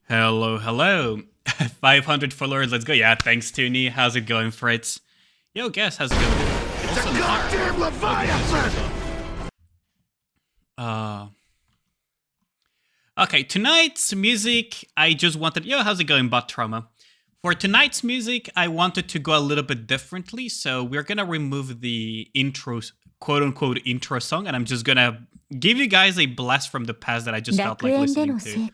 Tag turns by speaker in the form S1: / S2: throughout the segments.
S1: Hello, hello. 500 followers, let's go. Yeah, thanks, Toonie. How's it going, Fritz? Yo, guess, how's it going?
S2: It's a goddamn Leviathan!
S1: Okay, tonight's music, I just wanted... Yo, how's it going, Bot Trauma? For tonight's music, I wanted to go a little bit differently, so we're gonna remove the intro, quote-unquote intro song, and I'm just gonna give you guys a blast from the past that I just felt like listening to.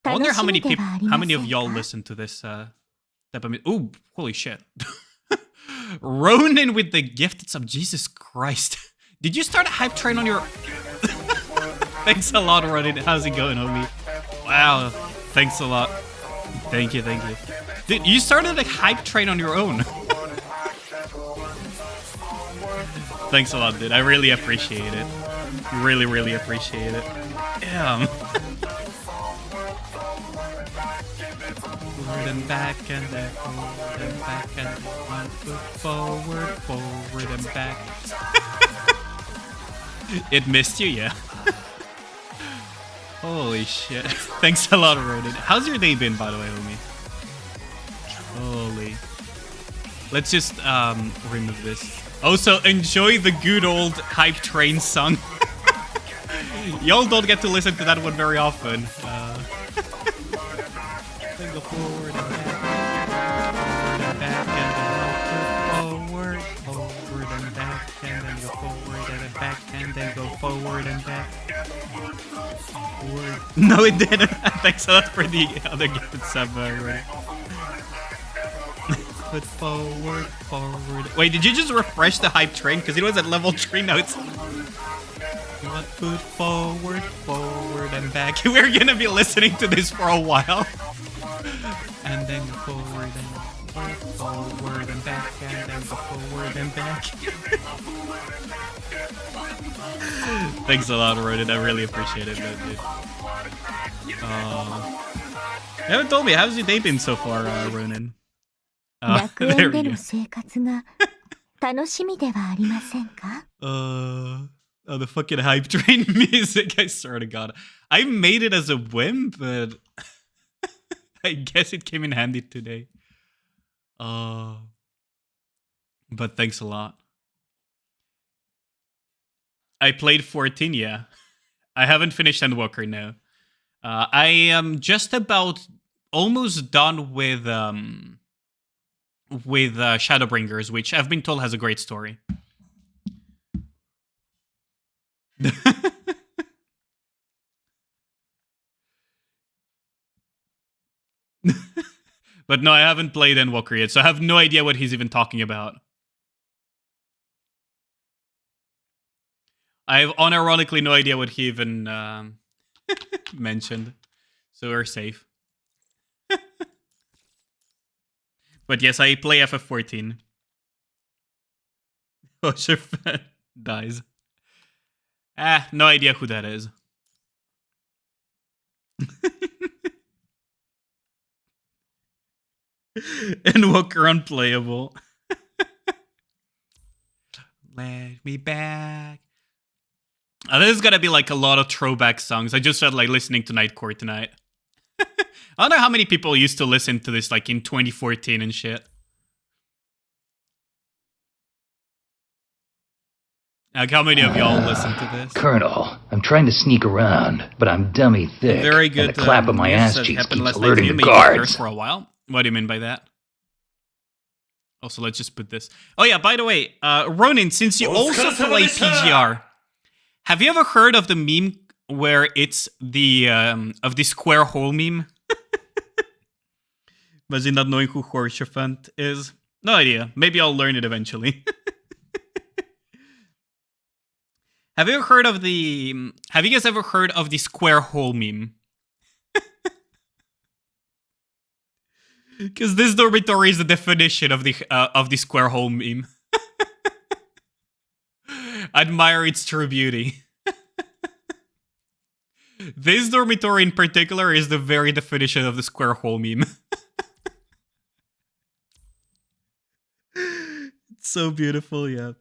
S1: I wonder how many of y'all listen to this type of music. Ooh, holy shit. Ronin with the gifted sub. Jesus Christ. Did you start a hype train on your... Thanks a lot, Ronin. How's it going, homie? Wow. Thanks a lot. Thank you, thank you. Dude, you started a hype train on your own. Thanks a lot, dude. I really appreciate it. Really, really appreciate it. Damn. Forward and back and then forward and back and one foot forward, forward and back. It missed you, yeah. Holy shit. Thanks a lot, Rodin. How's your day been, by the way, homie? Holy. Let's just remove this. Also, enjoy the good old hype train song. Y'all don't get to listen to that one very often. Then go forward and back, forward and back, and then forward and back, and then go forward and back, and then go forward and back. Forward. No, it didn't. Thanks a lot for the other gifted sub, right? Put forward, forward. Wait, did you just refresh the hype train? Because it was at level 3 now. It's... Put forward, forward, and back. We're gonna be listening to this for a while. And then go forward and back, and then go forward and back. Thanks a lot, Rodin. I really appreciate it, dude. You haven't told me, how's your day been so far, Ronin? There we go. Oh, the fucking hype train music, I swear to God. I made it as a whim, but I guess it came in handy today. But thanks a lot. I played 14, yeah. I haven't finished Endwalker now. I am just about almost done with Shadowbringers, which I've been told has a great story. But no, I haven't played Endwalker yet, so I have no idea what he's even talking about. I have unironically no idea what he even mentioned, so we're safe. But yes, I play FF14. Oshifan dies. No idea who that is. Endwalker unplayable. Let me back. This is gonna be like a lot of throwback songs. I just felt like listening to Nightcore tonight. I don't know how many people used to listen to this like in 2014 and shit. Like, how many of y'all listen to this?
S3: Colonel, I'm trying to sneak around, but I'm dummy thick.
S1: Very good.
S3: And the clap of my ass cheeks keeps alerting the
S1: guards.
S3: guards.
S1: For a while. What do you mean by that? Also, let's just put this. Oh yeah, by the way, Ronin, since you also play PGR, have you ever heard of the meme where it's the of the square hole meme? Imagine not knowing who Horshafant is. No idea. Maybe I'll learn it eventually. Have you heard of the? Have you guys ever heard of the square hole meme? Because this dormitory is the definition of the square hole meme. Admire its true beauty. This dormitory in particular is the very definition of the square hole meme. It's so beautiful, yeah.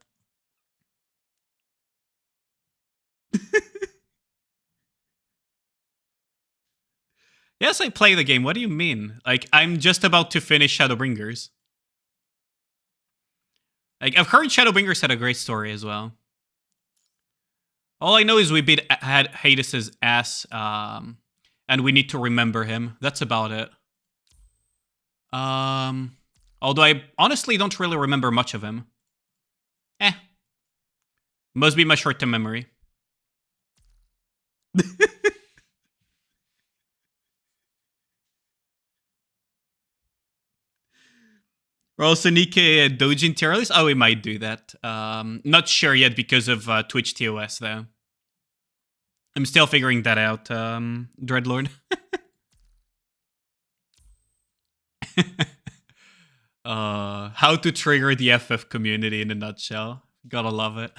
S1: Yes, I play the game. What do you mean? Like, I'm just about to finish Shadowbringers. Like, I've heard Shadowbringers had a great story as well. All I know is we beat Hades' ass, and we need to remember him. That's about it. Although I honestly don't really remember much of him. Must be my short-term memory. We're also Nikkei Dojin tier list. Oh, we might do that. Not sure yet because of Twitch TOS, though. I'm still figuring that out, Dreadlord. How to trigger the FF community in a nutshell. Gotta love it.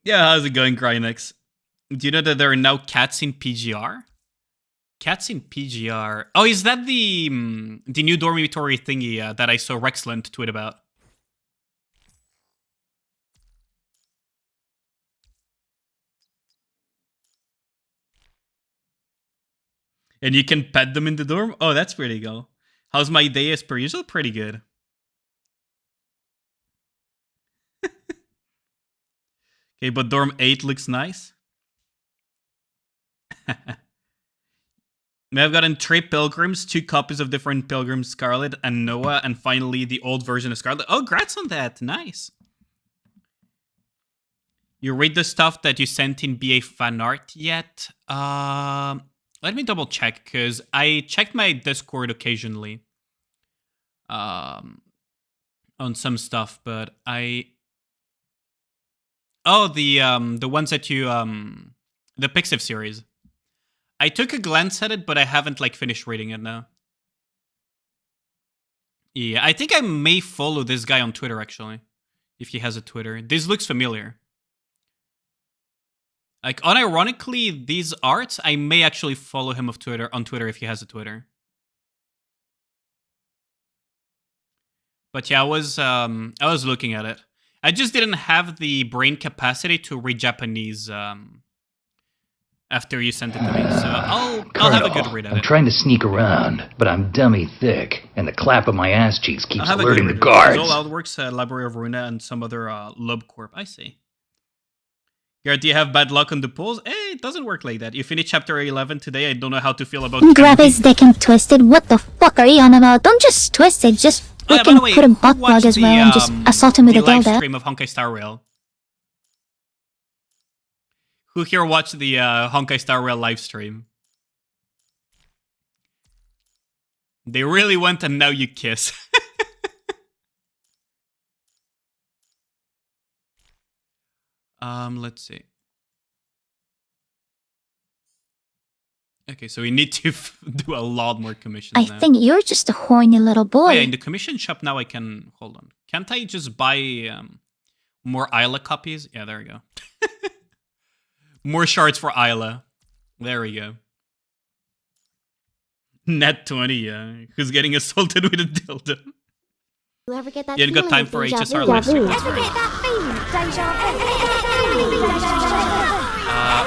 S1: Yeah, how's it going, Grynex? Do you know that there are now cats in PGR? Cats in PGR. Oh, is that the new dormitory thingy that I saw Rexland tweet about? And you can pet them in the dorm? Oh, that's pretty cool. How's my day as per usual? Pretty good. Okay, but dorm 8 looks nice. I've gotten 3 Pilgrims, 2 copies of different Pilgrims, Scarlet and Noah, and finally the old version of Scarlet. Oh, congrats on that. Nice. You read the stuff that you sent in BA fan art yet? Let me double check, because I checked my Discord occasionally on some stuff, but Oh, the ones that you the Pixiv series. I took a glance at it, but I haven't like finished reading it now. Yeah, I think I may follow this guy on Twitter actually, if he has a Twitter. This looks familiar. Like unironically, these arts, I may actually follow him on Twitter if he has a Twitter. But yeah, I was looking at it. I just didn't have the brain capacity to read Japanese after you sent it to me. So I'll have a good read at it.
S3: I'm trying to sneak around, but I'm dummy thick, and the clap of my ass cheeks keeps alerting the
S1: All
S3: guards.
S1: Outworks, Library of Runa, and some other Lub Corp. I see. Garrett, do you have bad luck on the polls? It doesn't work like that. You finished chapter 11 today. I don't know how to feel about
S4: Grab his dick and twist it. What the fuck are you on about? Don't just twist it. Just freaking put a butt plug as well and just assault him with a dildo.
S1: The live stream of Honkai Star Rail. Who here watched the Honkai Star Rail live stream? They really went and now you kiss. Let's see. Okay, so we need to do a lot more commissions
S4: I
S1: now.
S4: think you're just a horny little boy.
S1: Oh yeah, in the commission shop now I can... Hold on. Can't I just buy more Isla copies? Yeah, there we go. More shards for Isla. There we go. Net 20, yeah. Who's getting assaulted with a dildo?
S5: You ever get that
S1: You ain't got time for HSR live stream. That's right.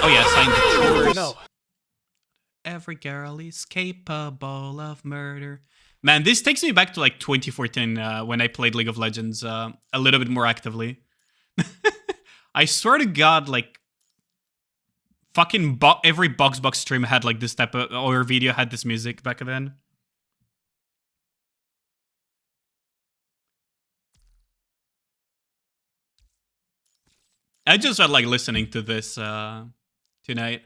S1: Oh yeah, sign the chores.
S2: No.
S1: Every girl is capable of murder. Man, this takes me back to like 2014 when I played League of Legends a little bit more actively. I swear to God, like fucking every box stream had like this type of, or video had this music back then. I just felt like listening to this tonight.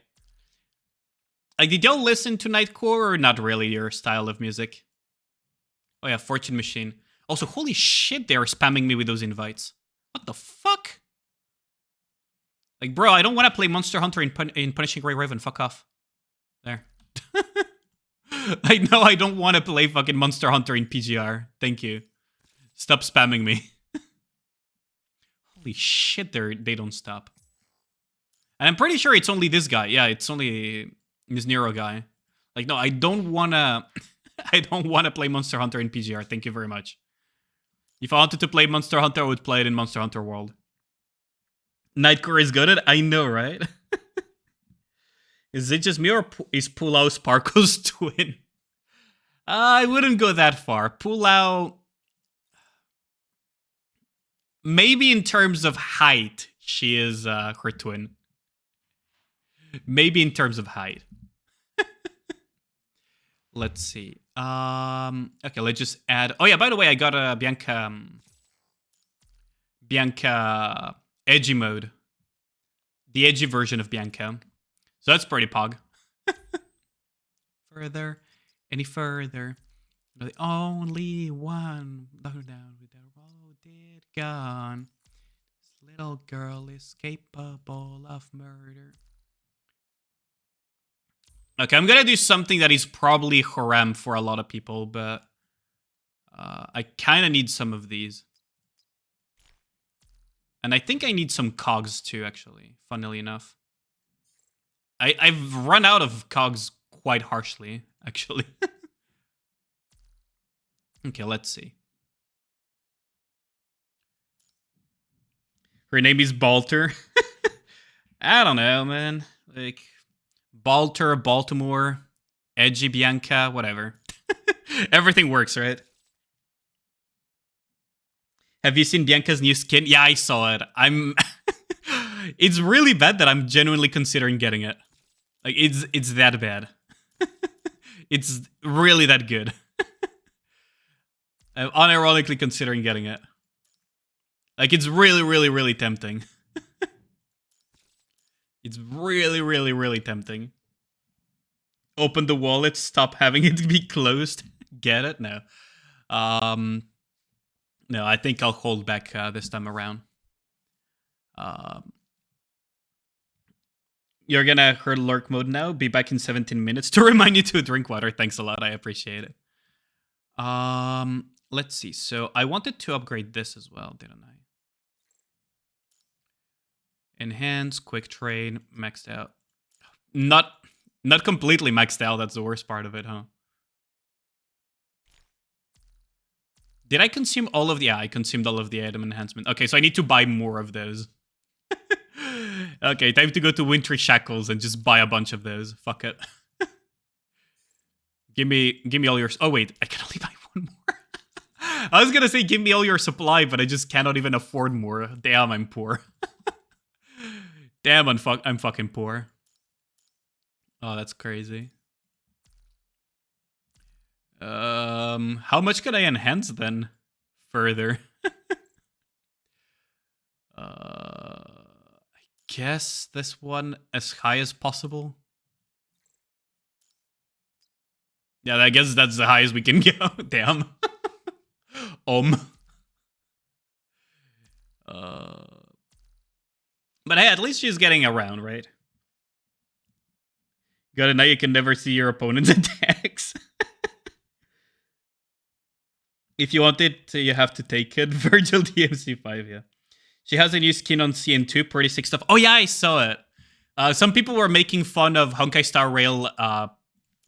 S1: Like, did y'all listen to Nightcore or not really your style of music? Oh yeah, Fortune Machine. Also, holy shit, they're spamming me with those invites. What the fuck? Like, bro, I don't want to play Monster Hunter in Punishing Grey Raven. Fuck off. There. I know I don't want to play fucking Monster Hunter in PGR. Thank you. Stop spamming me. Holy shit, they don't stop. And I'm pretty sure it's only this guy. Yeah, it's only this Nero guy. Like, no, I don't wanna... I don't want to play Monster Hunter in PGR. Thank you very much. If I wanted to play Monster Hunter, I would play it in Monster Hunter World. Nightcore is good at. I know, right? Is it just me or is Pulau Sparkle's twin? I wouldn't go that far. Pulau, maybe in terms of height, she is her twin. Maybe in terms of height. Let's see. Okay, let's just add. Oh yeah, by the way, I got a Bianca edgy mode, the edgy version of Bianca. So that's pretty pog. Further, any further? The only one down with the road did gone. This little girl is capable of murder. Okay, I'm gonna do something that is probably haram for a lot of people, but I kind of need some of these. And I think I need some cogs too, actually, funnily enough. I've run out of cogs quite harshly, actually. Okay, let's see. Her name is Balter. I don't know, man. Like, Balter, Baltimore, Edgy Bianca, whatever. Everything works, right? Have you seen Bianca's new skin? Yeah, I saw it. It's really bad that I'm genuinely considering getting it. Like, it's that bad. It's really that good. I'm unironically considering getting it. Like, it's really, really, really tempting. It's really, really, really tempting. Open the wallet, stop having it be closed. Get it? No. No, I think I'll hold back this time around. You're gonna hurt lurk mode now. Be back in 17 minutes to remind you to drink water. Thanks a lot. I appreciate it. Let's see. So I wanted to upgrade this as well, didn't I? Enhance, quick trade, maxed out. Not completely maxed out. That's the worst part of it, huh? Did I consume all of the... Yeah, I consumed all of the item enhancement. Okay, so I need to buy more of those. Okay, time to go to Wintry Shackles and just buy a bunch of those. Fuck it. Give me all your... Oh, wait. I can only buy one more. I was gonna say give me all your supply, but I just cannot even afford more. Damn, I'm poor. Damn, I'm fucking poor. Oh, that's crazy. How much could I enhance then? Further. I guess this one as high as possible. Yeah, I guess that's the highest we can go. Damn. But hey, at least she's getting around, right? Got it, now you can never see your opponent's attacks. If you want it, you have to take it. Virgil DMC5, yeah. She has a new skin on CN2, pretty sick stuff. Oh yeah, I saw it. Some people were making fun of Honkai Star Rail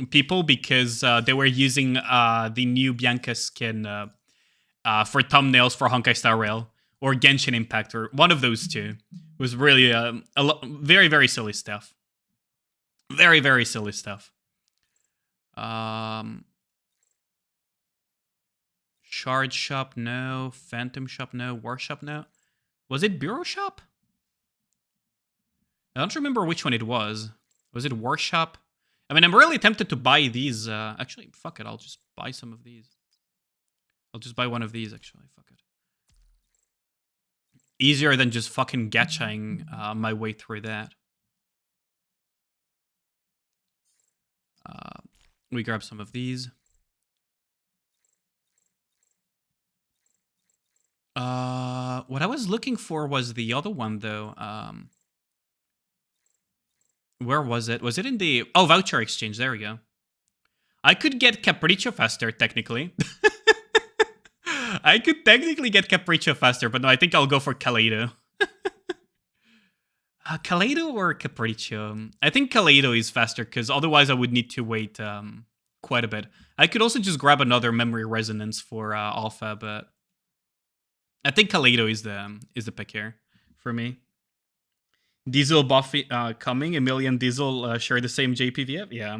S1: people because they were using the new Bianca skin for thumbnails for Honkai Star Rail or Genshin Impact, or one of those two. It was really very, very silly stuff. Very, very silly stuff. Shard Shop, no. Phantom Shop, no. War Shop, no. Was it Bureau Shop? I don't remember which one it was. Was it War Shop? I mean, I'm really tempted to buy these. Actually, fuck it. I'll just buy some of these. I'll just buy one of these, actually. Fuck it. Easier than just fucking gachaing my way through that. We grab some of these. What I was looking for was the other one, though. Where was it? Was it in the... Oh, voucher exchange. There we go. I could get Capriccio faster, technically. I could technically get Capriccio faster, but no, I think I'll go for Kaleido. Kaleido or Capriccio? I think Kaleido is faster, because otherwise I would need to wait quite a bit. I could also just grab another memory resonance for Alpha, but I think Kaleido is the pick here for me. Diesel buff coming. Emilia and Diesel share the same JPVF. Yeah.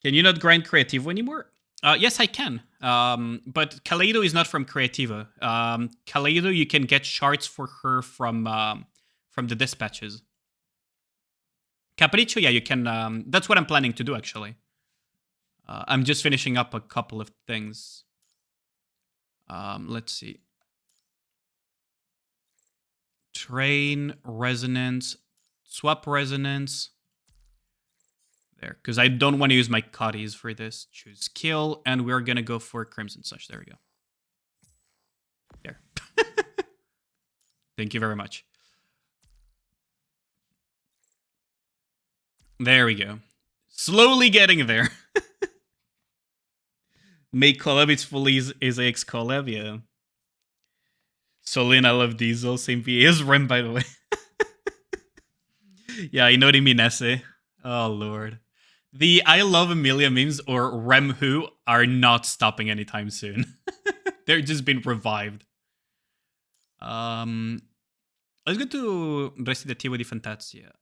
S1: Can you not grind Creativo anymore? Yes, I can. But Kaleido is not from Creativa. Kaleido, you can get shards for her from the dispatches. Capriccio, yeah, you can. That's what I'm planning to do, actually. I'm just finishing up a couple of things. Let's see. Train, resonance, swap resonance. There, because I don't want to use my Cotties for this. Choose kill, and we're gonna go for Crimson Such. There we go. There. Thank you very much. There we go. Slowly getting there. Make collab, it's fully is AX collab, yeah. Solin, I love Diesel, same VA as Rem, by the way. Yeah, you know what I mean, Esse. Oh, Lord. The I love Emilia memes or Rem who are not stopping anytime soon. They're just being revived. Let's go to Recitativo di Fantasia.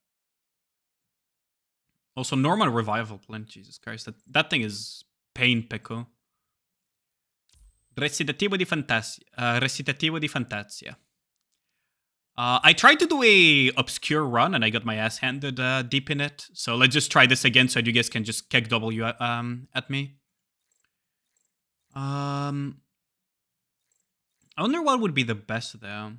S1: Also, normal revival plan. Jesus Christ, that thing is pain, Pecco. Recitativo di Fantasia. Recitativo di Fantasia. I tried to do a obscure run and I got my ass handed deep in it. So let's just try this again so you guys can just kick W at me. I wonder what would be the best though.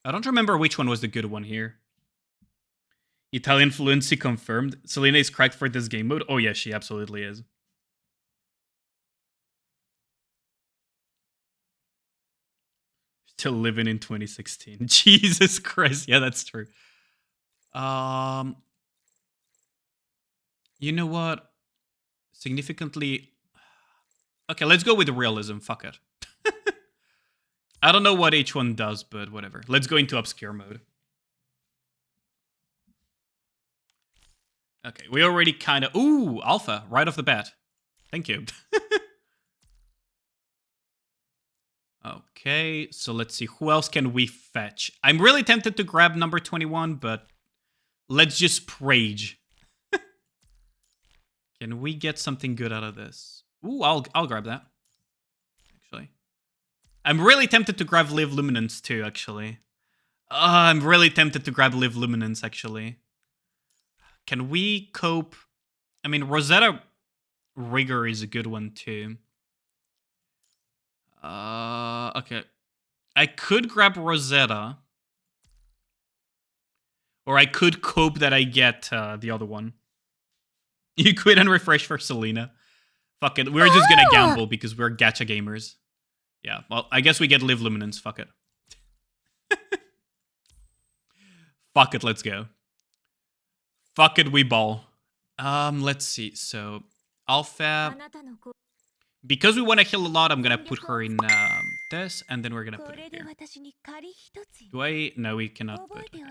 S1: I don't remember which one was the good one here. Italian fluency confirmed. Selena is cracked for this game mode. Oh yeah, she absolutely is. Still living in 2016. Jesus Christ. Yeah, that's true. You know what? Significantly. Okay, let's go with realism. Fuck it. I don't know what each one does, but whatever. Let's go into obscure mode. Okay, we already kind of... Ooh, alpha, right off the bat. Thank you. Okay, so let's see. Who else can we fetch? I'm really tempted to grab number 21, but let's just prage. Can we get something good out of this? Ooh, I'll grab that. Actually. I'm really tempted to grab Live Luminance too, actually. I'm really tempted to grab Live Luminance, actually. Can we cope? I mean, Rosetta Rigor is a good one too. Okay. I could grab Rosetta. Or I could cope that I get the other one. You quit and refresh for Selena. Fuck it. We're just gonna gamble because we're gacha gamers. Yeah, well, I guess we get Live Luminance. Fuck it. Fuck it, let's go. Fuck it, we ball. Let's see. So, Alpha. Because we want to heal a lot, I'm gonna put her in this, and then we're gonna put it here. Do I? No, we cannot put it.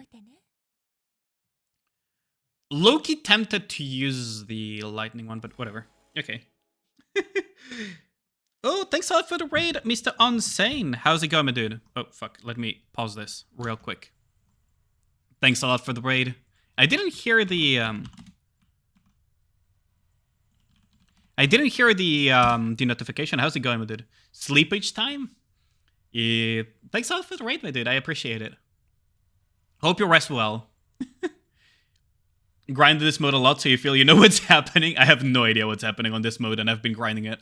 S1: Loki tempted to use the lightning one, but whatever. Okay. Oh, thanks a lot for the raid, Mr. Unsane. How's it going, my dude? Oh, fuck. Let me pause this real quick. Thanks a lot for the raid. I didn't hear the notification. How's it going, my dude? Sleepage time? Yeah. Thanks a lot for the raid, my dude. I appreciate it. Hope you rest well. Grinded this mode a lot, so you feel you know what's happening. I have no idea what's happening on this mode, and I've been grinding it.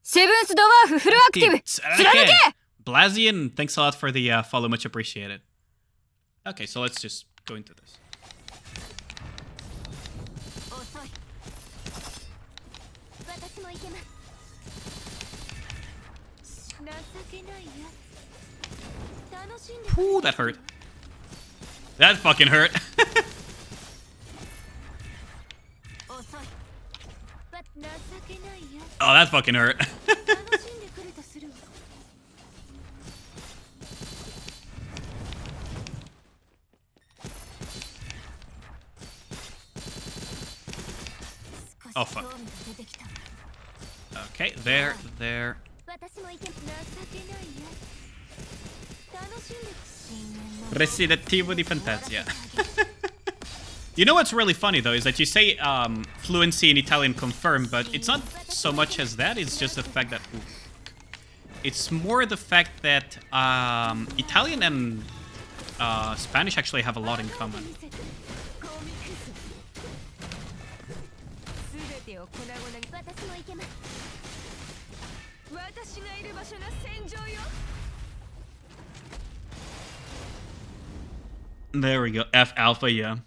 S6: Seventh Dwarf full active. Tsuranike!
S1: Blazian, thanks a lot for the follow. Much appreciated. Okay, so let's just go into this. Ooh, that hurt. That fucking hurt. Oh, that fucking hurt. Oh, fuck. Okay, there.
S5: 私も意見情けないや
S1: Recitativo di Fantasia. You know what's really funny though is that you say fluency in Italian confirmed, but it's not so much as that. It's just the fact that it's more the fact that Italian and Spanish actually have a lot in common. There we go. F Alpha, yeah.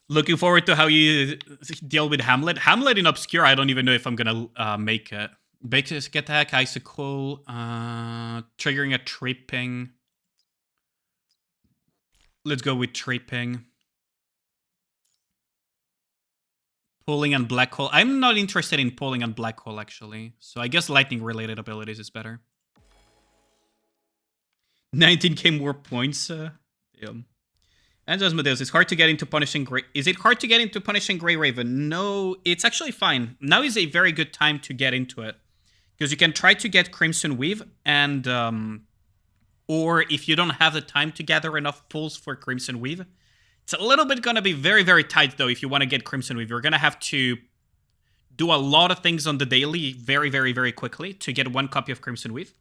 S1: Looking forward to how you deal with Hamlet. Hamlet in Obscure, I don't even know if I'm gonna make it. Basic attack, icicle, triggering a tripping. Let's go with tripping. Pulling and black hole. I'm not interested in pulling and black hole actually. So I guess lightning related abilities is better. 19k more points. Yeah. And Asmodeus, it's hard to get into punishing Grey. Is it hard to get into punishing Grey Raven? No, it's actually fine. Now is a very good time to get into it. Because you can try to get Crimson Weave, and or if you don't have the time to gather enough pulls for Crimson Weave, it's a little bit gonna be very, very tight though if you want to get Crimson Weave. You're gonna have to do a lot of things on the daily very, very, very quickly to get one copy of Crimson Weave.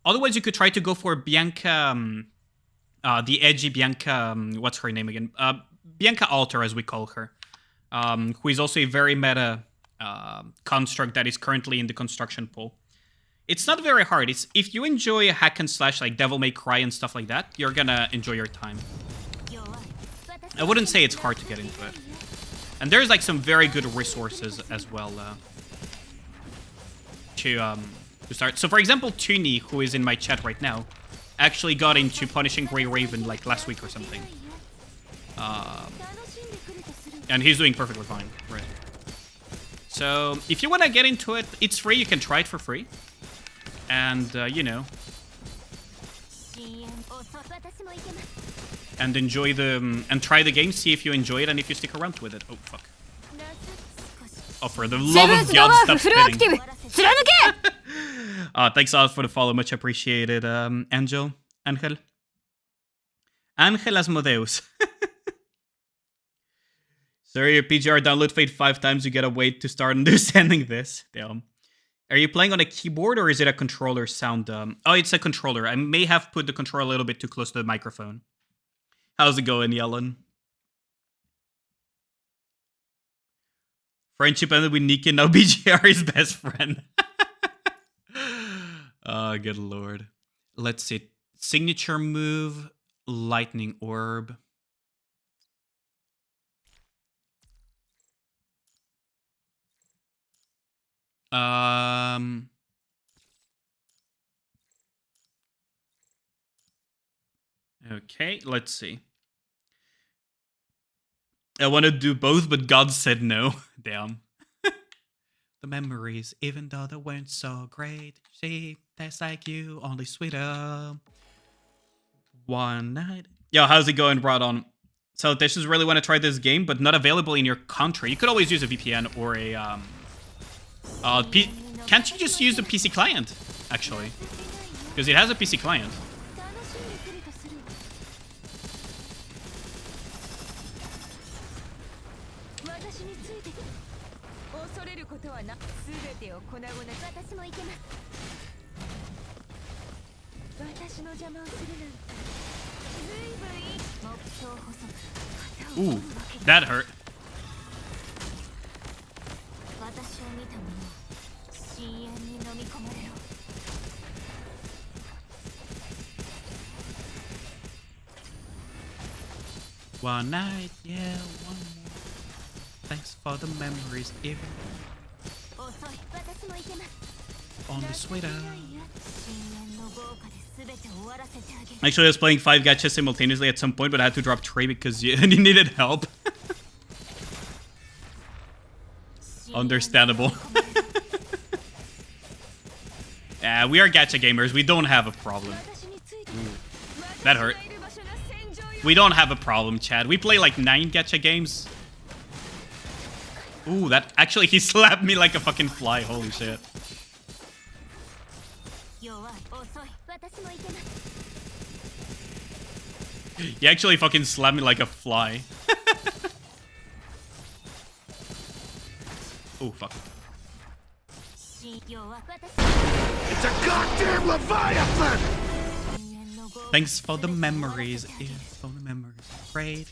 S1: Otherwise, you could try to go for Bianca, the edgy Bianca, what's her name again? Bianca Alter, as we call her, who is also a very meta construct that is currently in the construction pool. It's not very hard. It's if you enjoy a hack and slash like Devil May Cry and stuff like that, you're gonna enjoy your time. I wouldn't say it's hard to get into it. And there's like some very good resources as well to start. So for example, Tuni, who is in my chat right now, actually got into punishing Grey Raven like last week or something. And he's doing perfectly fine. Right. So if you want to get into it, it's free. You can try it for free. And, you know. And enjoy the... and try the game, see if you enjoy it and if you stick around with it. Oh, fuck. Oh, for the love of God, stop spitting. Thanks a lot for the follow. Much appreciated, Angel. Angel Asmodeus. Sorry, your PGR download fade 5 times. You gotta wait to start understanding this. Damn. Are you playing on a keyboard or is it a controller sound? Oh, it's a controller. I may have put the controller a little bit too close to the microphone. How's it going, Yellen? Friendship ended with Nikki, now BGR is best friend. Oh, good lord. Let's see. Signature move, lightning orb. Okay, let's see. I want to do both, but God said no. Damn. The memories, even though they weren't so great. See, tastes like you, only sweeter. One night. Yo, how's it going, Rodon? So this is really want to try this game, but not available in your country. You could always use a VPN or a can't you just use the PC client, actually? Because it has a PC client. Ooh, that hurt. One night, yeah, one more. Thanks for the memories, even on the sweater. Actually, I was playing 5 gachas simultaneously at some point, but I had to drop Trey because you needed help. Understandable. Yeah, we are gacha gamers. We don't have a problem. Ooh, that hurt. We don't have a problem, Chad. We play like 9 gacha games. Ooh, that actually he slapped me like a fucking fly. Holy shit. He actually fucking slapped me like a fly. Oh fuck.
S2: It's a goddamn Leviathan!
S1: Thanks for the memories. Yeah, for the memories. Great.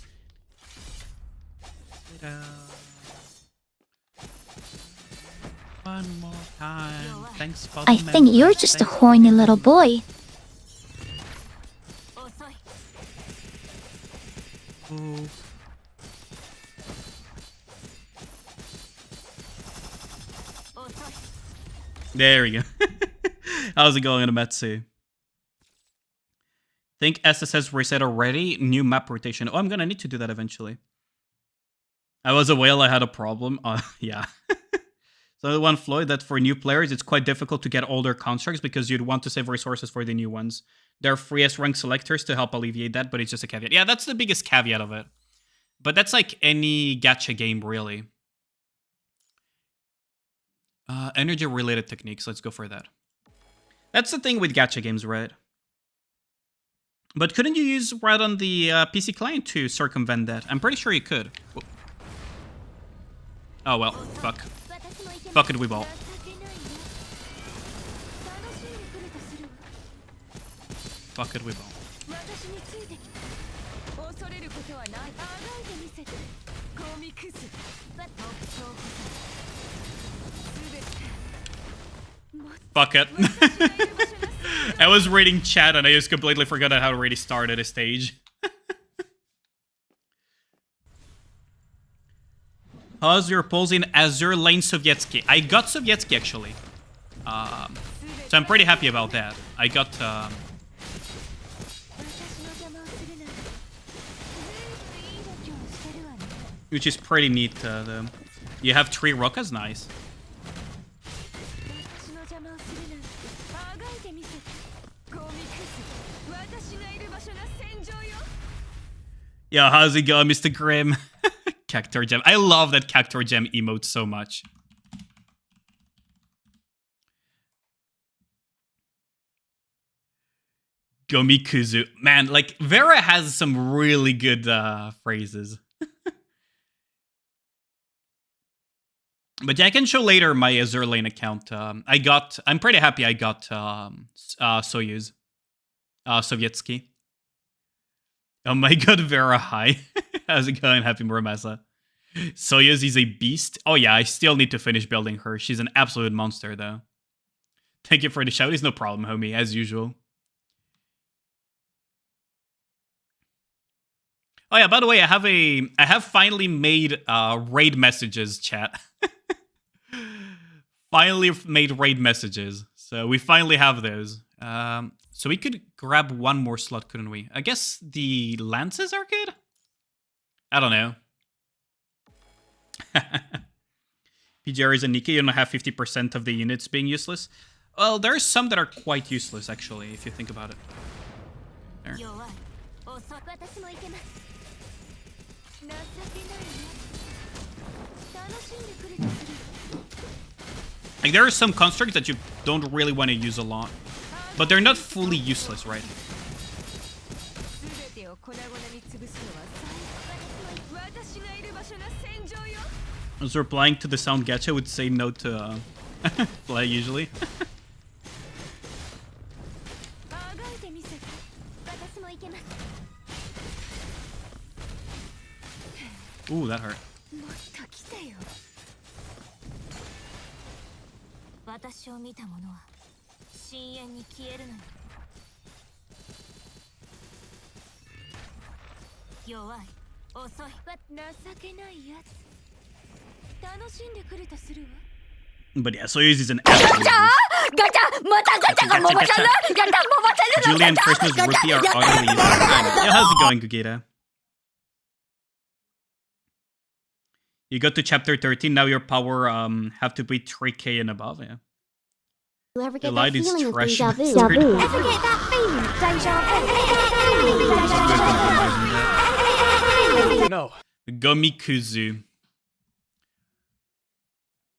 S1: One more time. Thanks for the
S4: I think you're
S1: memories.
S4: just a horny little boy.
S1: Ooh. There we go. How's it going, Ametsu? Think SSS reset already? New map rotation. Oh, I'm gonna need to do that eventually. I was a whale, I had a problem. Yeah. So the one, Floyd, that for new players, it's quite difficult to get older constructs because you'd want to save resources for the new ones. There are free S-rank selectors to help alleviate that, but it's just a caveat. Yeah, that's the biggest caveat of it. But that's like any gacha game, really. Energy-related techniques. Let's go for that. That's the thing with gacha games, right? But couldn't you use right on the PC client to circumvent that? I'm pretty sure you could. Whoa. Oh well, fuck. Fuck it, we ball. Fuck it, we ball. Fuck it. I was reading chat and I just completely forgot how to already started a stage. How's your polls in Azure Lane Sovietsky? I got Sovietsky actually. So I'm pretty happy about that. I got... which is pretty neat, though. You have 3 Rokas? Nice. Yo, how's it going, Mr. Grimm? Cactor Gem. I love that Cactor Gem emote so much. Gomikuzu. Man, like, Vera has some really good phrases. But yeah, I can show later my Azure Lane account. I'm pretty happy I got Soyuz. Sovietsky. Oh my god, Vera, hi. How's it going? Happy Muramasa. Soyuz is a beast. Oh yeah, I still need to finish building her. She's an absolute monster, though. Thank you for the shout. It's no problem, homie, as usual. Oh yeah, by the way, I have finally made raid messages, chat. Finally made raid messages. So we finally have those. So we could grab one more slot, couldn't we? I guess the lances are good? I don't know. PGRs and Nikki, you don't have 50% of the units being useless. Well, there are some that are quite useless, actually, if you think about it. There. Like, there are some constructs that you don't really want to use a lot. But they're not fully useless, right? I was replying to the sound gacha, would say no to play usually. Ooh, that hurt. But yeah, Soyuz is an absolute beast. Julian Christmas Rookie are utterly useless. Yeah, how's it going, Gugita? You got to chapter 13, now your power have to be 3k and above, yeah.
S5: You ever
S1: The
S5: get that
S1: light is
S5: feeling of
S1: trash.
S5: deja vu?
S1: It's pretty cool.
S5: Ever get that feeling? Deja vu.
S2: No.
S1: Gomikuzu.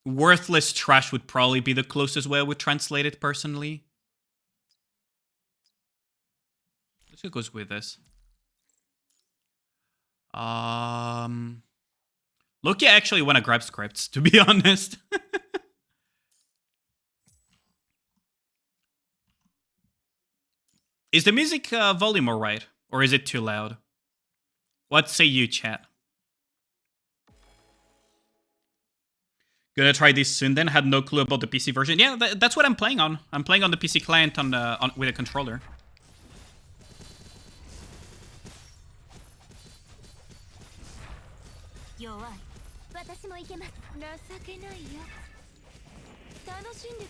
S1: Worthless trash would probably be the closest way I would translate it personally. Let's see what goes with this. Loki, I actually want to grab scripts, to be honest. Is the music volume alright? Or is it too loud? What say you, chat? Gonna try this soon then. Had no clue about the PC version. Yeah, that's what I'm playing on. I'm playing on the PC client with a controller.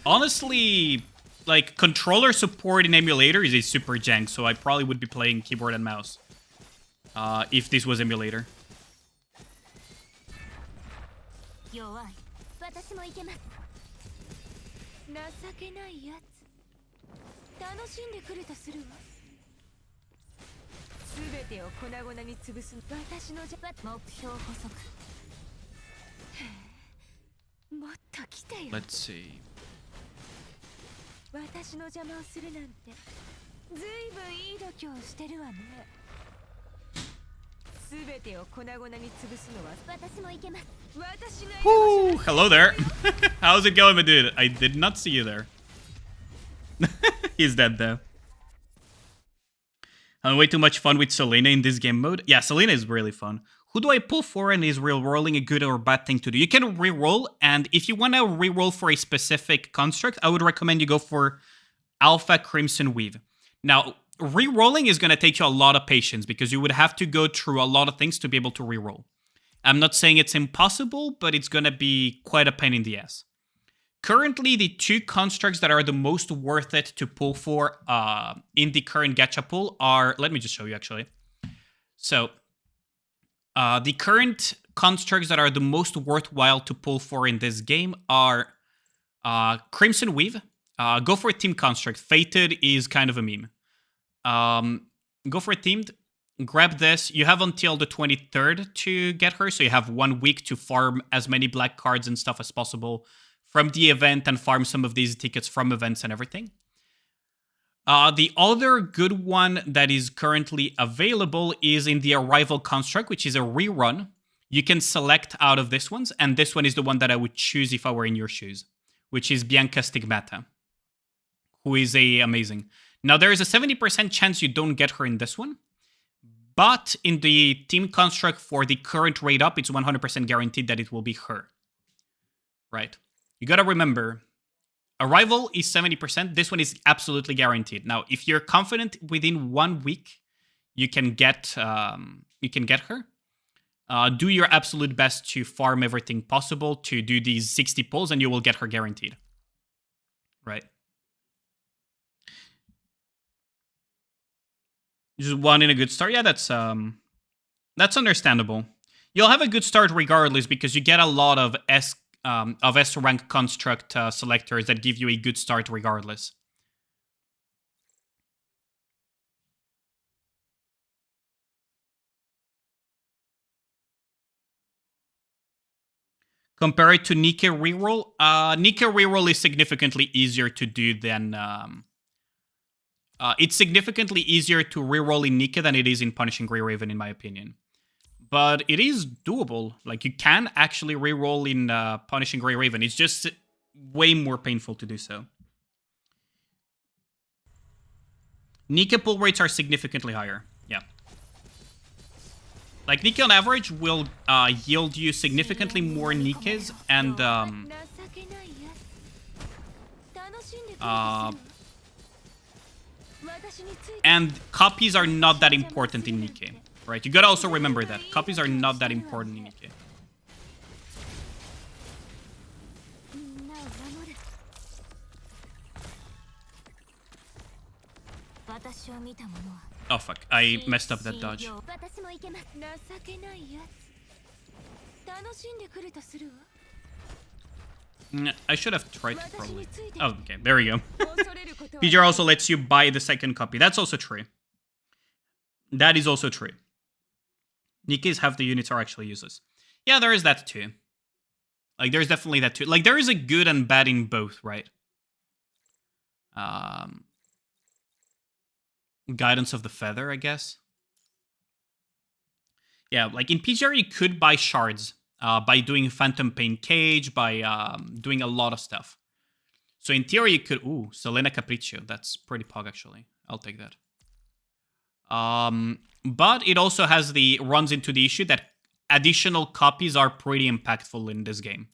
S1: Honestly, like, controller support in emulators is super jank, so I probably would be playing keyboard and mouse. If this was emulator. Let's see. Woo! Hello there. How's it going, my dude? I did not see you there. He's dead though. Having way too much fun with Selena in this game mode. Yeah, Selena is really fun. Who do I pull for, and is re-rolling a good or bad thing to do? You can re-roll, and if you want to re-roll for a specific construct, I would recommend you go for Alpha Crimson Weave. Now, re-rolling is going to take you a lot of patience because you would have to go through a lot of things to be able to re-roll. I'm not saying it's impossible, but it's going to be quite a pain in the ass. Currently, the two constructs that are the most worth it to pull for in the current gacha pool are... Let me just show you, actually. So, the current constructs that are the most worthwhile to pull for in this game are Crimson Weave. Go for a team construct. Fated is kind of a meme. Go for a teamed. Grab this. You have until the 23rd to get her, so you have 1 week to farm as many black cards and stuff as possible from the event and farm some of these tickets from events and everything. The other good one that is currently available is in the Arrival construct, which is a rerun. You can select out of this ones, and this one is the one that I would choose if I were in your shoes, which is Bianca Stigmata, who is amazing. Now, there is a 70% chance you don't get her in this one, but in the team construct for the current rate up, it's 100% guaranteed that it will be her. Right? You gotta remember, Arrival is 70%. This one is absolutely guaranteed. Now, if you're confident within 1 week, you can get her. Do your absolute best to farm everything possible to do these 60 pulls, and you will get her guaranteed. Right? Just one in a good start. Yeah, that's understandable. You'll have a good start regardless because you get a lot of S rank construct selectors that give you a good start regardless. Compare it to Nikke reroll. Nikke reroll is significantly easier to do than... it's significantly easier to reroll in Nikke than it is in Punishing Grey Raven, in my opinion. But it is doable. Like, you can actually reroll in Punishing Grey Raven. It's just way more painful to do so. Nikke pull rates are significantly higher. Yeah. Like, Nikke on average will yield you significantly more Nikkes, and copies are not that important in Nikke. Right, you gotta also remember that. Copies are not that important in Nikke. Oh fuck, I messed up that dodge. I should have tried to probably... Oh, okay, there we go. PGR also lets you buy the second copy. That's also true. That is also true. Nikke's half the units are actually useless. Yeah, there is that too. Like, there's definitely that too. Like, there is a good and bad in both, right? Guidance of the Feather, I guess. Yeah, like in PGR, you could buy shards by doing Phantom Pain Cage, by doing a lot of stuff. So in theory, you could... Ooh, Selena Capriccio. That's pretty pog, actually. I'll take that. But it also has runs into the issue that additional copies are pretty impactful in this game,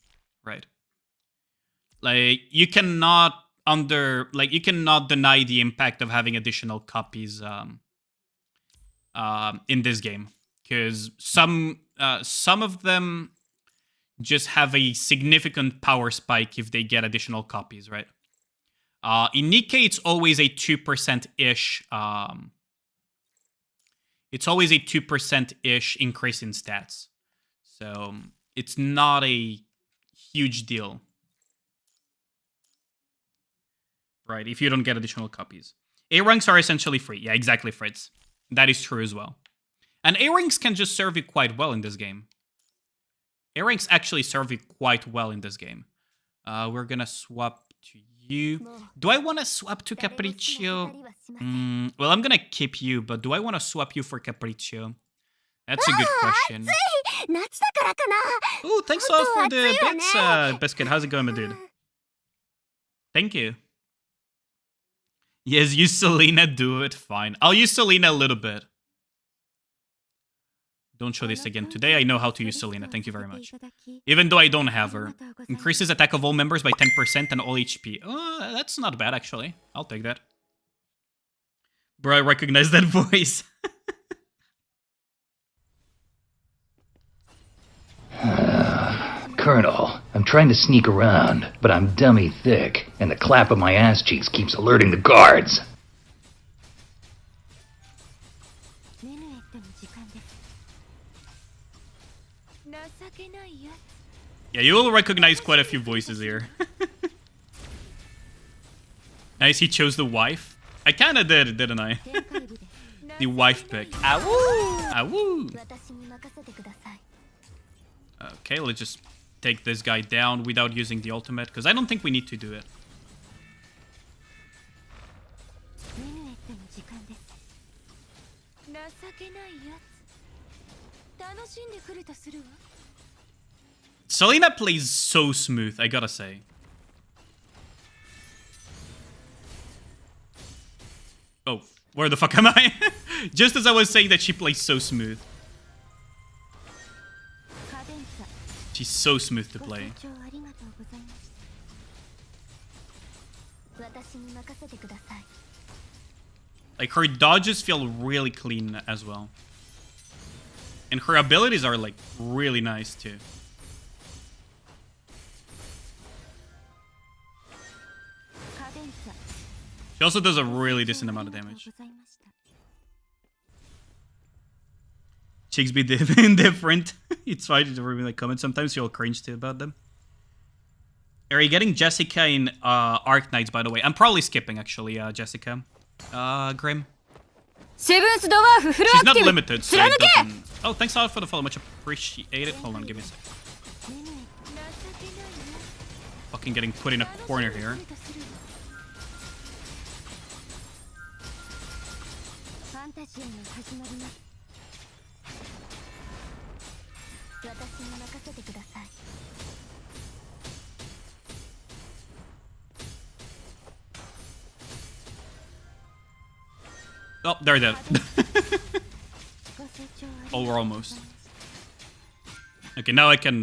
S1: right? Like, you cannot deny the impact of having additional copies in this game, because some of them just have a significant power spike if they get additional copies, right? In Nikkei, it's always a 2%-ish. It's always a 2%-ish increase in stats, so it's not a huge deal. Right, if you don't get additional copies. A-ranks are essentially free. Yeah, exactly, Fritz. That is true as well. And A-ranks can just serve you quite well in this game. A-ranks actually serve you quite well in this game. We're gonna swap to you. Do I want to swap to Capriccio? Well, I'm gonna keep you, but do I want to swap you for Capriccio? That's a good question. Ooh, thanks a lot for the bits, Biscuit. How's it going, my dude? Thank you. Yes, use Selena, do it, fine. I'll use Selena a little bit. Don't show this again today. I know how to use Selena, thank you very much. Even though I don't have her. Increases attack of all members by 10% and all HP. Oh, that's not bad, actually. I'll take that. Bro, I recognize that voice.
S3: Colonel, I'm trying to sneak around, but I'm dummy thick, and the clap of my ass cheeks keeps alerting the guards.
S1: Yeah, you will recognize quite a few voices here. Nice, he chose the wife. I kinda did, didn't I? The wife pick. Awoo! Awoo! Okay, let's just take this guy down without using the ultimate, because I don't think we need to do it. Selena plays so smooth, I gotta say. Oh, where the fuck am I? Just as I was saying that she plays so smooth. She's so smooth to play. Like, her dodges feel really clean as well. And her abilities are, like, really nice, too. She also does a really decent amount of damage. Chicks be indifferent. It's fine to read the comments. Sometimes you'll cringe too about them. Are you getting Jessica in Arc Knights, by the way? I'm probably skipping, actually, Jessica. Grim. She's not limited, so it doesn't... Oh, thanks a lot for the follow. Much appreciated. Hold on, give me a sec. Fucking getting put in a corner here. Oh, they're dead. Oh, we're almost. Okay, now I can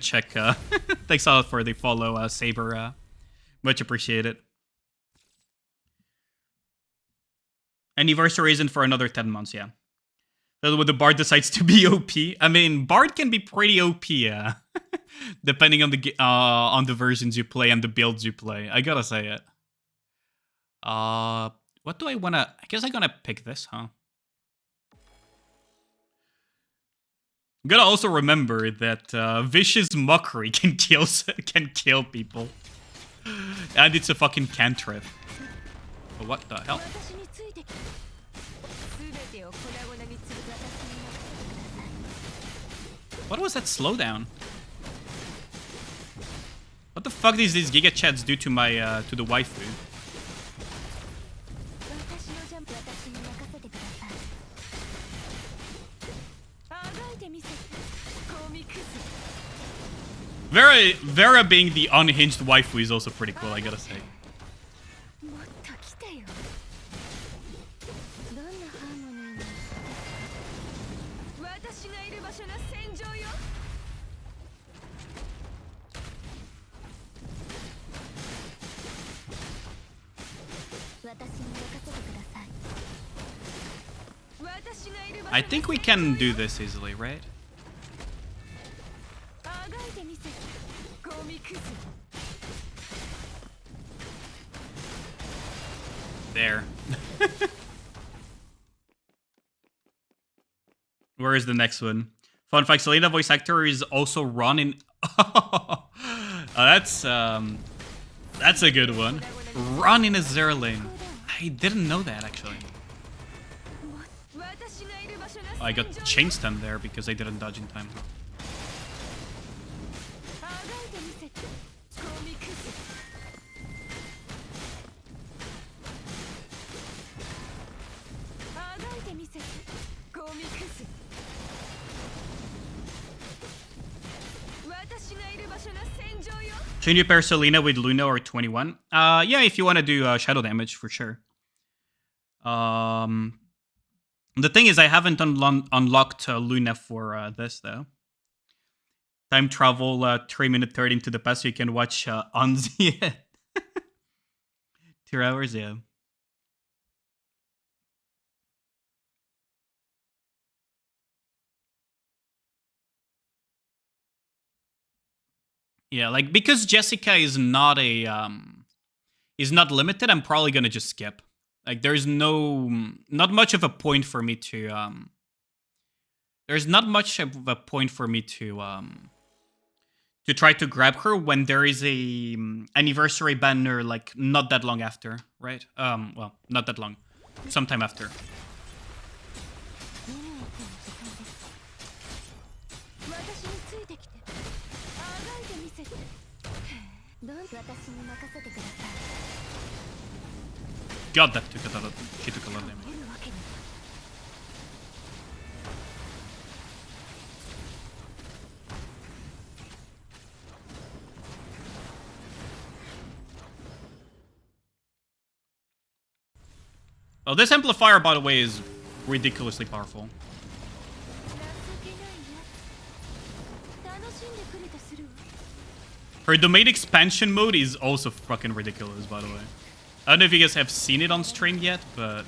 S1: check. Thanks a lot for the follow, Saber. Much appreciated. Anniversary isn't for another 10 months, yeah. That's when the Bard decides to be OP. I mean, Bard can be pretty OP, depending on the versions you play and the builds you play. I gotta say it. What do I wanna... I guess I'm gonna pick this, huh? I'm gonna also remember that Vicious Mockery can kill people. And it's a fucking cantrip. But what the hell? What was that slowdown? What the fuck does these Giga Chats do to my to the waifu?
S5: 私のジャンプ私に任せてくださいあがいてみせコミックス
S1: Vera being the unhinged waifu is also pretty cool, I gotta say.
S5: もっと来てよどんなハーモニーに私がいる場所の戦場よ私に任せてください私がいる場所
S1: I think we can do this easily, right?
S5: あがいてみせコミックス
S1: There. Where is the next one? Fun fact, Selena voice actor is also Ron in... that's a good one. Ron in a Zerlin. I didn't know that, actually.
S5: 私がいる場所の
S1: I got chain stun there because I didn't dodge in time.
S5: あがいてみせコミックスあがいてみせコミックス私がいる場所の戦場よ
S1: Should you pair Selena with Luna or 21? Yeah, if you want to do shadow damage, for sure. The thing is, I haven't unlocked Luna for this, though. Time travel 3 minute 30 into the past so you can watch Anzi. 2 hours, yeah. Yeah, like, because Jessica is not a is not limited, I'm probably gonna just skip. Like, there's not much of a point for me to there's not much of a point for me to try to grab her when there is a anniversary banner like not that long after, right? Well, not that long, sometime after.
S5: 私についてきてあがいてみせてどん私に任せてください
S1: God, that took a lot of damage.
S5: 出るわけに
S1: Oh, this amplifier, by the way, is ridiculously powerful.
S5: 情けないや楽しんでくれとするわ
S1: Her domain expansion mode is also fucking ridiculous, by the way. I don't know if you guys have seen it on stream yet, but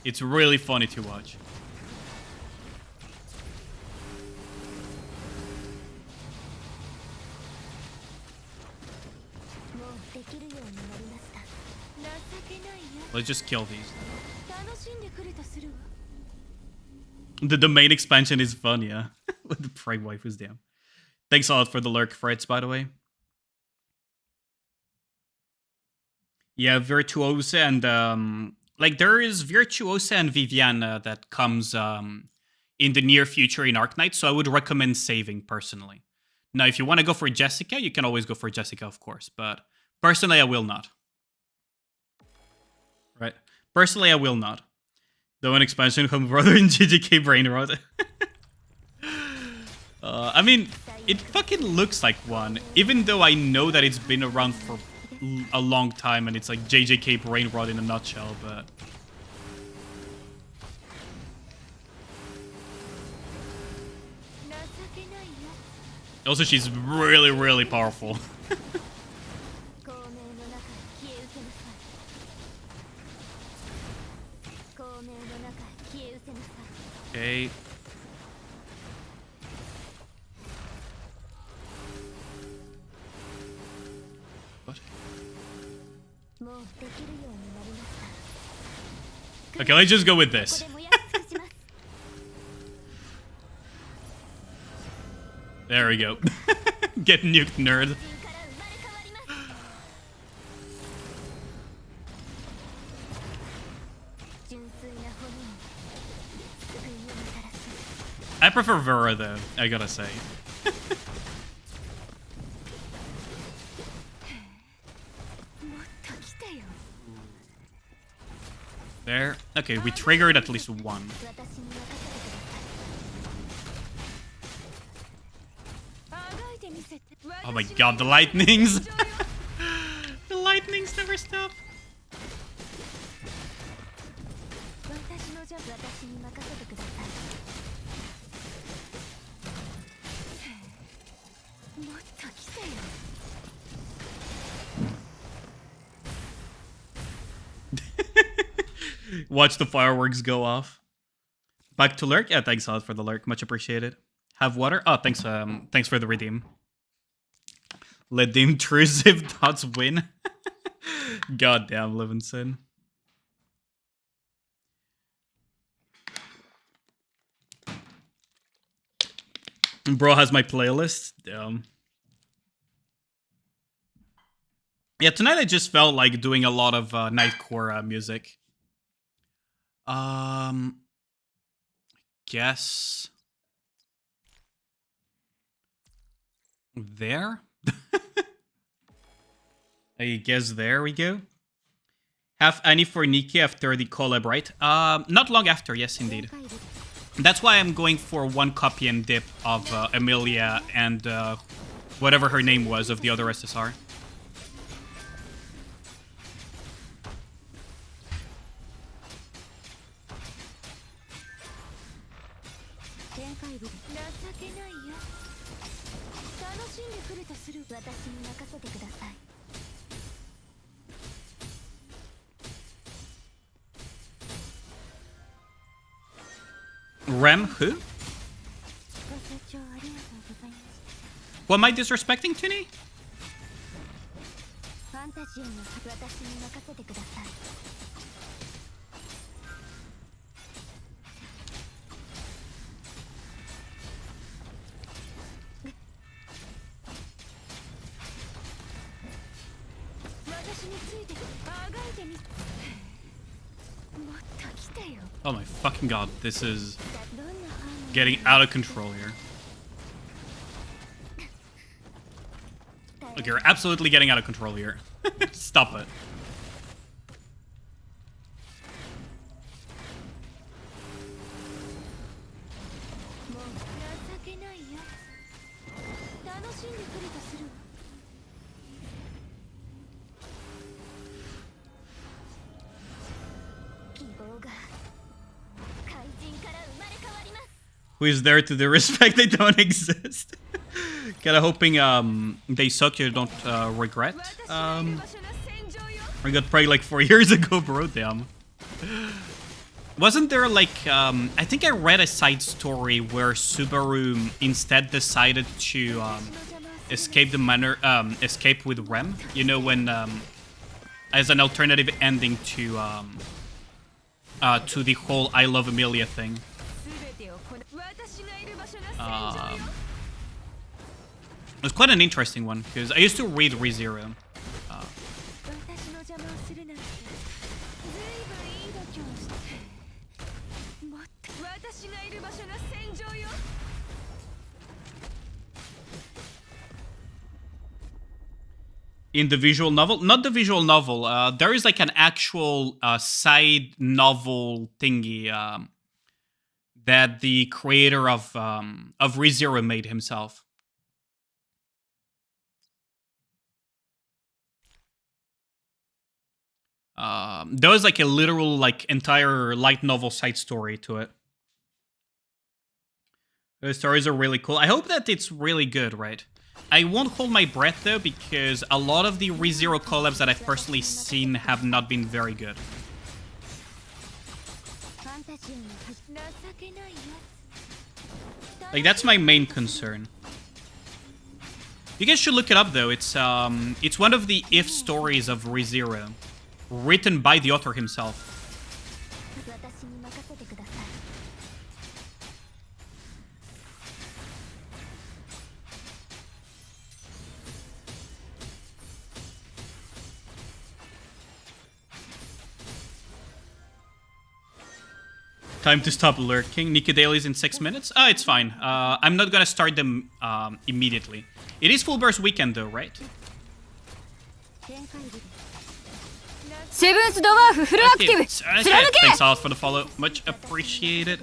S1: it's really funny to watch.
S5: もうできるようになりました情けないや
S1: Let's just kill these.
S5: 楽しんでくれとするわ
S1: The domain expansion is fun, yeah. With the prime waifus, damn. Thanks a lot for the lurk, Freds, by the way. Yeah, Virtuosa and like there is Virtuosa and Viviana that comes in the near future in Arknight, so I would recommend saving personally. Now, if you want to go for Jessica, you can always go for Jessica, of course, but personally, I will not. Right? Personally, I will not. Though an expansion comes brother in GGK Brainrot. I mean, it fucking looks like one, even though I know that it's been around for a long time and it's like JJK Brainrot in a nutshell, but... Also, she's really, really powerful.
S5: 孔明の中へ消え失せなさい孔明の中へ消え失せなさい
S1: Okay. What?
S5: もうできるようになりました
S1: Okay, let's just go with
S5: こ
S1: this.
S5: こで燃やし尽くします
S1: There we go. Get nuked, nerd.
S5: 地球から生まれ変わります純粋な骨に救いをもたらします
S1: I prefer Vera, though, I gotta say. There. Okay, we triggered at least one. Oh my god, the lightnings! The lightnings never stop. Watch the fireworks go off. Back to lurk? Yeah, thanks a lot for the lurk. Much appreciated. Have water? Oh, thanks thanks for the redeem. Let the intrusive dots win. Goddamn, Livingston. Bro has my playlist. Damn. Yeah, tonight I just felt like doing a lot of nightcore music. Guess there. I guess there we go. Have Annie for Nikki after the collab, right? Not long after, yes, indeed. That's why I'm going for one copy and dip of Emilia and whatever her name was of the other SSR. Rem who? What am I disrespecting, Tini? Oh my fucking god, this is getting out of control here. Look, you're absolutely getting out of control here. Stop it. Who is there to the respect they don't exist? Kinda hoping they suck you don't regret. I got prayed like 4 years ago, bro, damn. Wasn't there like, I think I read a side story where Subaru instead decided to escape the manor, escape with Rem? You know, when, as an alternative ending to the whole I Love Emilia thing. It was quite an interesting one, because I used to read ReZero. In the visual novel? Not the visual novel. There is like an actual side novel thingy that the creator of ReZero made himself. There was like a literal, like, entire light novel side story to it. The stories are really cool. I hope that it's really good, right? I won't hold my breath though, because a lot of the ReZero collabs that I've personally seen have not been very good. Like, that's my main concern. You guys should look it up though. It's one of the if stories of ReZero, written by the author himself. Time to stop lurking. Nikki Dailies in 6 minutes? Oh, it's fine. I'm not gonna start them immediately. It is full burst weekend though, right?
S6: セブンスドワーフフルアクティブ
S1: Okay,
S6: 貫け
S1: thanks all for the follow. Much appreciated.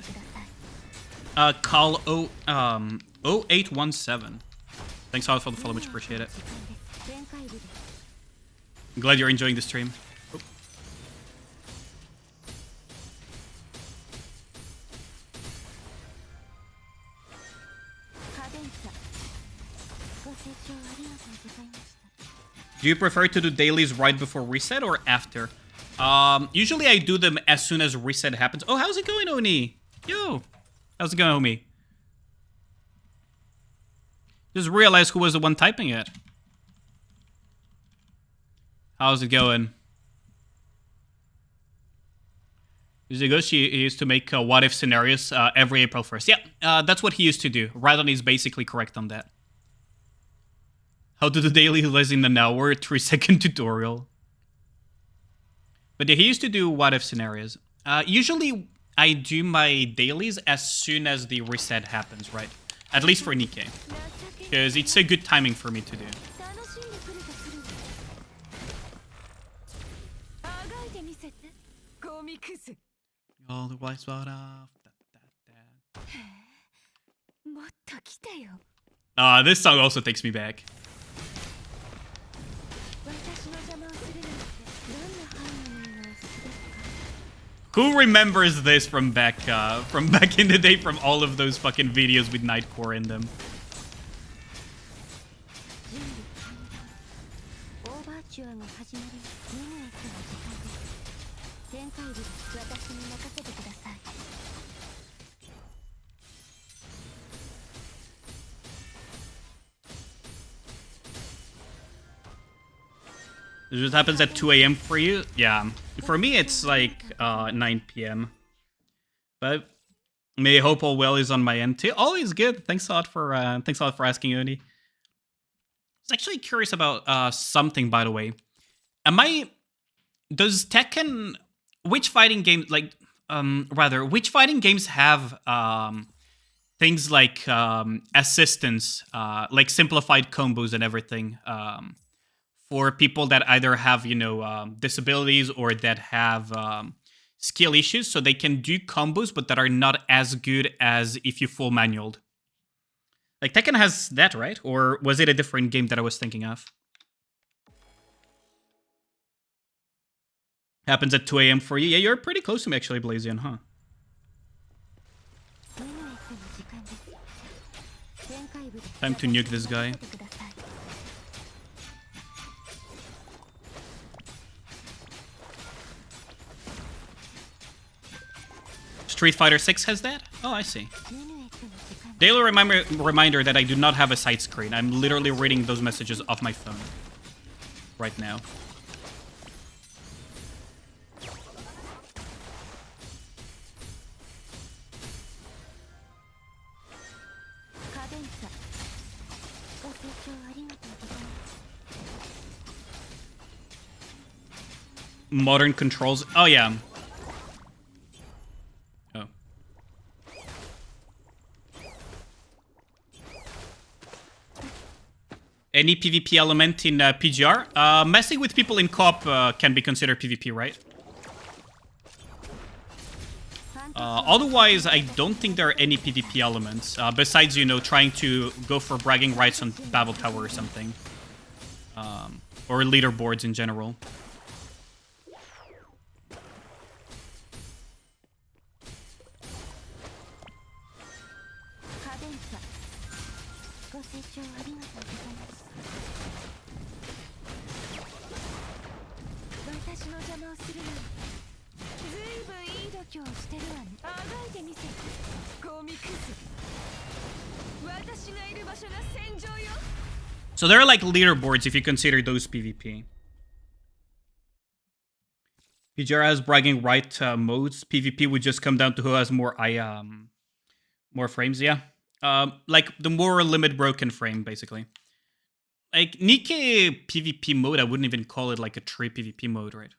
S1: Call 0817. Thanks all for the follow. Much appreciated. I'm glad you're enjoying the stream. Oh. Do you prefer to do dailies right before reset or after? Usually I do them as soon as reset happens. Oh, how's it going, Oni? Yo, how's it going, Omi? Just realized who was the one typing it. How's it going? He used to make what-if scenarios every April 1st. Yeah, that's what he used to do. Radon is basically correct on that. How to do daily less in an hour, 3-second tutorial. But yeah, he used to do what-if scenarios. Usually, I do my dailies as soon as the reset happens, right? At least for Nikkei. Because it's a good timing for me to do. All the white spot off. This song also takes me back. Who remembers this from back in the day, from all of those fucking videos with Nightcore in them? It just happens at 2 a.m. for you? Yeah. For me, it's like 9 p.m. But may hope all well is on my end too. Always good. Thanks a lot for asking, Oni. I was actually curious about something, by the way. Does Tekken, which fighting games which fighting games have things like assistance, like simplified combos and everything, for people that either have, disabilities or that have skill issues, so they can do combos, but that are not as good as if you full manualed? Like, Tekken has that, right? Or was it a different game that I was thinking of? Happens at 2 a.m. for you? Yeah, you're pretty close to me, actually, Blazion, huh? Time to nuke this guy. Street Fighter 6 has that? Oh, I see. Daily reminder that I do not have a side screen. I'm literally reading those messages off my phone right now. Modern controls. Oh, yeah. Oh. Any PvP element in PGR? Messing with people in co-op can be considered PvP, right? Otherwise, I don't think there are any PvP elements, besides, trying to go for bragging rights on Battle Tower or something. Or leaderboards in general. So there are like leaderboards if you consider those PvP. PGR has bragging right modes. PvP would just come down to who has more frames, yeah. Like the more limit broken frame, basically. Like Nikkei PvP mode, I wouldn't even call it like a true PvP mode, right?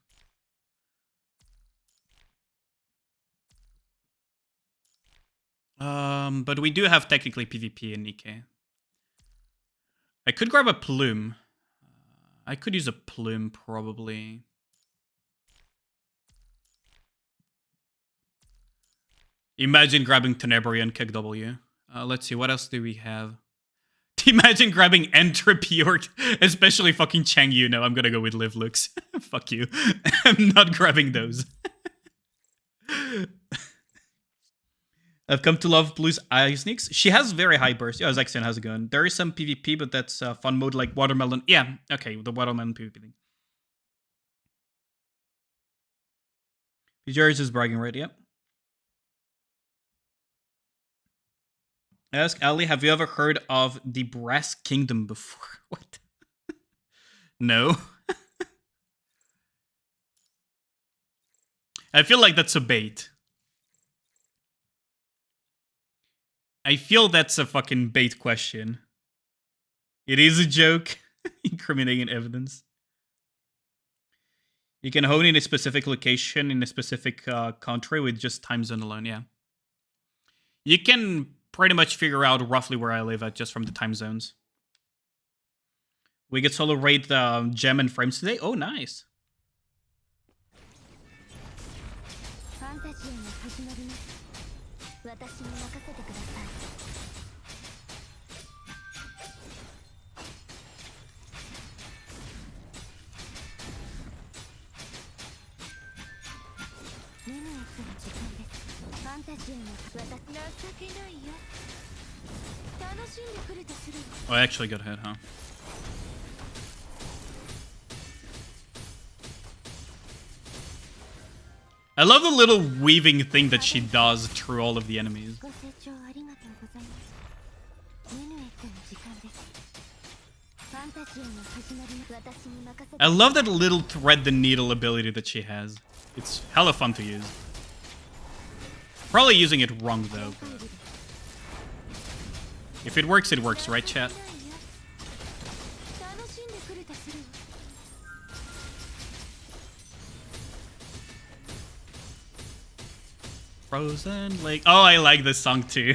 S1: But we do have technically PvP in Nikkei. I could grab a plume. I could use a plume, probably. Imagine grabbing Tenebria and kick W. Let's see, what else do we have? Imagine grabbing Entropy or especially fucking Chang Yu. No, I'm gonna go with Live Looks. Fuck you. I'm not grabbing those. I've come to love Blue's Ice Sneaks. She has very high burst. Yeah, Zexion, how's it going? There is some PvP, but that's fun mode like Watermelon. Yeah, okay, the Watermelon PvP thing. PJR's is bragging right, yep. Ask Ali, have you ever heard of the Brass Kingdom before? What? No. I feel like that's a bait. I feel that's a fucking bait question. It is a joke. Incriminating evidence. You can hone in a specific location in a specific country with just time zone alone, yeah. You can pretty much figure out roughly where I live at just from the time zones. We get solo raid gem and frames today. Oh, nice. Oh, I actually got hit, huh? I love the little weaving thing that she does through all of the enemies. I love that little thread the needle ability that she has. It's hella fun to use. Probably using it wrong though. But if it works, right, chat? Frozen Lake. Oh, I like this song too.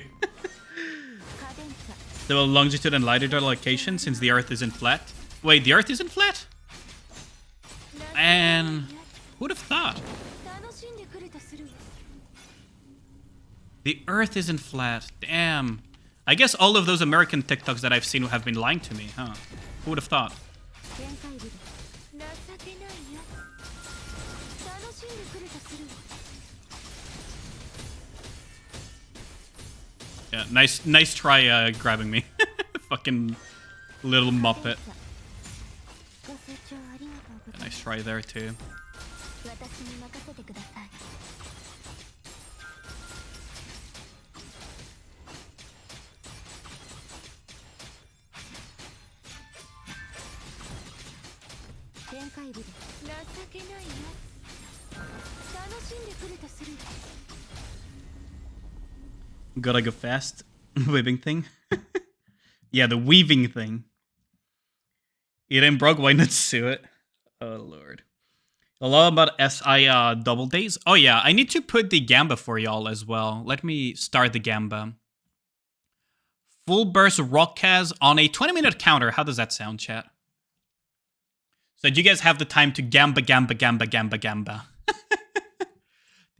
S1: The longitude and latitude location since the Earth isn't flat. Wait, the Earth isn't flat? And who'd have thought? The Earth isn't flat. Damn. I guess all of those American TikToks that I've seen have been lying to me, huh? Who would have thought? Yeah, nice try grabbing me. Fucking little muppet. Yeah, nice try there too. Gotta go fast. Weaving thing. Yeah, the weaving thing. It ain't broke, why not sue it? Oh lord. A lot about SI double days. Oh yeah, I need to put the Gamba for y'all as well. Let me start the Gamba. Full burst Rockaz on a 20-minute counter. How does that sound, chat? So you guys have the time to Gamba.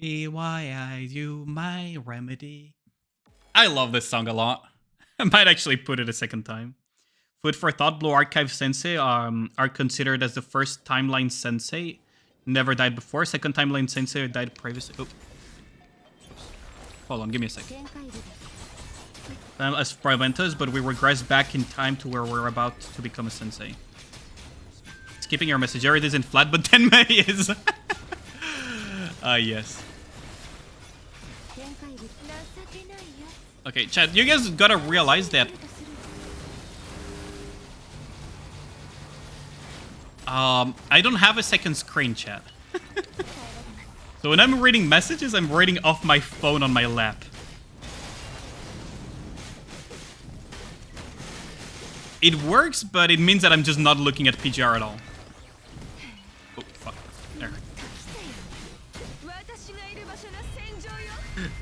S1: DIY my remedy. I love this song a lot. I might actually put it a second time. Food for thought, Blue Archive Sensei are considered as the first timeline sensei. Never died before. Second timeline sensei died previously. Oh. Hold on, give me a second. As Priventas, but we regress back in time to where we're about to become a sensei. Skipping your message. Jared isn't flat, but Tenmei is. Yes. Okay, chat, you guys gotta realize that I don't have a second screen, chat. So when I'm reading messages, I'm reading off my phone on my lap. It works, but it means that I'm just not looking at PGR at all. Oh, fuck. There.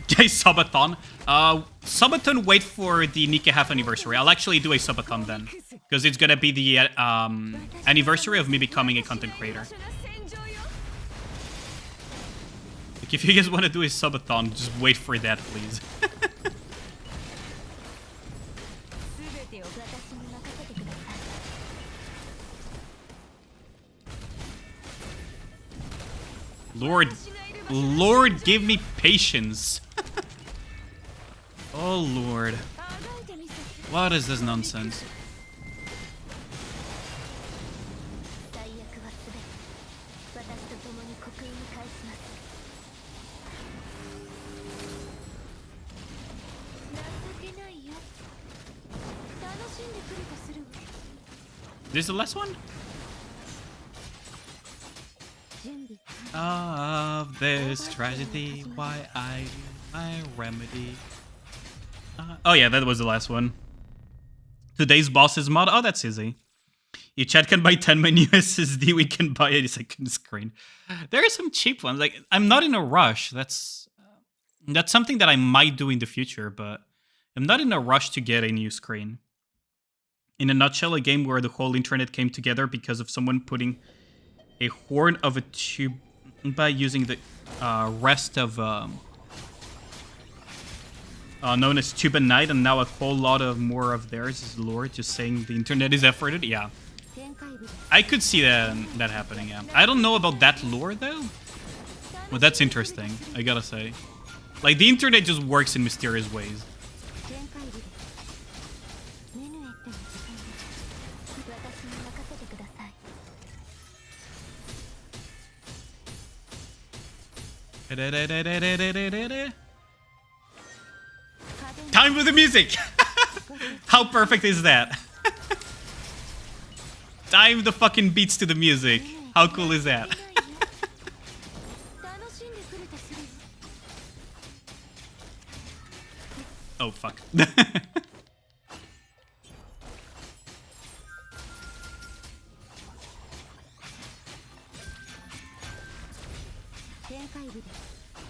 S1: Okay, subathon. Subathon, wait for the Nika half anniversary. I'll actually do a subathon then. Because it's gonna be the anniversary of me becoming a content creator. Like, if you guys want to do a subathon, just wait for that, please. Lord, give me patience. Oh, Lord. What is this nonsense? This is the last one? Of this tragedy, why I do my remedy. Oh yeah, that was the last one. Today's boss is mod. Oh, that's easy. Your chat can buy 10 menu SSD. We can buy a second screen. There are some cheap ones. Like, I'm not in a rush. That's something that I might do in the future, but I'm not in a rush to get a new screen. In a nutshell, a game where the whole internet came together because of someone putting a horn of a tube by using the rest of known as Tube and Night, and now a whole lot of more of theirs is lore, just saying the internet is efforted. Yeah, I could see that happening. Yeah, I don't know about that lore though. Well, that's interesting, I gotta say. Like, the internet just works in mysterious ways. Time for the music! How perfect is that? Time the fucking beats to the music. How cool is that? Oh, fuck.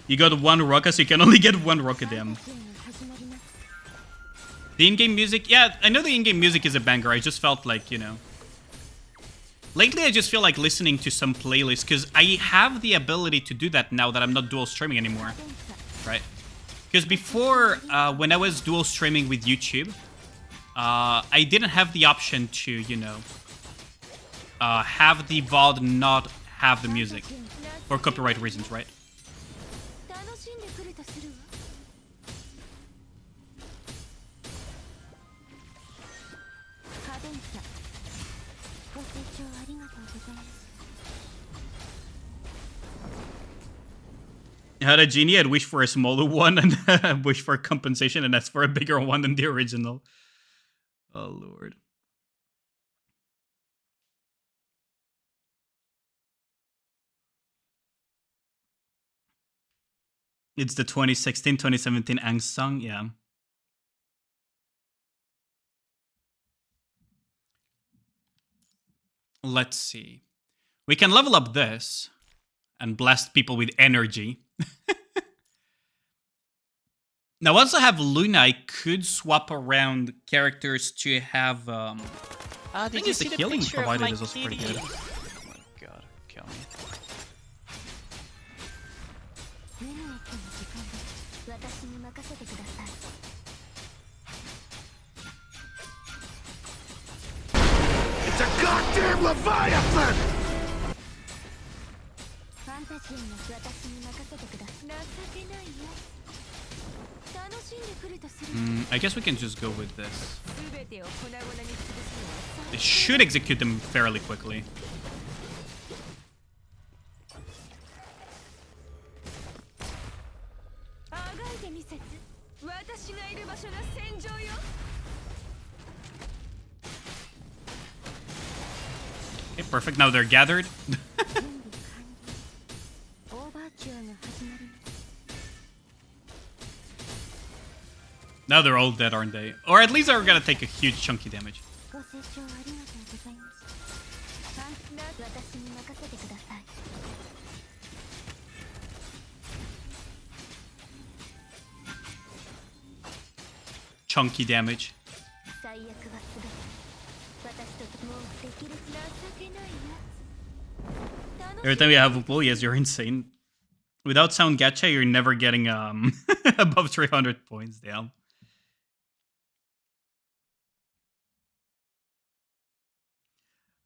S1: You got one rocket, so you can only get one rocket damn. The in-game music, yeah, I know the in-game music is a banger. I just felt like, you know, lately I just feel like listening to some playlists, because I have the ability to do that now that I'm not dual streaming anymore, right? Because before, when I was dual streaming with YouTube, I didn't have the option to, you know, have the VOD not have the music for copyright reasons, right? Had a genie, I'd wish for a smaller one and wish for compensation and ask for a bigger one than the original. Oh, Lord. It's the 2016-2017 angst song, yeah. Let's see. We can level up this and blast people with energy. Now, once I have Luna, I could swap around characters to have. I think the healing provided is also pretty good.
S7: Oh my god, kill me.
S2: It's a goddamn Leviathan!
S1: I guess we can just go with this. It should execute them fairly quickly. Okay, perfect. Now they're gathered. Now they're all dead, aren't they? Or at least they're gonna take a huge chunky damage. Chunky damage. Every time you have a pull, yes, you're insane. Without sound gacha, you're never getting above 300 points. Damn.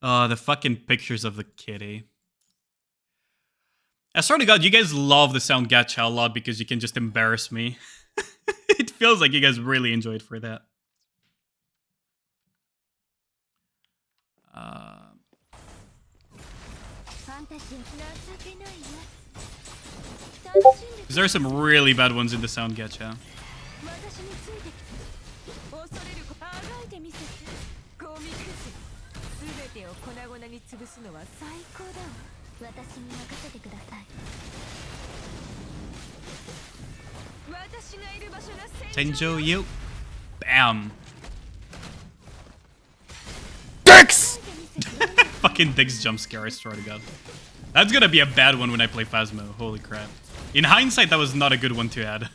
S1: The fucking pictures of the kitty. I swear to God, you guys love the sound gacha a lot because you can just embarrass me. It feels like you guys really enjoyed for that. There are some really bad ones in the sound gacha. Tenjo you. Bam. Dix! Fucking Dix jump scare, I swear to God. That's gonna be a bad one when I play Phasmo. Holy crap. In hindsight, that was not a good one to add.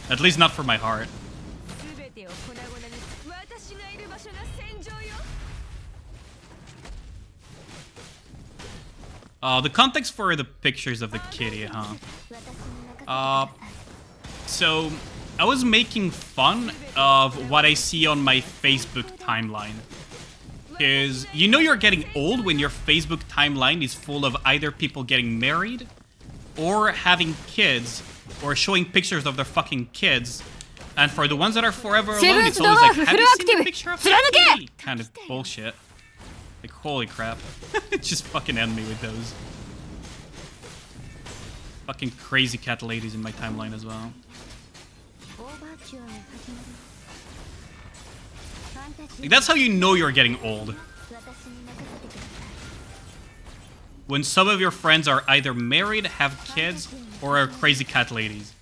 S1: At least not for my heart. The context for the pictures of the kitty, huh? So, I was making fun of what I see on my Facebook timeline. Because you know you're getting old when your Facebook timeline is full of either people getting married, or having kids, or showing pictures of their fucking kids. And for the ones that are forever alone, it's always like, have you seen a picture of that kitty? Kind of bullshit. Like, holy crap. Just fucking end me with those. Fucking crazy cat ladies in my timeline as well. Like, that's how you know you're getting old. When some of your friends are either married, have kids, or are crazy cat ladies.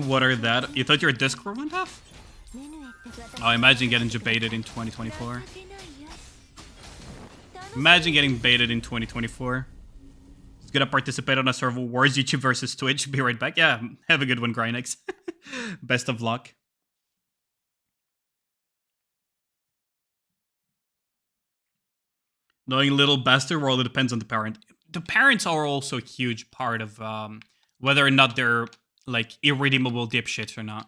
S1: What are that? You thought your Discord went off? Oh, imagine getting baited in 2024. Imagine getting baited in 2024. It's gonna participate on a server wars, YouTube versus Twitch. Be right back. Yeah, have a good one, Grynex. Best of luck. Knowing little bastard world, it depends on the parent. The parents are also a huge part of whether or not they're like irredeemable dipshits or not.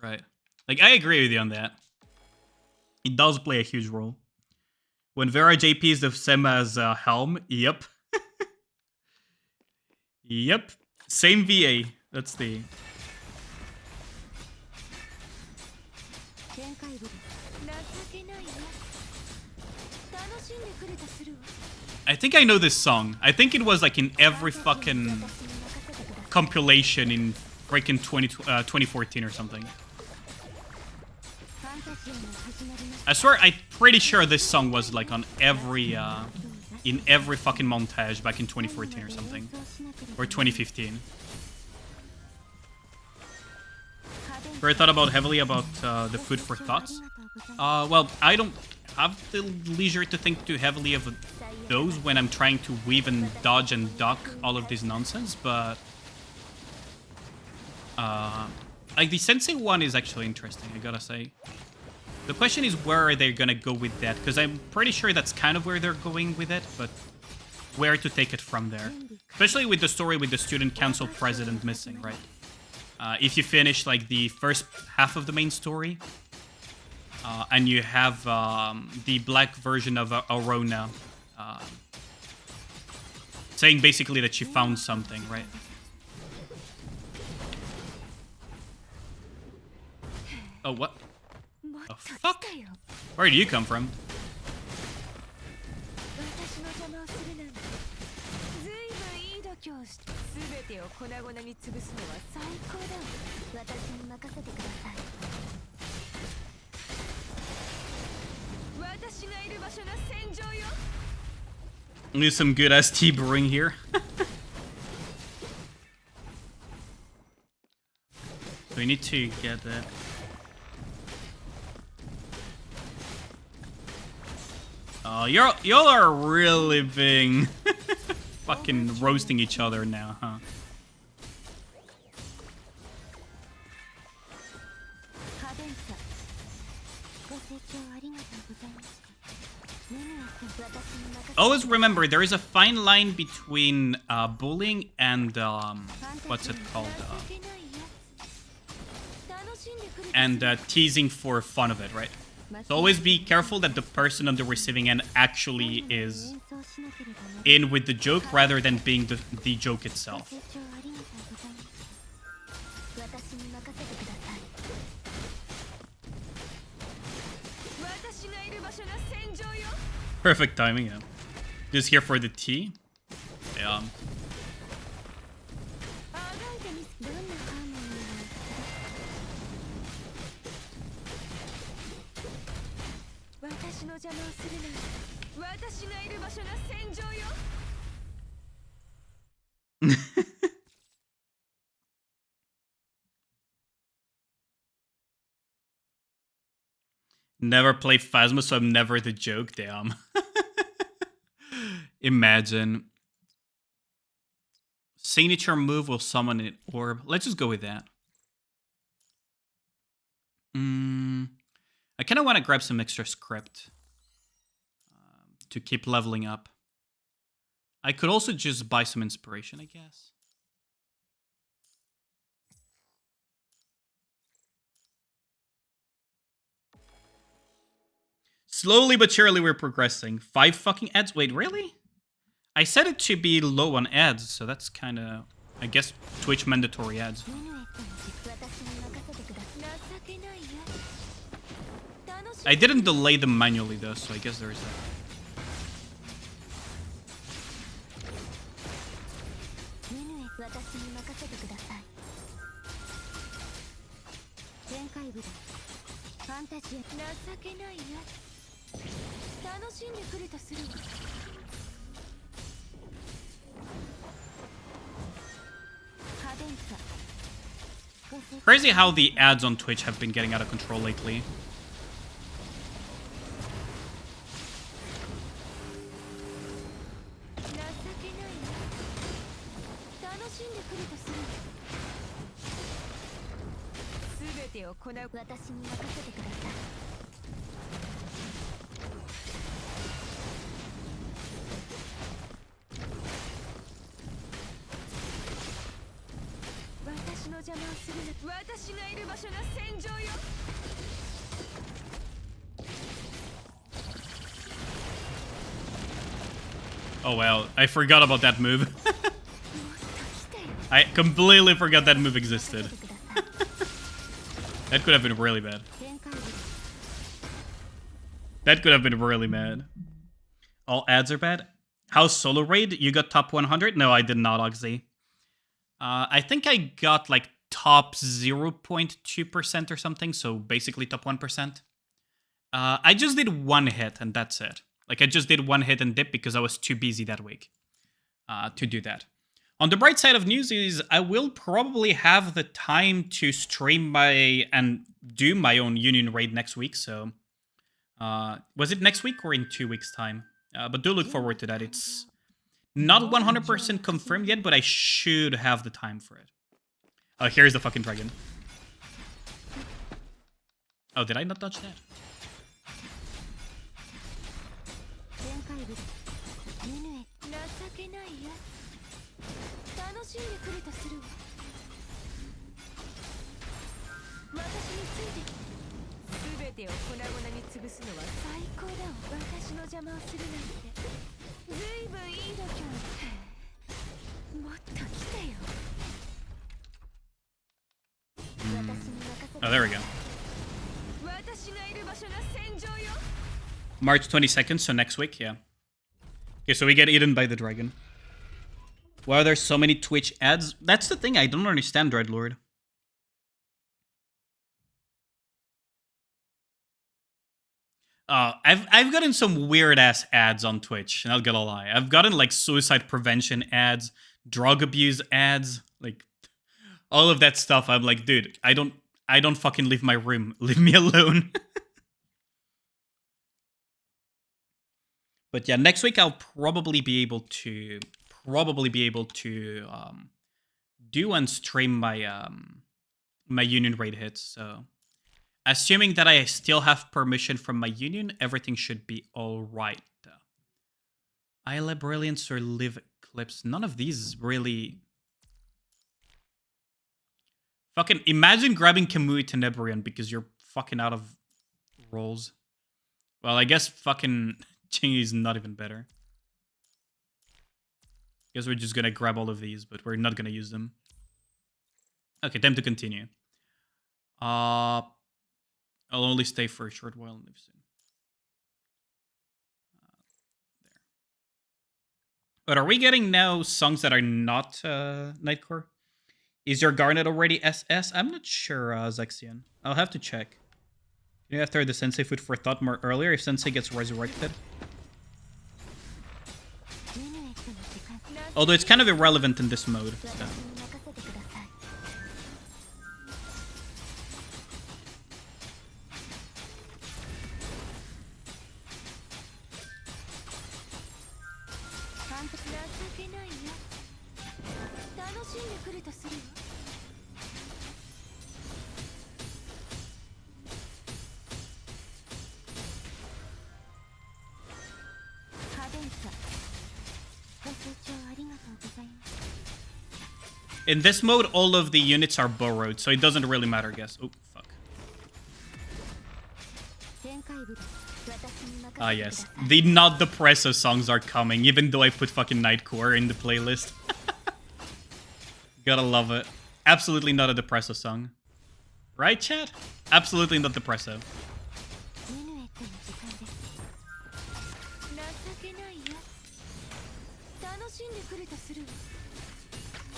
S1: Right. Like, I agree with you on that. It does play a huge role. When Vera JP is the same as Helm, yep. Yep. Same VA. That's the... I think I know this song. I think it was like in every fucking compilation in freaking 2014 or something. I swear, I'm pretty sure this song was like on every, in every fucking montage back in 2014 or something. Or 2015. Ever thought about heavily about the food for thoughts? Well, I don't have the leisure to think too heavily of those when I'm trying to weave and dodge and duck all of this nonsense, but... like, the Sensei one is actually interesting, I gotta say. The question is where are they gonna go with that, because I'm pretty sure that's kind of where they're going with it, but where to take it from there. Especially with the story with the student council president missing, right? If you finish, like, the first half of the main story, and you have the black version of Arona saying basically that she found something, right? Oh, what? Oh, fuck? Where did you come from? There's some good ass tea brewing here. So we need to get that. Oh, y'all are really being fucking roasting each other now, huh?
S5: カデンサご清聴ありがとうございましたメニューって私に任せて
S1: Always remember, there is a fine line between bullying and what's it called?
S5: 情けないやつ楽しんでくれ
S1: And teasing for fun of it, right? So always be careful that the person on the receiving end actually is
S5: 演奏しなければな
S1: in with the joke rather than being the joke itself.
S5: ご清聴ありがとうございました私に任せてください私がいる場所が戦場よ
S1: Perfect timing, yeah. Just here for the tea. Yeah.
S5: あがいてみせどんなハーモニーが私の邪魔をするなんて私がいる場所が戦場よ
S1: Never play Phasma, so I'm never the joke, damn. Imagine. Signature move will summon an orb. Let's just go with that. I kind of want to grab some extra script to keep leveling up. I could also just buy some inspiration, I guess. Slowly but surely we're progressing. 5 fucking ads? Wait, really? I set it to be low on ads, so that's kind of, I guess, Twitch mandatory ads.
S5: メニューって私に任せてください情けないや楽し
S1: I didn't delay them manually though, so I guess there is that.
S5: メニュー私に任せてください全開部でファンタジア情けないや楽しんでくれとするわカデンサご清聴
S1: Crazy how the ads on Twitch have been getting out of control lately.
S5: 情けないや楽しんでくれとするすべてを行う私に任せてください私の邪魔をするな私がいる場所が戦場よ
S1: Oh well, I forgot about that move.
S5: もっと来てよ
S1: I completely forgot that move existed.
S5: 任せてください
S1: That could have been really bad.
S5: 全開部で
S1: That could have been really bad. All ads are bad? How's solo raid? You got top 100? No, I did not, Oxy. I think I got like top 0.2% or something, so basically top 1%. I just did one hit and that's it. Like I just did one hit and dip because I was too busy that week to do that. On the bright side of news is I will probably have the time to stream and do my own union raid next week. So was it next week or in 2 weeks' time? But do look forward to that. It's not 100% confirmed yet, but I should have the time for it. Oh, here's the fucking dragon. Oh, did I not touch that?
S5: 全開部でメヌエ情けないや楽しんでくれとするわ私についてきて全てを粉々に潰すのは最高だわ私の邪魔をするなんてずいぶんいい度胸もっと来てよ私に任せて
S1: Oh, there we go.
S5: 私がいる場所が戦場よ
S1: March 22nd, so next week, yeah. Okay, so we get eaten by the dragon. Why are there so many Twitch ads? That's the thing I don't understand, Dreadlord. I've gotten some weird ass ads on Twitch, not gonna lie. I've gotten like suicide prevention ads, drug abuse ads, like all of that stuff. I'm like, dude, I don't fucking leave my room. Leave me alone. But yeah, next week I'll probably be able to do and stream my my union raid hits. So assuming that I still have permission from my union, everything should be all right. Isla Brilliance or Live Eclipse. None of these really. Fucking imagine grabbing Kamui Tenebrion because you're fucking out of rolls. Well, I guess fucking Chingy is not even better. Guess we're just gonna grab all of these, but we're not gonna use them. Okay, time to continue. I'll only stay for a short while and leave soon. There. But are we getting now songs that are not Nightcore? Is your Garnet already SS? I'm not sure, Zexion. I'll have to check. You know, after the Sensei food for thought more earlier, if Sensei gets resurrected. Although it's kind of irrelevant in this mode. So. In this mode, all of the units are borrowed, so it doesn't really matter, I guess. Oh, fuck. Ah, yes. The Not Depresso songs are coming, even though I put fucking Nightcore in the playlist. Gotta love it. Absolutely not a Depresso song. Right, chat? Absolutely not Depresso.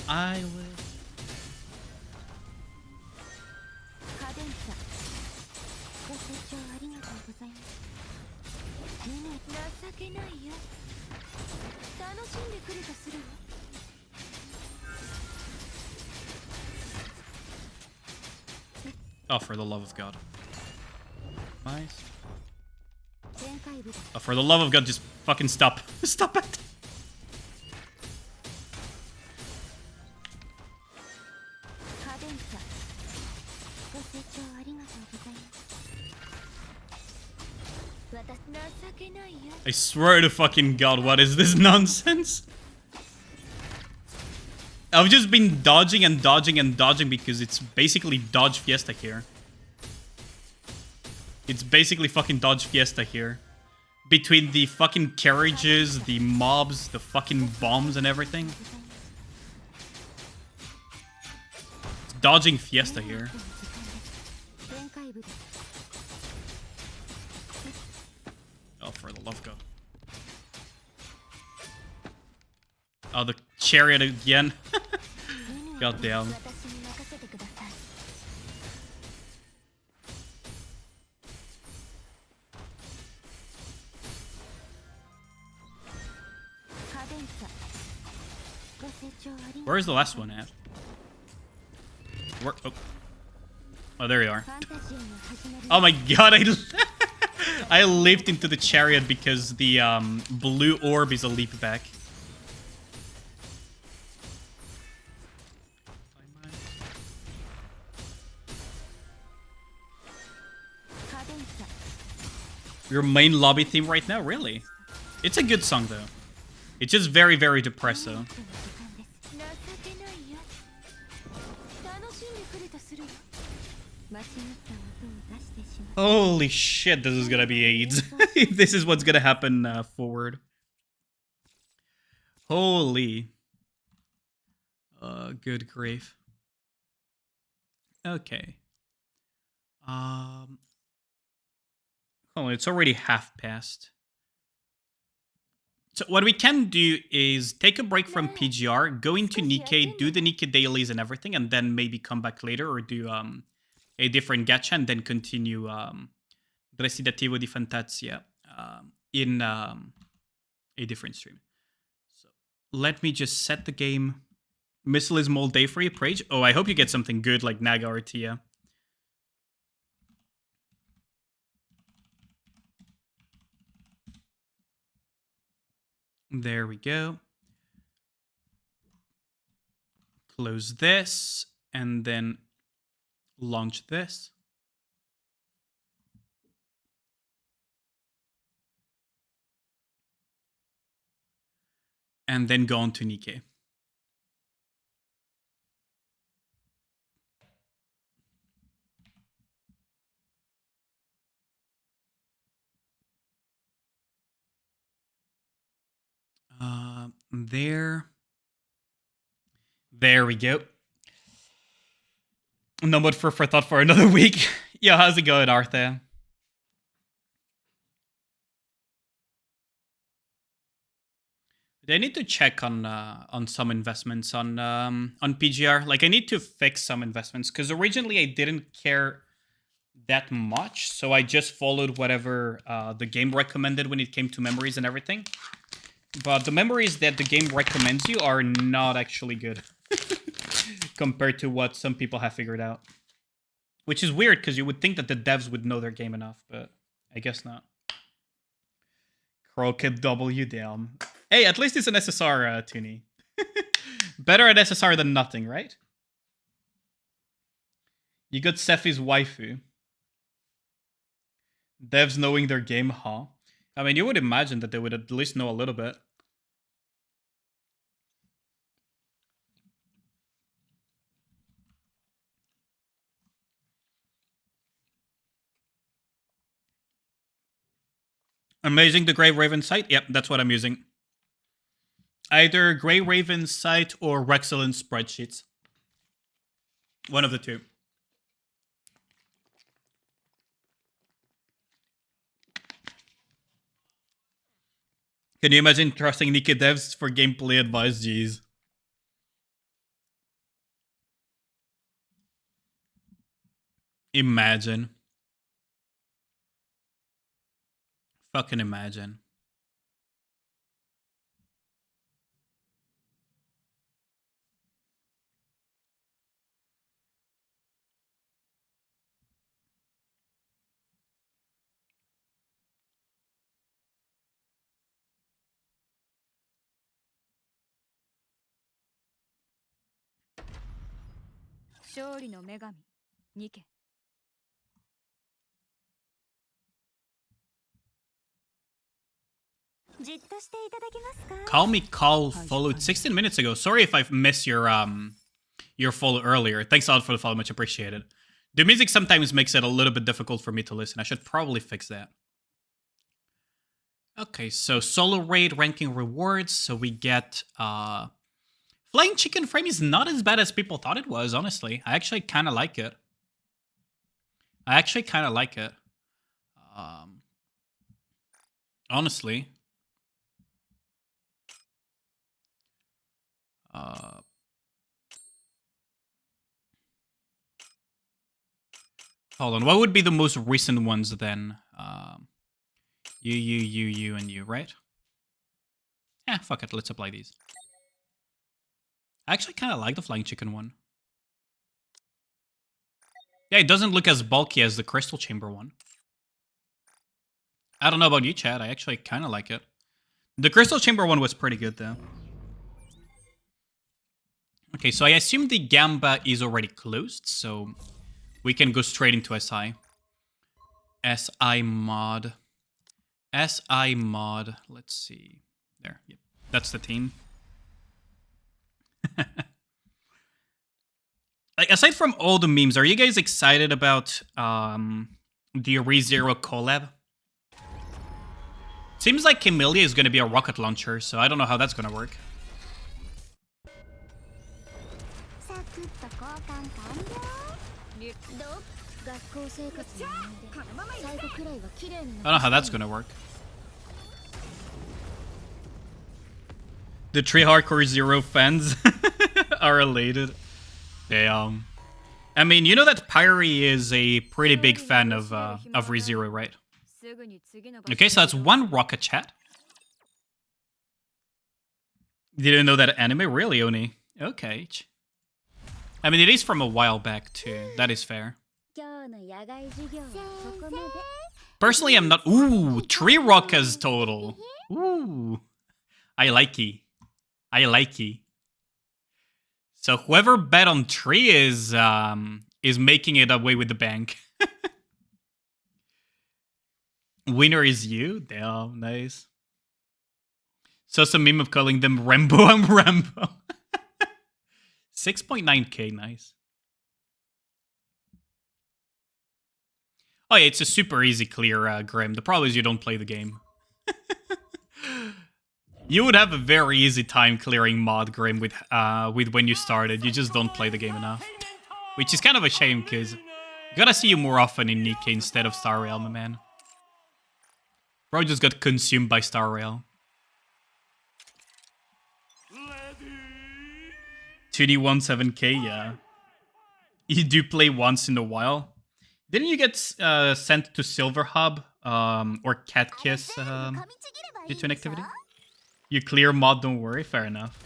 S1: I will. Oh, for the love of God. Nice. Oh, for the love of God, just fucking stop. Stop it. I swear to fucking God, what is this nonsense? I've just been dodging and dodging and dodging because it's basically Dodge Fiesta here. It's basically fucking Dodge Fiesta here. Between the fucking carriages, the mobs, the fucking bombs and everything. It's dodging Fiesta here. Oh, for the love of God. Oh, the chariot again. God damn. Where's the last one at? Where? Oh. Oh, there you are. Oh my God, I leaped into the chariot because the blue orb is a leap back. Your main lobby theme right now? Really? It's a good song though. It's just very, very depresso. Holy shit, this is gonna be AIDS. This is what's gonna happen forward. Holy. Good grief. Okay. Oh, it's already half past. So what we can do is take a break from PGR, go into Nikkei, do the Nikkei dailies and everything, and then maybe come back later or do a different gacha and then continue Recitativo di Fantazia in a different stream. So let me just set the game. Missile is all day for you, Prage. Oh, I hope you get something good like Naga or Tia. There we go. Close this and then launch this. And then go on to Nikkei. There we go. No more for thought for another week. Yo, how's it going, Arthur? I need to check on some investments on PGR. Like, I need to fix some investments because originally I didn't care that much, so I just followed whatever the game recommended when it came to memories and everything. But the memories that the game recommends you are not actually good compared to what some people have figured out. Which is weird because you would think that the devs would know their game enough, but I guess not. Crooked W down. Hey, at least it's an SSR, Toonie. Better at SSR than nothing, right? You got Sephi's waifu. Devs knowing their game, huh? I mean, you would imagine that they would at least know a little bit. Amazing, the Grey Raven site? Yep, that's what I'm using. Either Grey Raven site or Rexcellent spreadsheets. One of the two. Can you imagine trusting Nikkei devs for gameplay advice? Jeez. Imagine. Fucking imagine. Call me Call followed 16 minutes ago. Sorry if I missed your follow earlier. Thanks a lot for the follow, much appreciated. The music sometimes makes it a little bit difficult for me to listen. I should probably fix that. Okay, so solo raid ranking rewards. So we get Flying Chicken Frame is not as bad as people thought it was, honestly. I actually kind of like it. Honestly. Hold on. What would be the most recent ones then? You, and you, right? Yeah, fuck it. Let's apply these. I actually kind of like the Flying Chicken one. Yeah, it doesn't look as bulky as the Crystal Chamber one. I don't know about you, Chad. I actually kind of like it. The Crystal Chamber one was pretty good, though. Okay, so I assume the Gamba is already closed, so we can go straight into SI. SI mod. SI mod. Let's see. There. Yep. That's the team. Like, aside from all the memes, are you guys excited about the ReZero collab? Seems like Camellia is going to be a rocket launcher, so I don't know how that's going to work. I don't know how that's going to work. The three hardcore Zero fans are related. Damn. I mean, you know that Pyrie is a pretty big fan of ReZero, right? Okay, so that's one rocket chat. Didn't know that anime? Really, Oni? Okay. I mean, it is from a while back, too. That is fair. Personally, I'm not... Ooh, 3 rockets total. Ooh. I likey. I likey. So whoever bet on 3 is making it away with the bank. Winner is you? Damn, nice. So some meme of calling them Rambo and Rambo. 6.9k, nice. Oh yeah, it's a super easy clear, Grim. The problem is you don't play the game. You would have a very easy time clearing mod, Grim, with when you started. You just don't play the game enough. Which is kind of a shame, because gotta see you more often in Nikkei instead of Star Rail, my man. Bro just got consumed by Star Rail. 2D17k, yeah. You do play once in a while. Didn't you get sent to Silver Hub or Cat Kiss due to an activity? You clear mod, don't worry. Fair enough.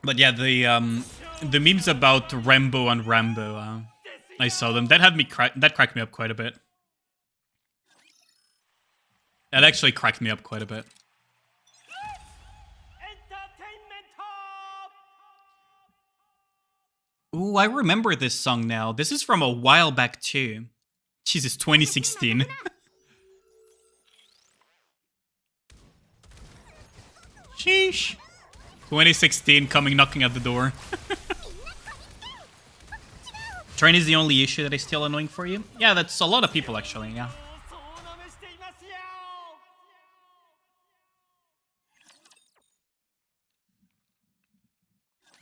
S1: But yeah, the memes about Rambo and Rambo, I saw them. That had me that cracked me up quite a bit. That actually cracked me up quite a bit. Ooh, I remember this song now. This is from a while back too. Jesus, 2016. Sheesh. 2016 coming knocking at the door. Train is the only issue that is still annoying for you? Yeah, that's a lot of people actually, yeah.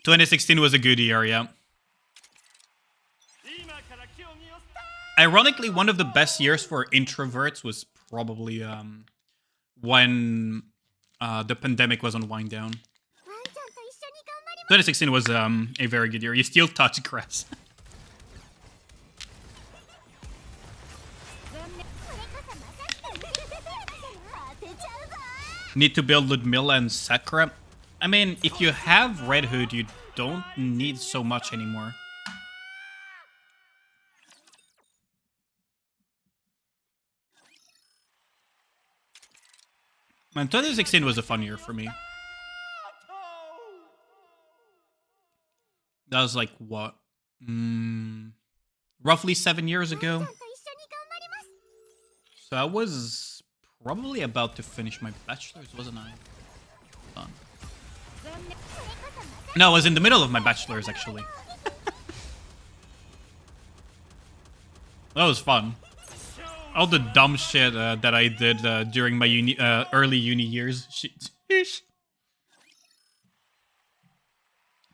S1: 2016 was a good year, yeah. Ironically, one of the best years for introverts was probably when the pandemic was on wind down. 2016 was a very good year. You still touch grass. Need to build Ludmilla and Sakura. I mean, if you have Red Hood, you don't need so much anymore. Man, 2016 was a fun year for me. That was like, what? Roughly 7 years ago. So I was probably about to finish my bachelor's, wasn't I? Hold on. No, I was in the middle of my bachelor's, actually. That was fun. All the dumb shit that I did during my early uni years. Sheesh.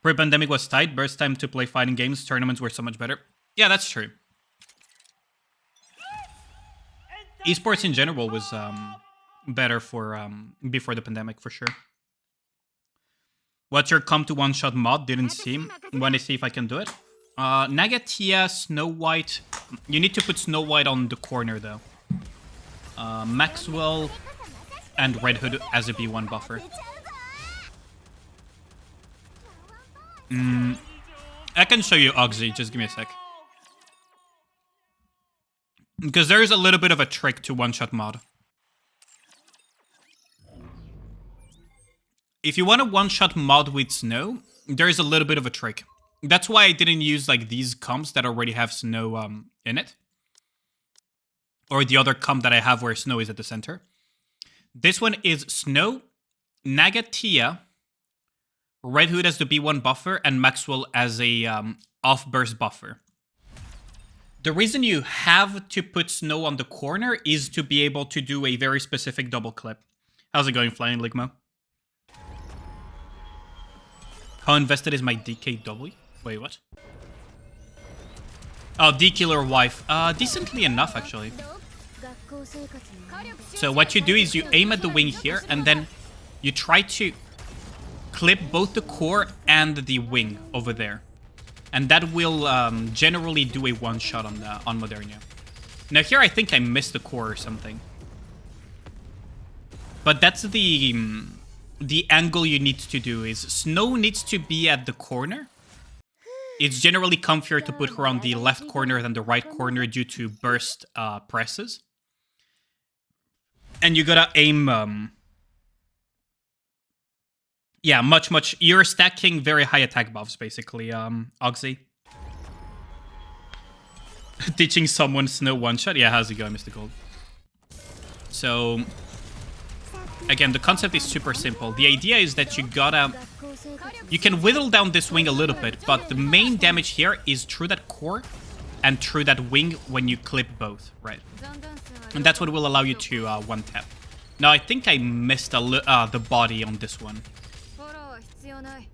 S1: Pre-pandemic was tight. Burst time to play fighting games. Tournaments were so much better. Yeah, that's true. Esports in general was better for before the pandemic, for sure. What's your come to one-shot mod? Didn't see. Want to see if I can do it. Nagatia, Snow White. You need to put Snow White on the corner, though. Maxwell and Red Hood as a B1 buffer. I can show you Oxy. Just give me a sec. Because there's a little bit of a trick to one-shot mod. If you want a one-shot mod with Snow, there's a little bit of a trick. That's why I didn't use like these comps that already have Snow in it. Or the other comp that I have where Snow is at the center. This one is Snow, Nagatia, Red Hood as the B1 buffer, and Maxwell as a off-burst buffer. The reason you have to put Snow on the corner is to be able to do a very specific double clip. How's it going, Flying Ligma? How invested is my DKW? Wait, what? Oh, D-Killer Wife. Decently enough, actually. So what you do is you aim at the wing here, and then you try to clip both the core and the wing over there. And that will generally do a one-shot on Modernia. Now here I think I missed the core or something. But that's the the angle you need to do is Snow needs to be at the corner. It's generally comfier to put her on the left corner than the right corner due to burst presses. And you gotta aim... yeah, much... You're stacking very high attack buffs, basically, Oxy. Teaching someone Snow one-shot? Yeah, how's it going, Mr. Gold? So... Again, the concept is super simple. The idea is that you gotta... You can whittle down this wing a little bit, but the main damage here is through that core and through that wing when you clip both, right? And that's what will allow you to one-tap. Now, I think I missed the body on this one.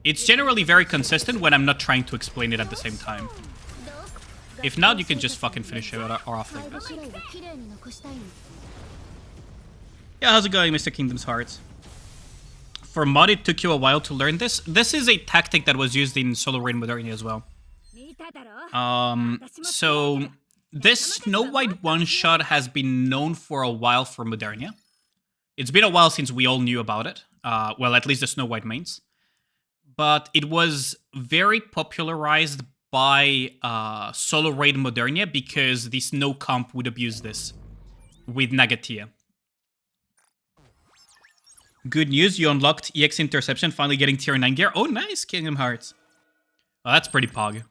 S1: It's generally very consistent when I'm not trying to explain it at the same time. If not, you can just fucking finish it off like this. Yeah, how's it going, Mr. Kingdom's Hearts? For mod, it took you a while to learn this. This is a tactic that was used in Solo Raid Modernia as well. So, this Snow White one-shot has been known for a while for Modernia. It's been a while since we all knew about it. Well, at least the Snow White mains. But it was very popularized by Solo Raid Modernia because the Snow comp would abuse this with Nagatia. Good news, you unlocked EX Interception, finally getting tier 9 gear. Oh, nice, Kingdom Hearts. Oh, that's pretty pog.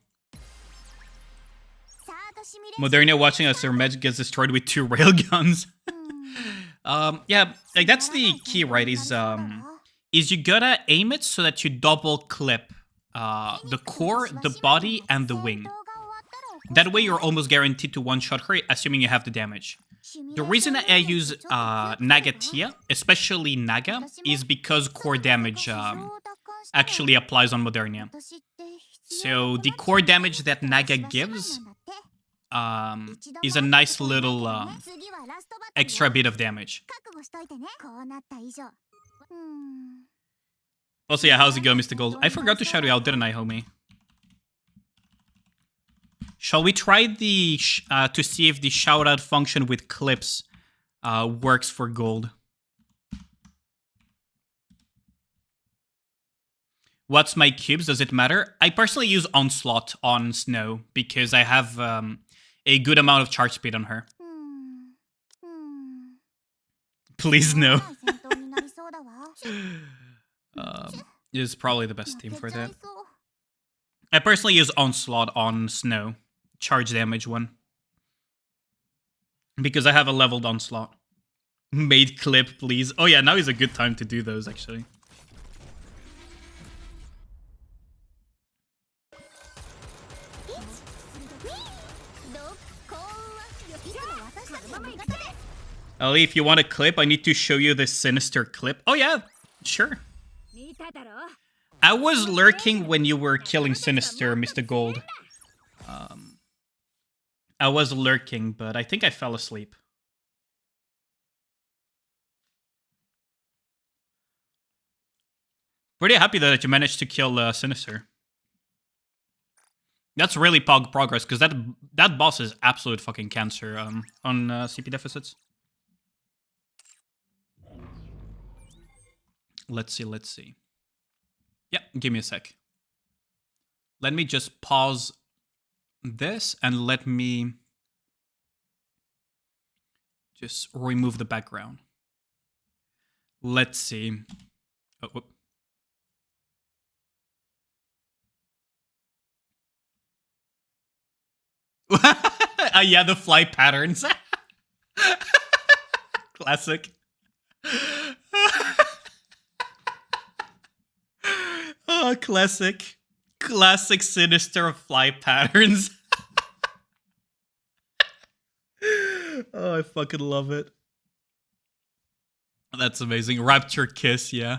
S1: Modernia watching as their magic gets destroyed with 2 railguns. Yeah, like that's the key, right? Is you gotta aim it so that you double clip the core, the body, and the wing. That way you're almost guaranteed to one-shot her, assuming you have the damage. The reason I use Nagatia, especially Naga, is because core damage actually applies on Modernia. So the core damage that Naga gives is a nice little extra bit of damage. Also, yeah, how's it going, Mr. Gold? I forgot to shout you out, didn't I, homie? Shall we try the to see if the shoutout function with clips works for gold? What's my cubes? Does it matter? I personally use Onslaught on Snow because I have a good amount of charge speed on her. Please no. Is probably the best team for that. I personally use Onslaught on Snow. Charge damage one. Because I have a leveled Onslaught. Made clip, please. Oh yeah, now is a good time to do those, actually. Ali, if you want a clip, I need to show you this sinister clip. Oh yeah, sure. I was lurking when you were killing Sinister, Mr. Gold. I was lurking, but I think I fell asleep. Pretty happy that you managed to kill Sinister. That's really progress, because that boss is absolute fucking cancer on CP deficits. Let's see. Yeah, give me a sec. Let me just pause this and let me just remove the background. Let's see. Oh, whoop. Yeah, the fly patterns. Classic. Oh, classic. Classic Sinister fly patterns. Oh, I fucking love it. That's amazing. Rapture Kiss, yeah.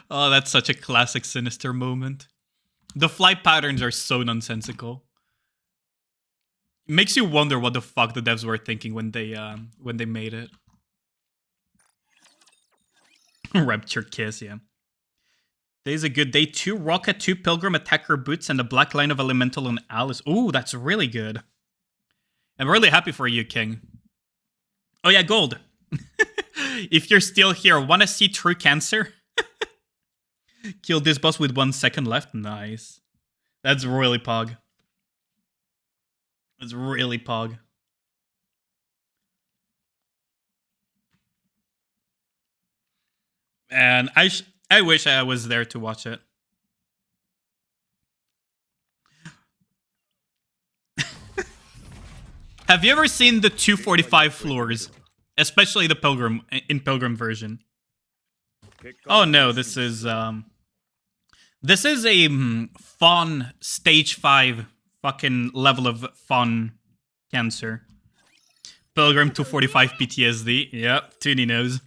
S1: Oh, that's such a classic Sinister moment. The fly patterns are so nonsensical. It makes you wonder what the fuck the devs were thinking when they made it. Rapture Kiss, yeah. Today's a good day. 2 Rocket, 2 Pilgrim Attacker Boots, and a Black Line of Elemental on Alice. Ooh, that's really good. I'm really happy for you, King. Oh yeah, gold. If you're still here, wanna see true cancer? Kill this boss with 1 second left. Nice. That's really pog. That's really pog. And I wish I was there to watch it. Have you ever seen the 245 floors? Especially the Pilgrim Pilgrim version. Oh no, this is a fun stage 5 fucking level of fun cancer. Pilgrim 245 PTSD. Yep, Toonie knows.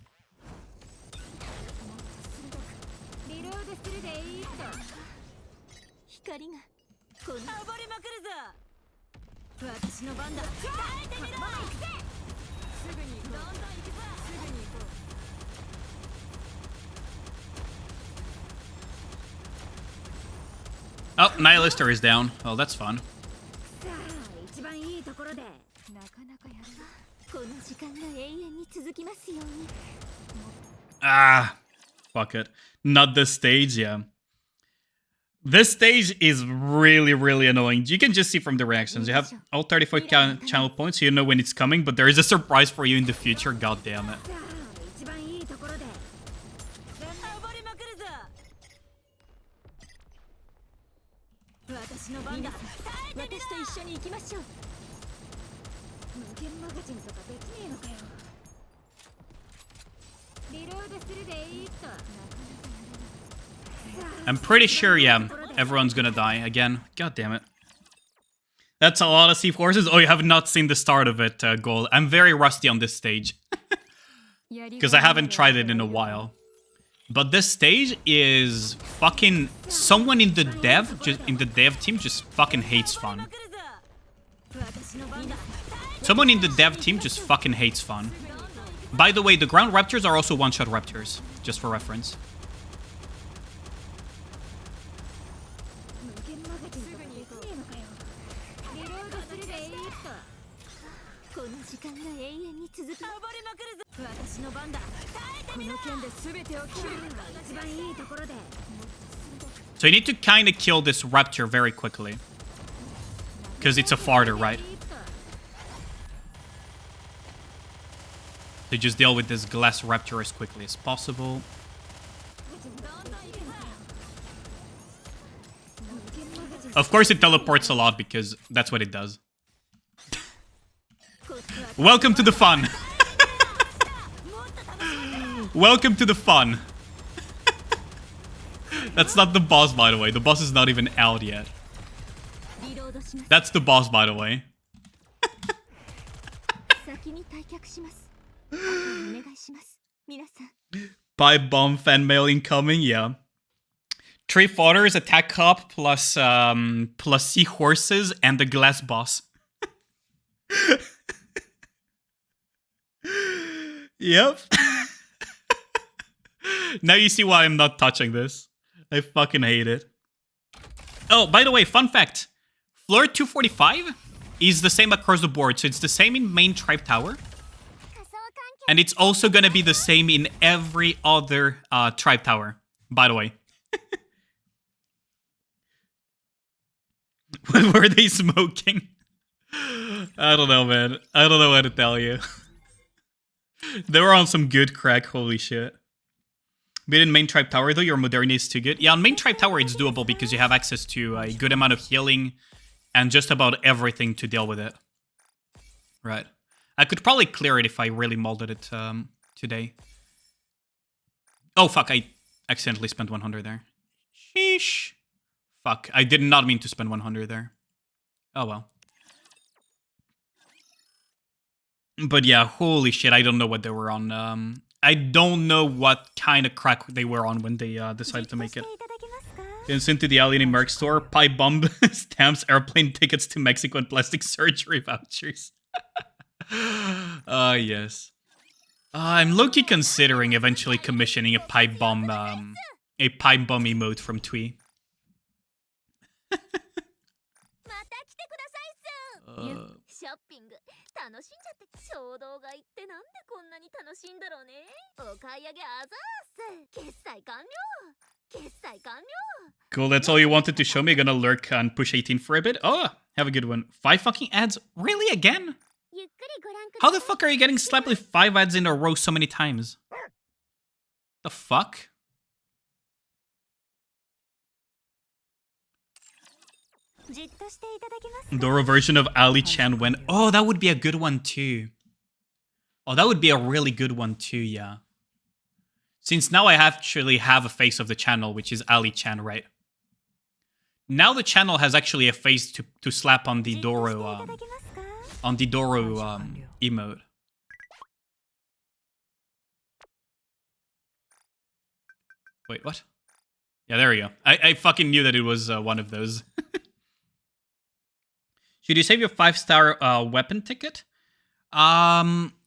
S1: Oh, Nihilister is down. Oh, that's fun. Ah, fuck it. Not this stage, yeah. This stage is really, really annoying. You can just see from the reactions. You have all 34 channel points, so you know when it's coming, but there is a surprise for you in the future. God damn it. I'm pretty sure, yeah, everyone's gonna die again. God damn it. That's a lot of C4s. Oh, you have not seen the start of it, Gold. I'm very rusty on this stage. Because I haven't tried it in a while. But this stage is fucking... Someone in the dev team just fucking hates fun. Someone in the dev team just fucking hates fun. By the way, the ground raptors are also one-shot raptors, just for reference. So you need to kind of kill this raptor very quickly. Because it's a farter, right? So just deal with this glass raptor as quickly as possible. Of course it teleports a lot because that's what it does. Welcome to the fun. Welcome to the fun. That's not the boss, by the way. The boss is not even out yet. That's the boss, by the way. Pipe bomb fan mail incoming, yeah. 3 fodders, attack cop, plus seahorses, and the glass boss. Yep. Now you see why I'm not touching this. I fucking hate it. Oh, by the way, fun fact. Floor 245 is the same across the board. So it's the same in main tribe tower. And it's also gonna be the same in every other tribe tower, by the way. What were they smoking? I don't know, man. I don't know what to tell you. They were on some good crack, holy shit. But in main tribe tower, though, your modernity is too good. Yeah, on main tribe tower, it's doable because you have access to a good amount of healing and just about everything to deal with it. Right. I could probably clear it if I really molded it today. Oh, fuck. I accidentally spent 100 there. Sheesh. Fuck. I did not mean to spend 100 there. Oh, well. But yeah, holy shit. I don't know what they were on. I don't know what kind of crack they were on when they decided to make it. It's into the Alien Merc store. Pipe bomb stamps, airplane tickets to Mexico, and plastic surgery vouchers. Yes. I'm low-key considering eventually commissioning a pipe bomb emote from Twee.
S5: 楽しんじゃって衝動買いってなんでこんなに楽しいんだろうね。お買い上げあざーす。決済完了。決済完了。
S1: Cool, that's all you wanted to show me. Gonna lurk and push 18 for a bit. Oh, have a good one. 5 fucking ads? Really, again?
S5: ゆっくりご覧くだ
S1: How
S5: さい。
S1: the fuck are you getting slapped with 5 ads in a row so many times? The fuck?
S5: じっとしていただけますか。
S1: Dora version of Ali Chan when... Oh, that would be a good one too. Oh, that would be a really good one too, yeah. Since now I actually have a face of the channel, which is Ali Chan, right? Now the channel has actually a face to slap on the
S5: じっとしてい
S1: Doro
S5: ただけますか。
S1: on the Doro emote. Wait, what? Yeah, there we go. I fucking knew that it was one of those. Should you save your 5-star weapon ticket?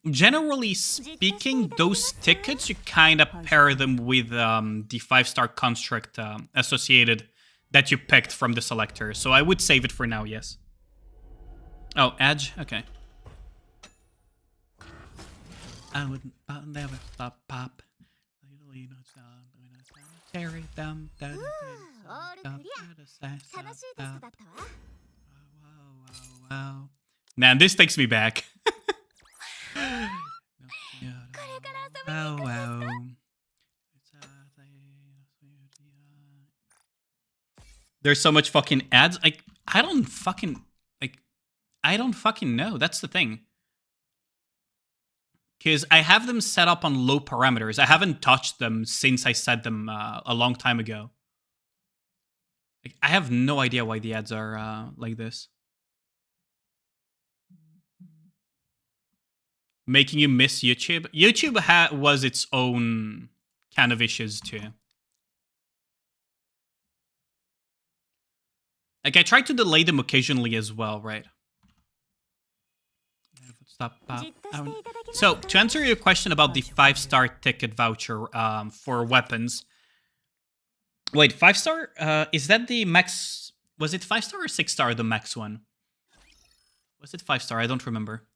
S1: Generally speaking, those tickets, you kind of pair them with the 5-star construct associated that you picked from the selector. So I would save it for now, yes. Oh, Edge? Okay. I'll never stop pop. Carry them down.
S5: オールクリア。楽しいテストだったわ。
S1: Wow. Man, this takes me back. Wow. There's so much fucking ads. I don't fucking know. That's the thing. Because I have them set up on low parameters. I haven't touched them since I set them a long time ago. I have no idea why the ads are like this. Making you miss YouTube. YouTube was its own kind of issues too. Like, I try to delay them occasionally as well, right? Stop. So, to answer your question about the 5-star ticket voucher for weapons. Wait, 5-star? Is that the max? Was it 5-star or 6-star, the max one? Was it 5-star? I don't remember.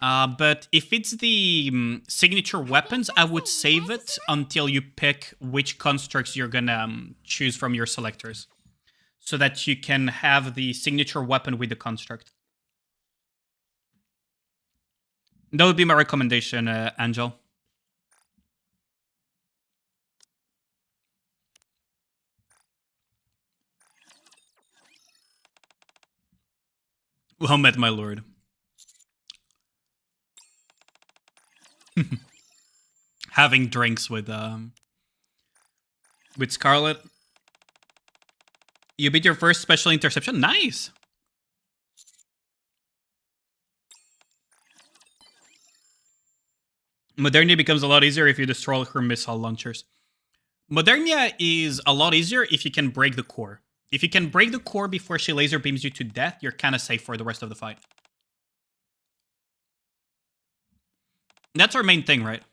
S1: But if it's the signature weapons, I would save it until you pick which constructs you're gonna choose from your selectors. So that you can have the signature weapon with the construct. That would be my recommendation, Angel. Well met, my lord. Having drinks with Scarlet. You beat your first special interception. Nice. Modernia becomes a lot easier if you destroy her missile launchers. Modernia is a lot easier if you can break the core. If you can break the core before she laser beams you to death, you're kind of safe for the rest of the fight. That's our main thing, right?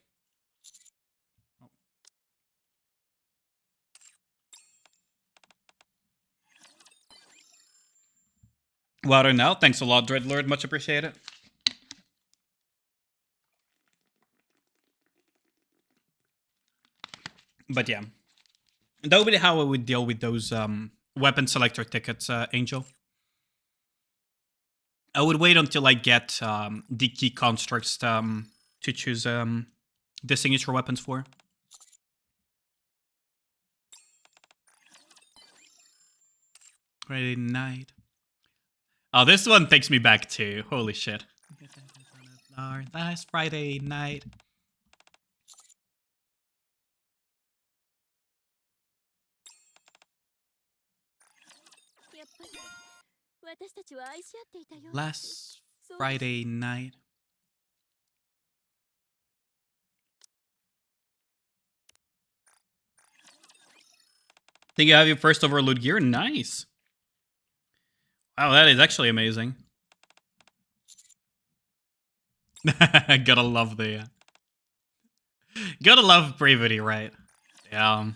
S1: Louder now. Thanks a lot, Dreadlord. Much appreciated. But yeah. That would be how I would deal with those weapon selector tickets, Angel. I would wait until I get the key constructs to choose the signature weapons for. Friday night. Oh, this one takes me back too. Holy shit. Last Friday night. Last Friday night. Think you have your first overload gear? Nice. Wow, that is actually amazing. Gotta love the... Gotta love bravery, right? Yeah.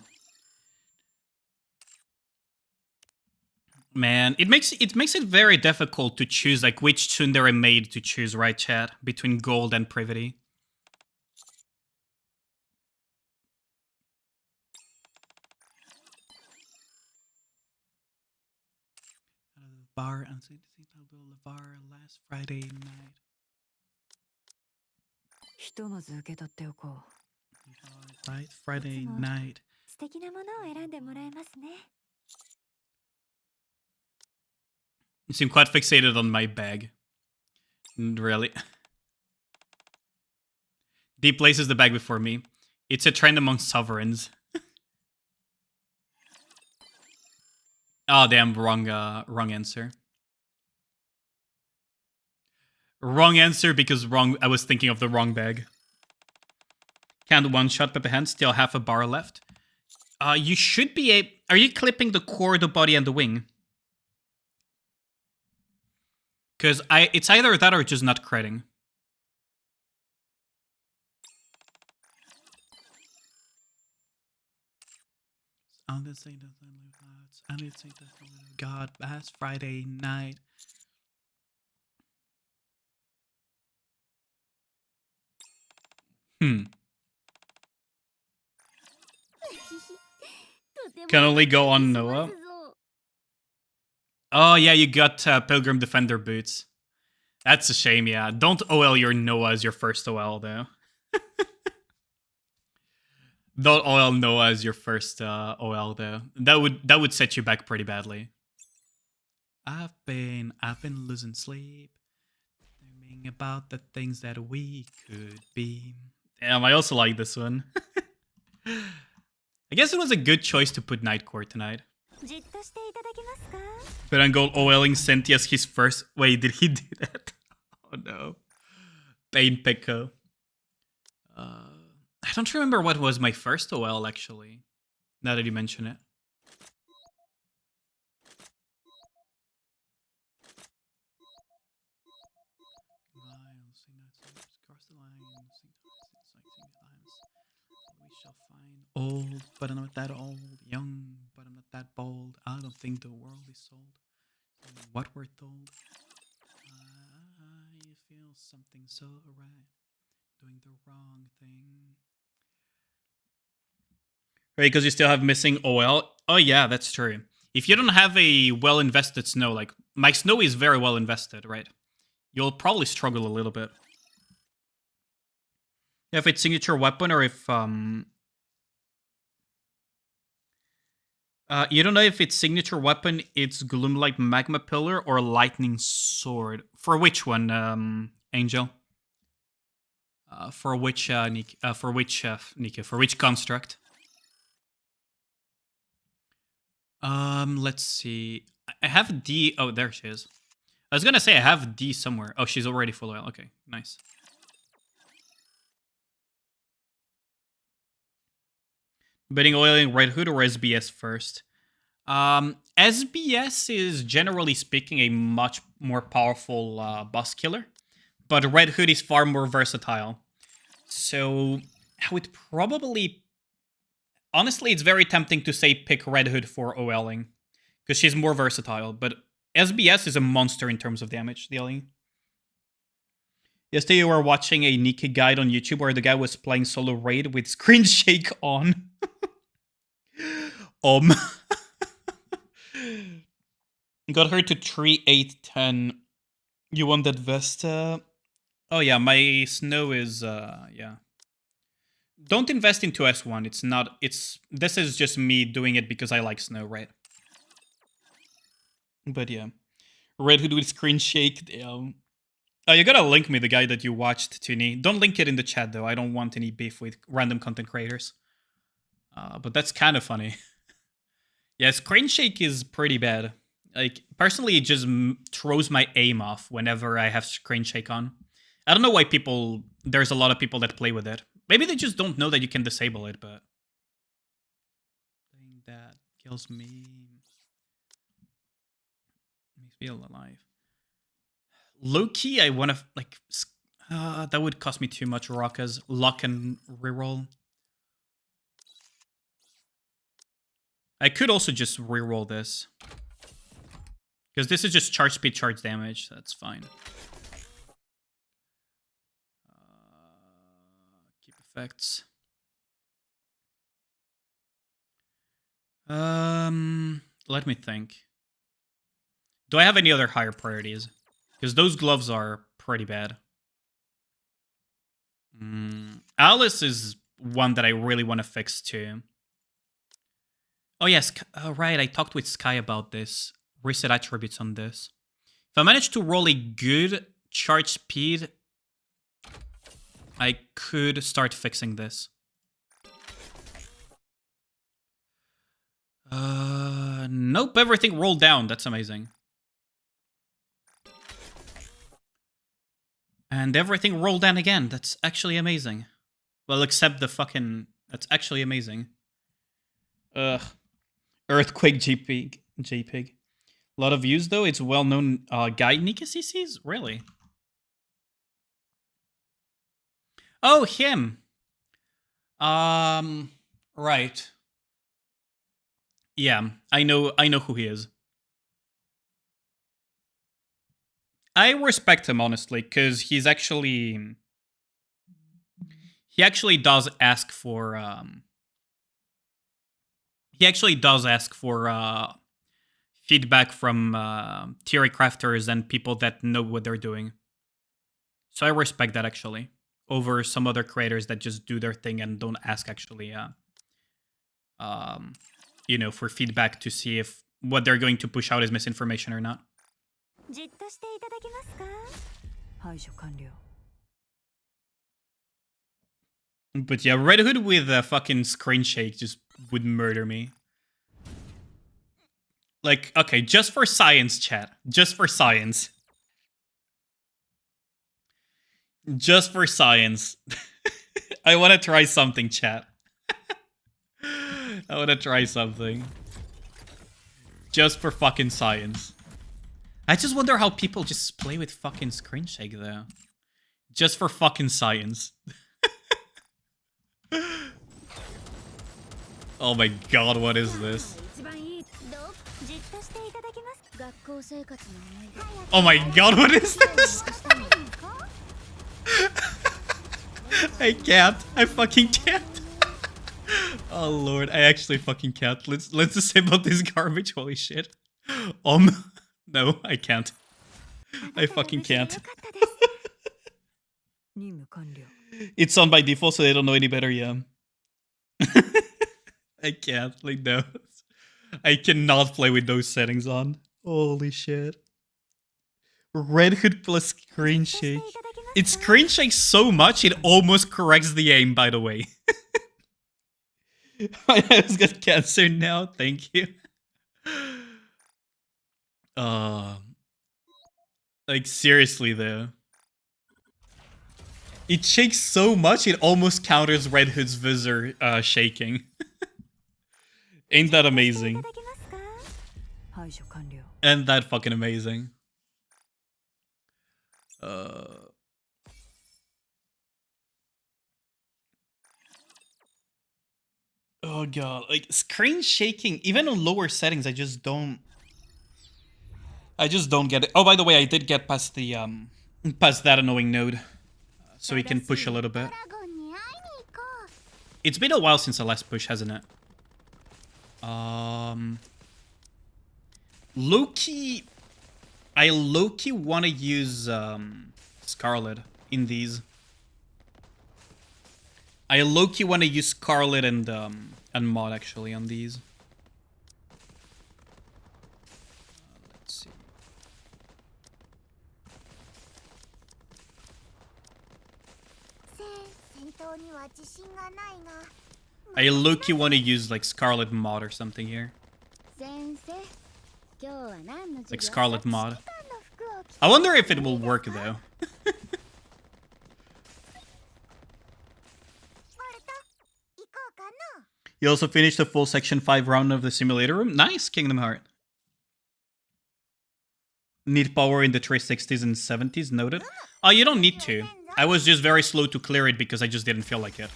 S1: Man, it makes it very difficult to choose like which tsundere maid to choose, right, chat? Between gold and privity. Bar and bar last Friday night.
S5: ひとまず受け取っておこう。
S1: Right, Friday night.
S5: 素敵なものを選んでもらえますね。
S1: You seem quite fixated on my bag. Really? Deep places the bag before me. It's a trend among sovereigns. Oh damn, wrong answer. Wrong answer because I was thinking of the wrong bag. Can't one-shot Pepe Hand, still half a bar left. You should be are you clipping the core, the body, and the wing? Because it's either that or just not critting. God, last Friday night. Can only go on Noah. Oh yeah, you got Pilgrim Defender boots. That's a shame, yeah. Don't OL your Noah as your first OL, though. Don't OL Noah as your first OL, though. That would set you back pretty badly. I've been losing sleep, dreaming about the things that we could be. Damn, I also like this one. I guess it was a good choice to put Nightcore tonight. But I'm going OLing Senti as his first. Wait, did he do that? Oh no. Pain Pekko. I don't remember what was my first OL actually. Now that you mention it. We shall find old, but I'm not that old. Young, but I'm not that bold. I don't think the world is sold. What we're told. I feel something so right. Doing the wrong thing. Right, because you still have missing OL. Oh yeah, that's true. If you don't have a well-invested Snow, like my Snow is very well invested, right? You'll probably struggle a little bit. If it's signature weapon or if you don't know if it's signature weapon, it's Gloomlight Magma Pillar or Lightning Sword. For which one, Angel? For which Nika? For which construct? Let's see. I have D. Oh, there she is. I was gonna say I have D somewhere. Oh, she's already full oil. Okay, nice. Betting oiling Red Hood or SBS first? SBS is generally speaking a much more powerful boss killer, but Red Hood is far more versatile. So I would probably, honestly, it's very tempting to say pick Red Hood for OLing because she's more versatile, but SBS is a monster in terms of damage dealing. Yesterday you were watching a Nika guide on YouTube where the guy was playing solo raid with screen shake on. Got her to 3, 8, 10. You want that Vesta? Oh yeah, my Snow is yeah. Don't invest into S1. It's not. This is just me doing it because I like Snow, right? But yeah, Red Hood with screen shake. You gotta link me the guy that you watched, Tuni. Don't link it in the chat though. I don't want any beef with random content creators. But that's kind of funny. Yeah, screen shake is pretty bad. Like, personally, it just throws my aim off whenever I have screen shake on. I don't know why there's a lot of people that play with it. Maybe they just don't know that you can disable it, but... that kills me. Makes me feel alive. Low-key, I want to, like... that would cost me too much Rocka's luck and reroll. I could also just reroll this. Because this is just charge speed, charge damage. So that's fine. Keep effects. Let me think. Do I have any other higher priorities? Because those gloves are pretty bad. Alice is one that I really want to fix too. Oh yes, right, I talked with Sky about this. Reset attributes on this. If I manage to roll a good charge speed, I could start fixing this. Nope, everything rolled down. That's amazing. And everything rolled down again. That's actually amazing. Well, except the fucking... That's actually amazing. Ugh. Earthquake JPEG. A lot of views, though. It's a well-known guy, Nika CCs? Really? Oh, him. Right. Yeah, I know who he is. I respect him, honestly, because he's actually... He actually does ask for... He actually does ask for feedback from theory crafters and people that know what they're doing. So I respect that, actually. Over some other creators that just do their thing and don't ask, actually, you know, for feedback to see if what they're going to push out is misinformation or not. But yeah, Red Hood with a fucking screen shake just would murder me. Like, okay, just for science, chat. Just for science. Just for science. I want to try something, chat. I want to try something. Just for fucking science. I just wonder how people just play with fucking screen shake, though. Just for fucking science. Oh my god, what is this? Oh my god, what is this? I can't. I fucking can't. Oh lord, I actually fucking can't. Let's disable this garbage. Holy shit. No, I can't. I fucking can't. It's on by default, so they don't know any better, yeah. I can't, like, no. I cannot play with those settings on. Holy shit. Red Hood plus screen shake. It screen shakes so much, it almost corrects the aim, by the way. My eyes got cancer now, thank you. Like, seriously, though. It shakes so much, it almost counters Red Hood's visor shaking. Ain't that amazing? And that fucking amazing. Oh god, like screen shaking, even on lower settings, I just don't get it. Oh, by the way, I did get past the past that annoying node, so we can push a little bit. It's been a while since the last push, hasn't it? Low-key, I low-key want to use Scarlet in these. I low-key want to use Scarlet and Mod actually on these. Let's see. I low-key want to use like Scarlet Mod or something here. Like Scarlet Mod. I wonder if it will work though. You also finished the full Section 5 round of the simulator room? Nice, Kingdom Heart. Need power in the 360s and 70s, noted. Oh, you don't need to. I was just very slow to clear it because I just didn't feel like it.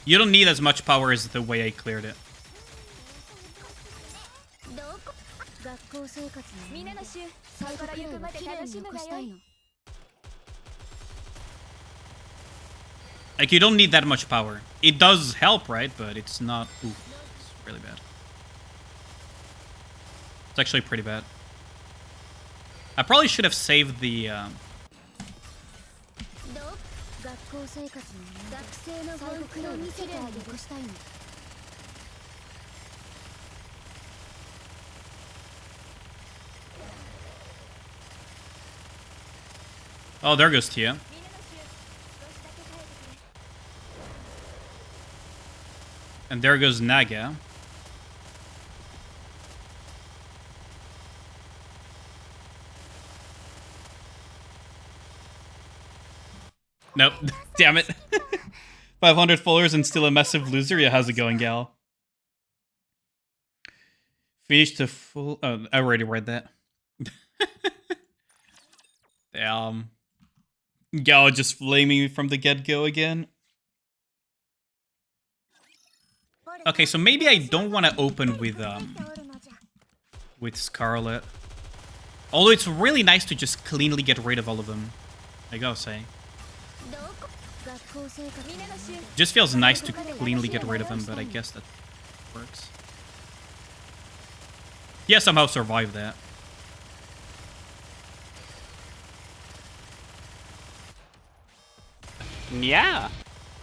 S1: You don't need as much power as the way I cleared it.
S5: 皆の衆心ゆくまで楽しむがよい
S1: Like, you don't need that much power. It does help, right? But it's not... Ooh, it's really bad. It's actually pretty bad. I probably should have saved the... Oh, there goes Tia. And there goes Naga. Nope. Damn it. 500 followers and still a massive loser. Yeah, how's it going, gal? Finished the full... Oh, I already read that. Damn. Gal just flaming me from the get-go again. Okay, so maybe I don't want to open with Scarlet. Although it's really nice to just cleanly get rid of all of them. I gotta say. Just feels nice to cleanly get rid of them, but I guess that works. Yeah, somehow survived that.
S7: Yeah.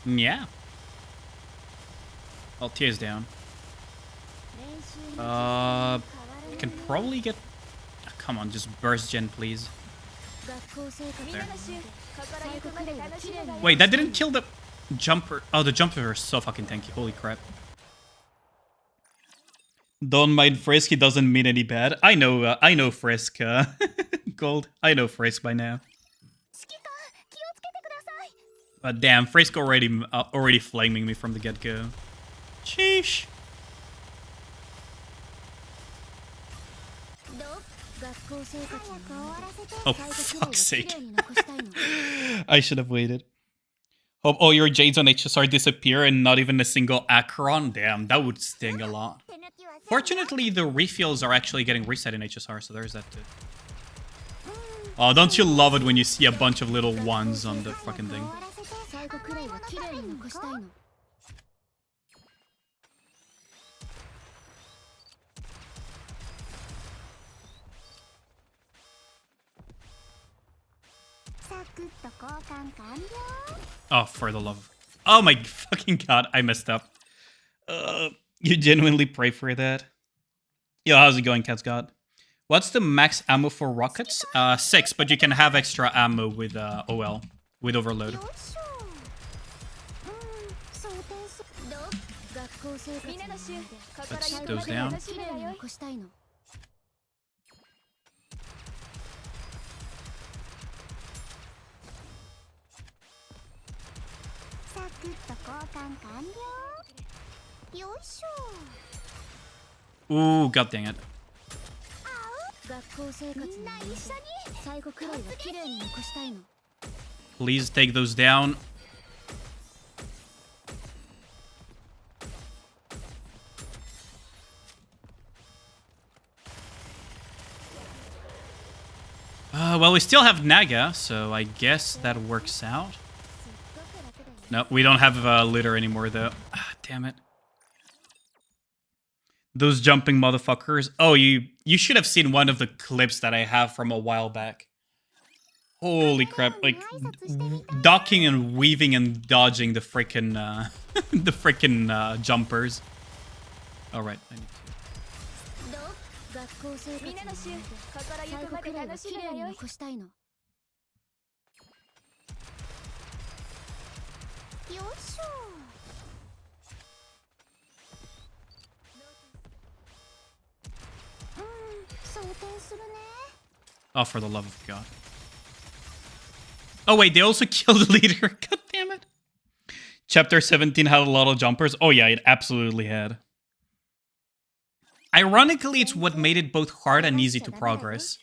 S1: Yeah. Oh, Tia's down. Can probably get... Oh, come on, just burst gen, please. There. Wait, that didn't kill the jumper. Oh, the jumper is so fucking tanky. Holy crap. Don't mind Frisk, he doesn't mean any bad. I know Frisk, Gold. I know Frisk by now. But damn, Frisk already flaming me from the get-go. Sheesh. Oh, fuck's sake. I should have waited. Hope all your Jades on HSR disappear and not even a single Acheron. Damn, that would sting a lot. Fortunately, the refills are actually getting reset in HSR, so there's that too. Oh, don't you love it when you see a bunch of little ones on the fucking thing? Oh, for the love of... Oh my fucking god, I messed up. You genuinely pray for that? Yo, how's it going, Cat's God? What's the max ammo for rockets? 6, but you can have extra ammo with OL, with overload. Let's those down. Ooh, god dang it. Please take those down. Well, we still have Naga, so I guess that works out. No, we don't have litter anymore, though. Ah, damn it. Those jumping motherfuckers. Oh, you should have seen one of the clips that I have from a while back. Holy crap. Like, ducking and weaving and dodging the frickin' the frickin' jumpers. Alright, I need to... Oh, for the love of God. Oh, wait, they also killed the leader. God damn it. Chapter 17 had a lot of jumpers. Oh, yeah, it absolutely had. Ironically, it's what made it both hard and easy to progress.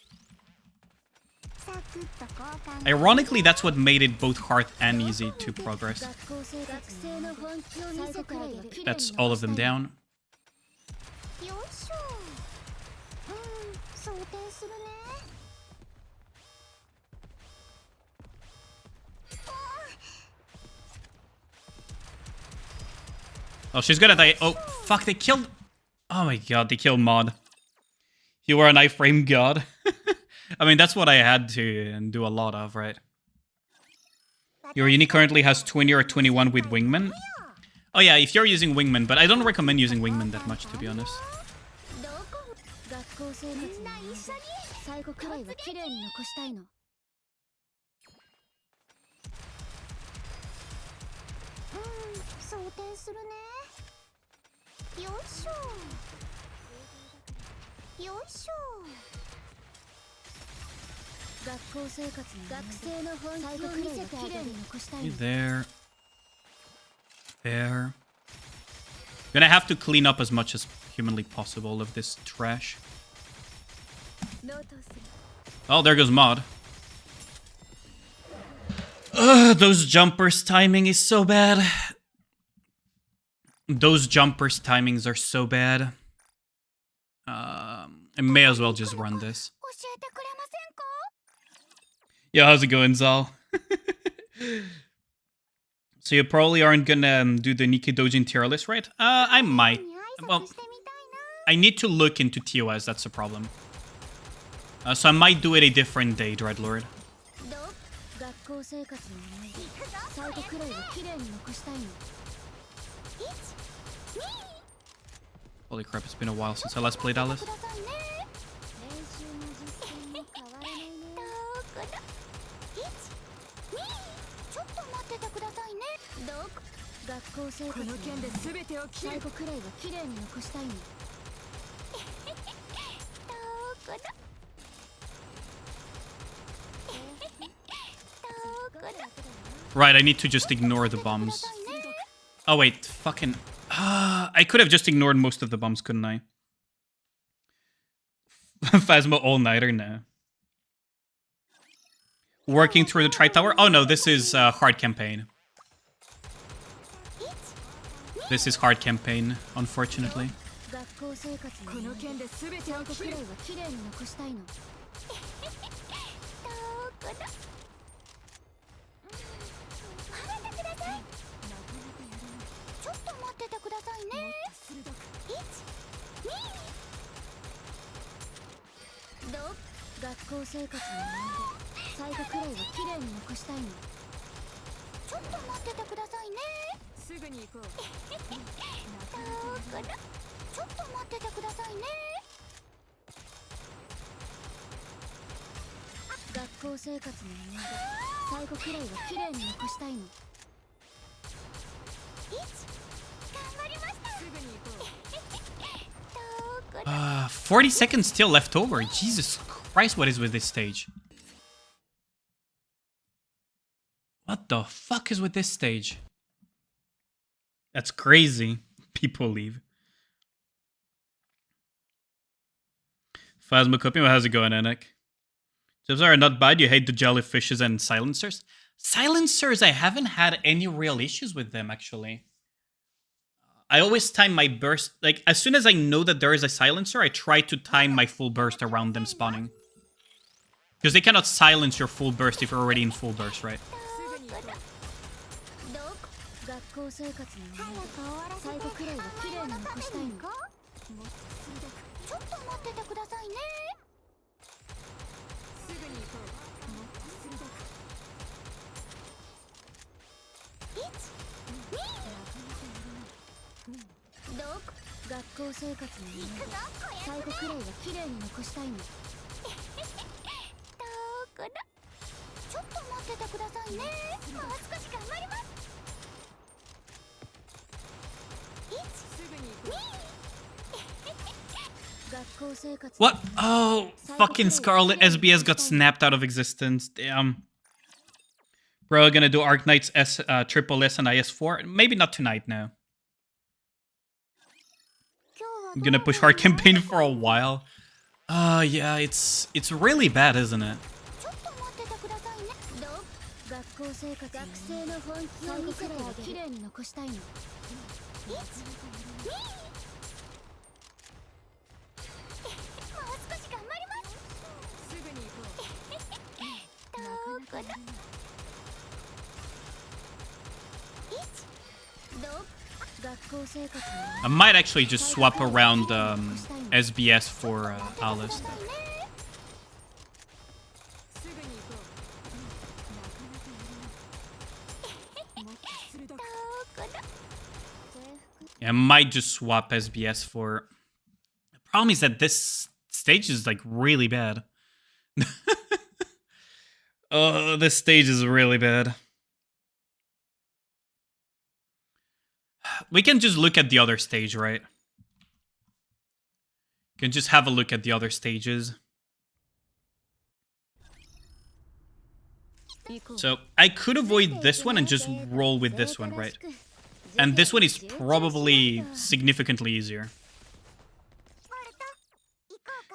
S1: Ironically, that's what made it both hard and easy to progress. That's all of them down. Oh, she's gonna die. Oh, fuck, they killed... Oh my god, they killed Mod. You were an iframe god. I mean, that's what I had to do a lot of, right? Your unit currently has 20 or 21 with Wingman. Oh yeah, if you're using Wingman, but I don't recommend using Wingman that much, to be honest. There. There. Gonna have to clean up as much as humanly possible of this trash. Oh, there goes Mod. Ugh, those jumpers' timing is so bad. Those jumpers' timings are so bad. I may as well just run this. Yo, how's it going, Zal? So you probably aren't gonna do the Nikki Dojin tier list, right? I might. Well, I need to look into TOS, that's the problem. So I might do it a different day, Dreadlord. Holy crap, it's been a while since I last played Alice. Right, I need to just ignore the bombs. Oh wait, fucking... I could have just ignored most of the bombs, couldn't I? Phasma all-nighter? No. Working through the Tri-Tower? Oh no, this is hard campaign. This is hard campaign, unfortunately. Uh, 40 seconds still left over. Jesus Christ, what is with this stage? What the fuck is with this stage? That's crazy. People leave. Phasma Copy, how's it going, Anik? Jobs are not bad. You hate the jellyfishes and silencers? Silencers, I haven't had any real issues with them, actually. I always time my burst, like, as soon as I know that there is a silencer, I try to time my full burst around them spawning. Because they cannot silence your full burst if you're already in full burst, right? What? Oh, fucking Scarlet SBS got snapped out of existence. Damn. Bro, gonna do Arc Knight's Triple S and IS4? Maybe not tonight, no. I'm gonna push hard campaign for a while. Yeah, it's really bad, isn't it? I might actually just swap around SBS for Alice. Yeah, I might just swap SBS for... The problem is that this stage is like really bad. Oh, this stage is really bad. We can just look at the other stage, right? We can just have a look at the other stages. So I could avoid this one and just roll with this one, right? And this one is probably significantly easier.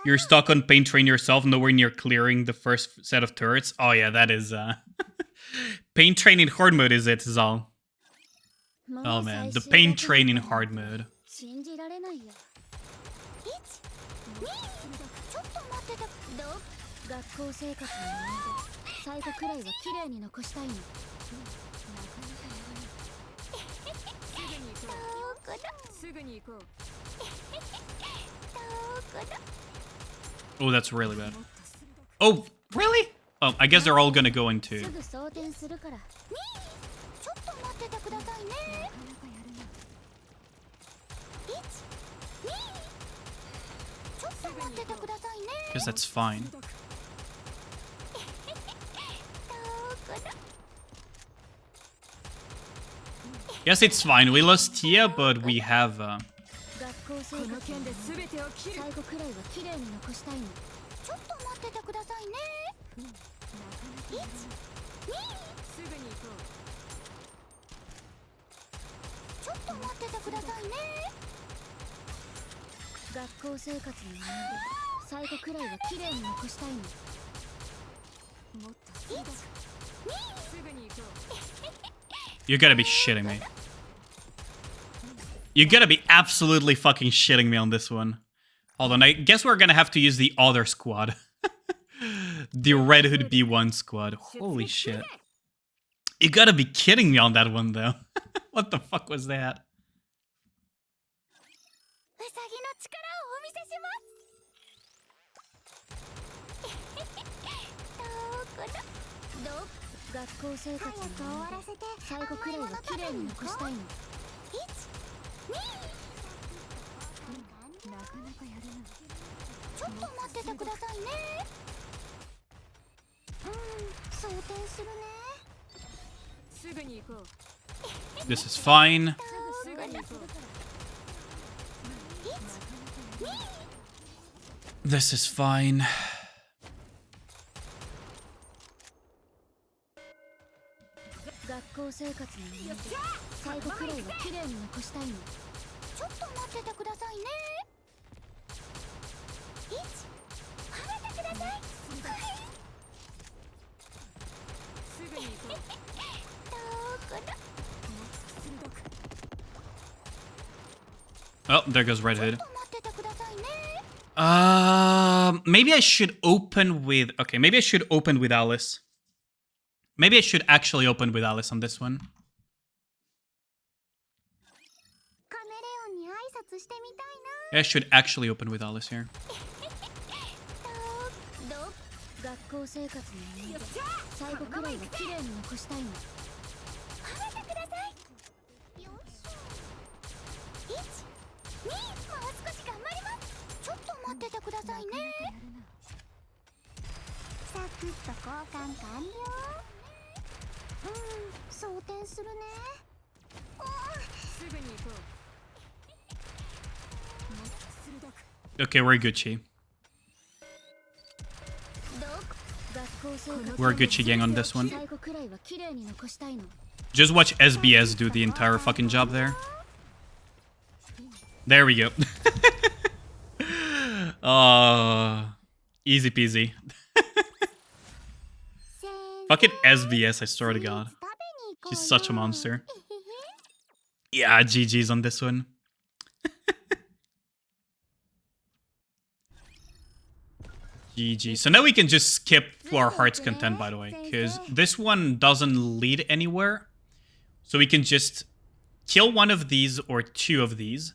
S1: You're stuck on Pain Train yourself, nowhere near clearing the first set of turrets. Oh yeah, that is Pain Train in hard mode, is it, Zal? Oh man, the Pain Train in hard mode. Oh, that's really bad. Oh, really? Oh, I guess they're all gonna go into... Guess that's fine. Yes, it's fine. We lost Tia, but we have... You gotta be shitting me. You gotta be absolutely fucking shitting me on this one. Hold on, I guess we're gonna have to use the other squad. The Red Hood B1 squad. Holy shit. You gotta be kidding me on that one, though. What the fuck was that? This is fine. This is fine. Oh, there goes Red Hood. Maybe I should open with... Okay, maybe I should open with Alice. Maybe I should actually open with Alice on this one. Yeah, I should actually open with Alice here. Okay, we're Gucci. We're Gucci gang on this one. Just watch SBS do the entire fucking job there. There we go. Easy peasy. Fucking SBS, I swear to God. She's such a monster. Yeah, GG's on this one. GG. So now we can just skip to our heart's content, by the way, because this one doesn't lead anywhere. So we can just kill one of these or two of these,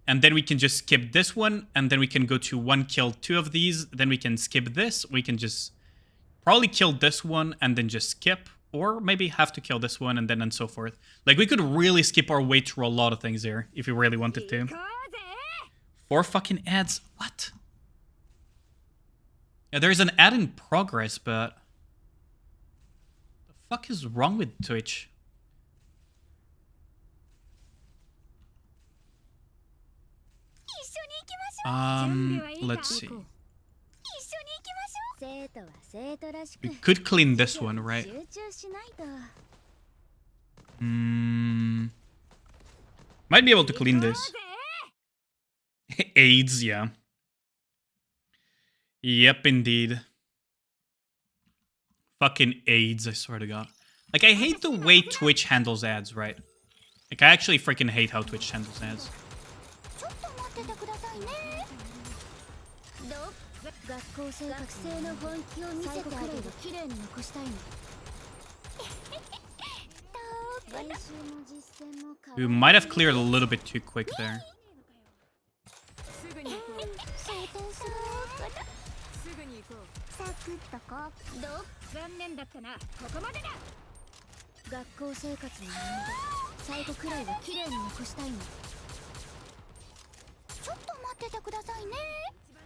S1: and then we can just skip this one, and then we can go to one kill two of these, then we can skip this, we can just probably kill this one and then just skip, or maybe have to kill this one and then and so forth. Like, we could really skip our way through a lot of things here if we really wanted to. 4 fucking ads. What? Yeah, there's an ad in progress, but the fuck is wrong with Twitch? Let's see. We could clean this one, right? Might be able to clean this. AIDS, yeah. Yep, indeed. Fucking AIDS, I swear to God. Like, I hate the way Twitch handles ads, right? Like, I actually freaking hate how Twitch handles ads. We might have cleared a little bit too quick there.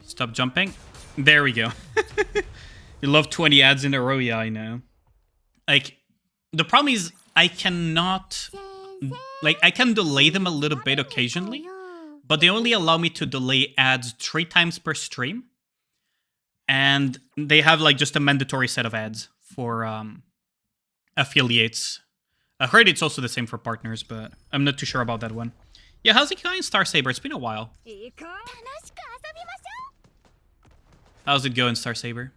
S1: Stop jumping. There we go. You love 20 ads in a row, yeah, I know. Like, the problem is I cannot... Like, I can delay them a little bit occasionally, but they only allow me to delay ads 3 times per stream. And they have, like, just a mandatory set of ads for affiliates. I heard it's also the same for partners, but I'm not too sure about that one. Yeah, how's it going, Star Saber? It's been a while. How's it going, Star Saber?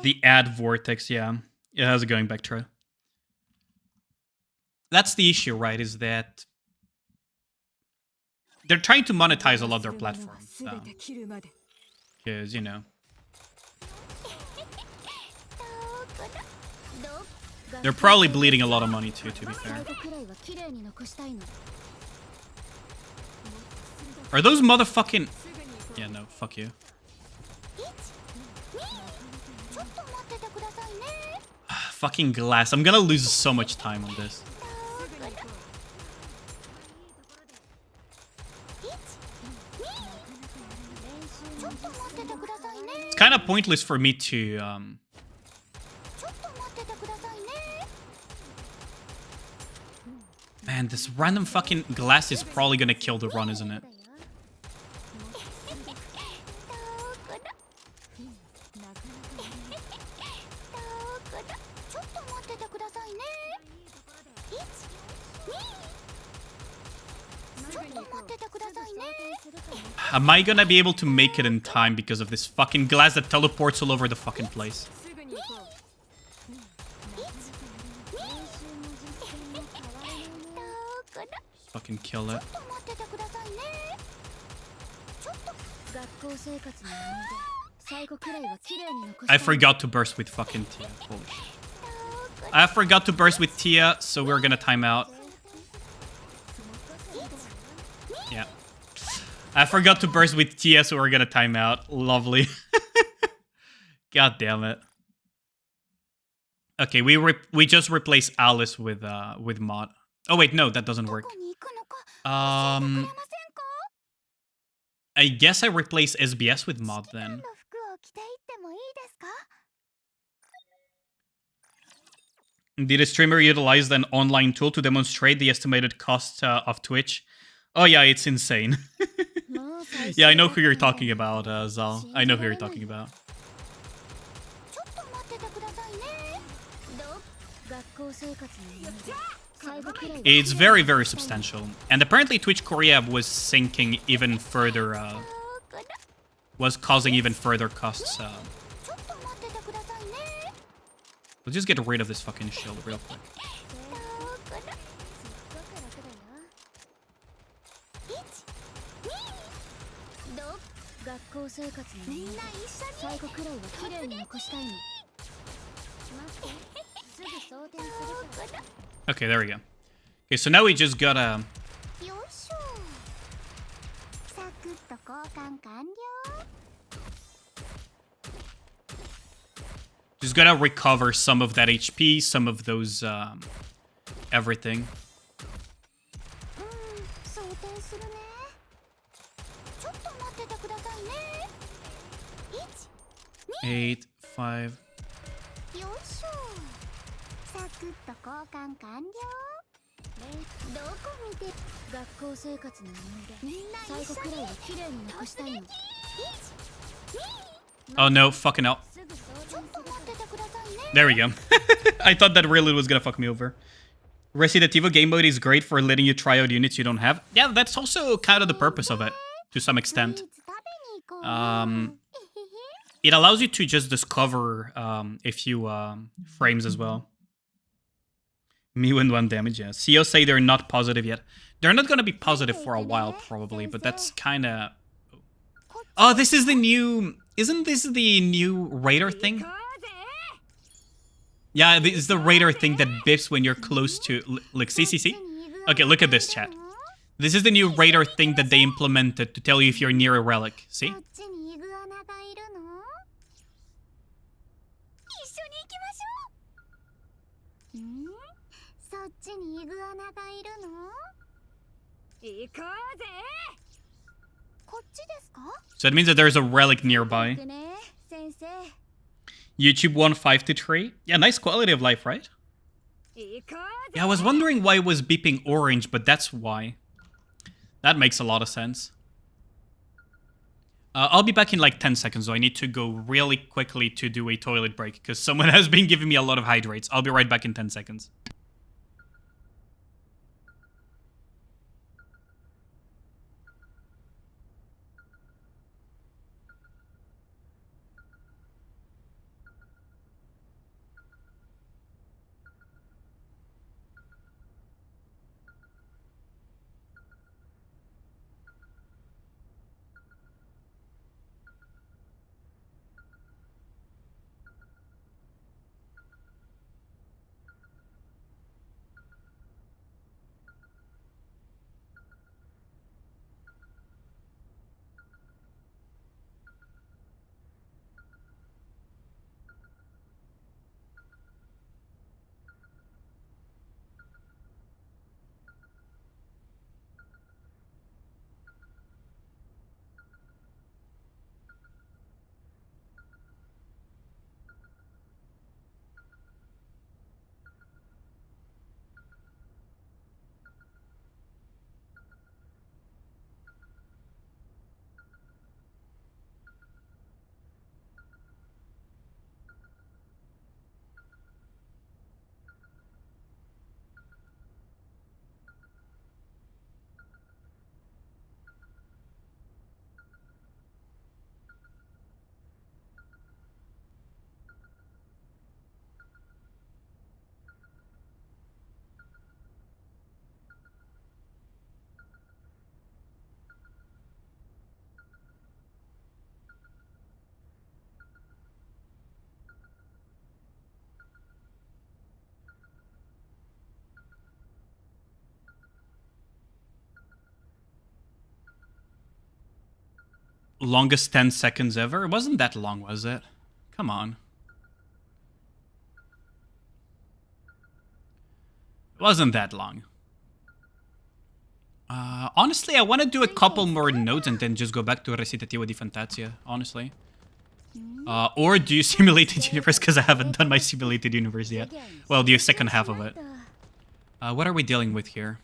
S1: The ad vortex, yeah. Yeah, how's it going, Bactra? That's the issue, right? Is that they're trying to monetize a lot of their platforms. Because, you know, they're probably bleeding a lot of money too, to be fair. Are those motherfucking... Yeah, no, fuck you. Fucking glass. I'm gonna lose so much time on this. It's kind of pointless for me to... Man, this random fucking glass is probably gonna kill the run, isn't it? Am I gonna be able to make it in time because of this fucking glass that teleports all over the fucking place? Fucking kill it. I forgot to burst with fucking Tia. Holy shit. I forgot to burst with Tia, so we're gonna time out. Yeah. I forgot to burst with Tia, so we're gonna time out. Lovely. God damn it. Okay, we just replace Alice with Mod. Oh wait, no, that doesn't work. I guess I replace SBS with Mod then. Did a streamer utilize an online tool to demonstrate the estimated cost of Twitch? Oh yeah, it's insane. Yeah, I know who you're talking about, Zal. I know who you're talking about. It's very, very substantial. And apparently Twitch Korea was sinking even further, was causing even further costs. Let's just get rid of this fucking shield real quick. Okay, there we go. Okay, so now we just gotta...
S4: よいしょ。サクッと交換完了。
S1: Just gotta recover some of that HP, some of those, everything.
S4: 装填するね。ちょっと待っててくださいね。1、2。
S1: 8, 5...
S4: よいしょ。サクッと交換完了。どこ見て。学校生活の思い出。みんな最後くらいは綺麗に残したいの。
S1: Oh no, fucking hell.
S4: ちょっと待っててくださいね。
S1: There we go. I thought that really was gonna fuck me over. Recitativo game mode is great for letting you try out units you don't have. Yeah, that's also kind of the purpose of it, to some extent. It allows you to just discover a few frames as well. Mew and 1 damage, yeah. CEO say they're not positive yet. They're not gonna be positive for a while, probably, but that's kinda... Oh, this is the new... Isn't this the new radar thing? Yeah, this is the radar thing that bips when you're close to... Look, see? Okay, look at this, chat. This is the new radar thing that they implemented to tell you if you're near a relic. See?
S4: こっちにイグアナがいるの？一緒に行きましょう。そっちにイグアナがいるの？行こうぜ。こっちですか？
S1: So it means that there's a relic nearby.
S4: 行くね、先生。
S1: YouTube 1523. Yeah, nice quality of life, right?
S5: 行こうぜ。
S1: Yeah, I was wondering why it was beeping orange, but that's why. That makes a lot of sense. I'll be back in like 10 seconds, though. I need to go really quickly to do a toilet break, because someone has been giving me a lot of hydrates. I'll be right back in 10 seconds. Longest 10 seconds ever? It wasn't that long, was it? Come on. It wasn't that long. Honestly, I want to do a couple more nodes and then just go back to Recitativo di Fantasia, honestly. Or do Simulated Universe, because I haven't done my Simulated Universe yet. Well, the second half of it. What are we dealing with here?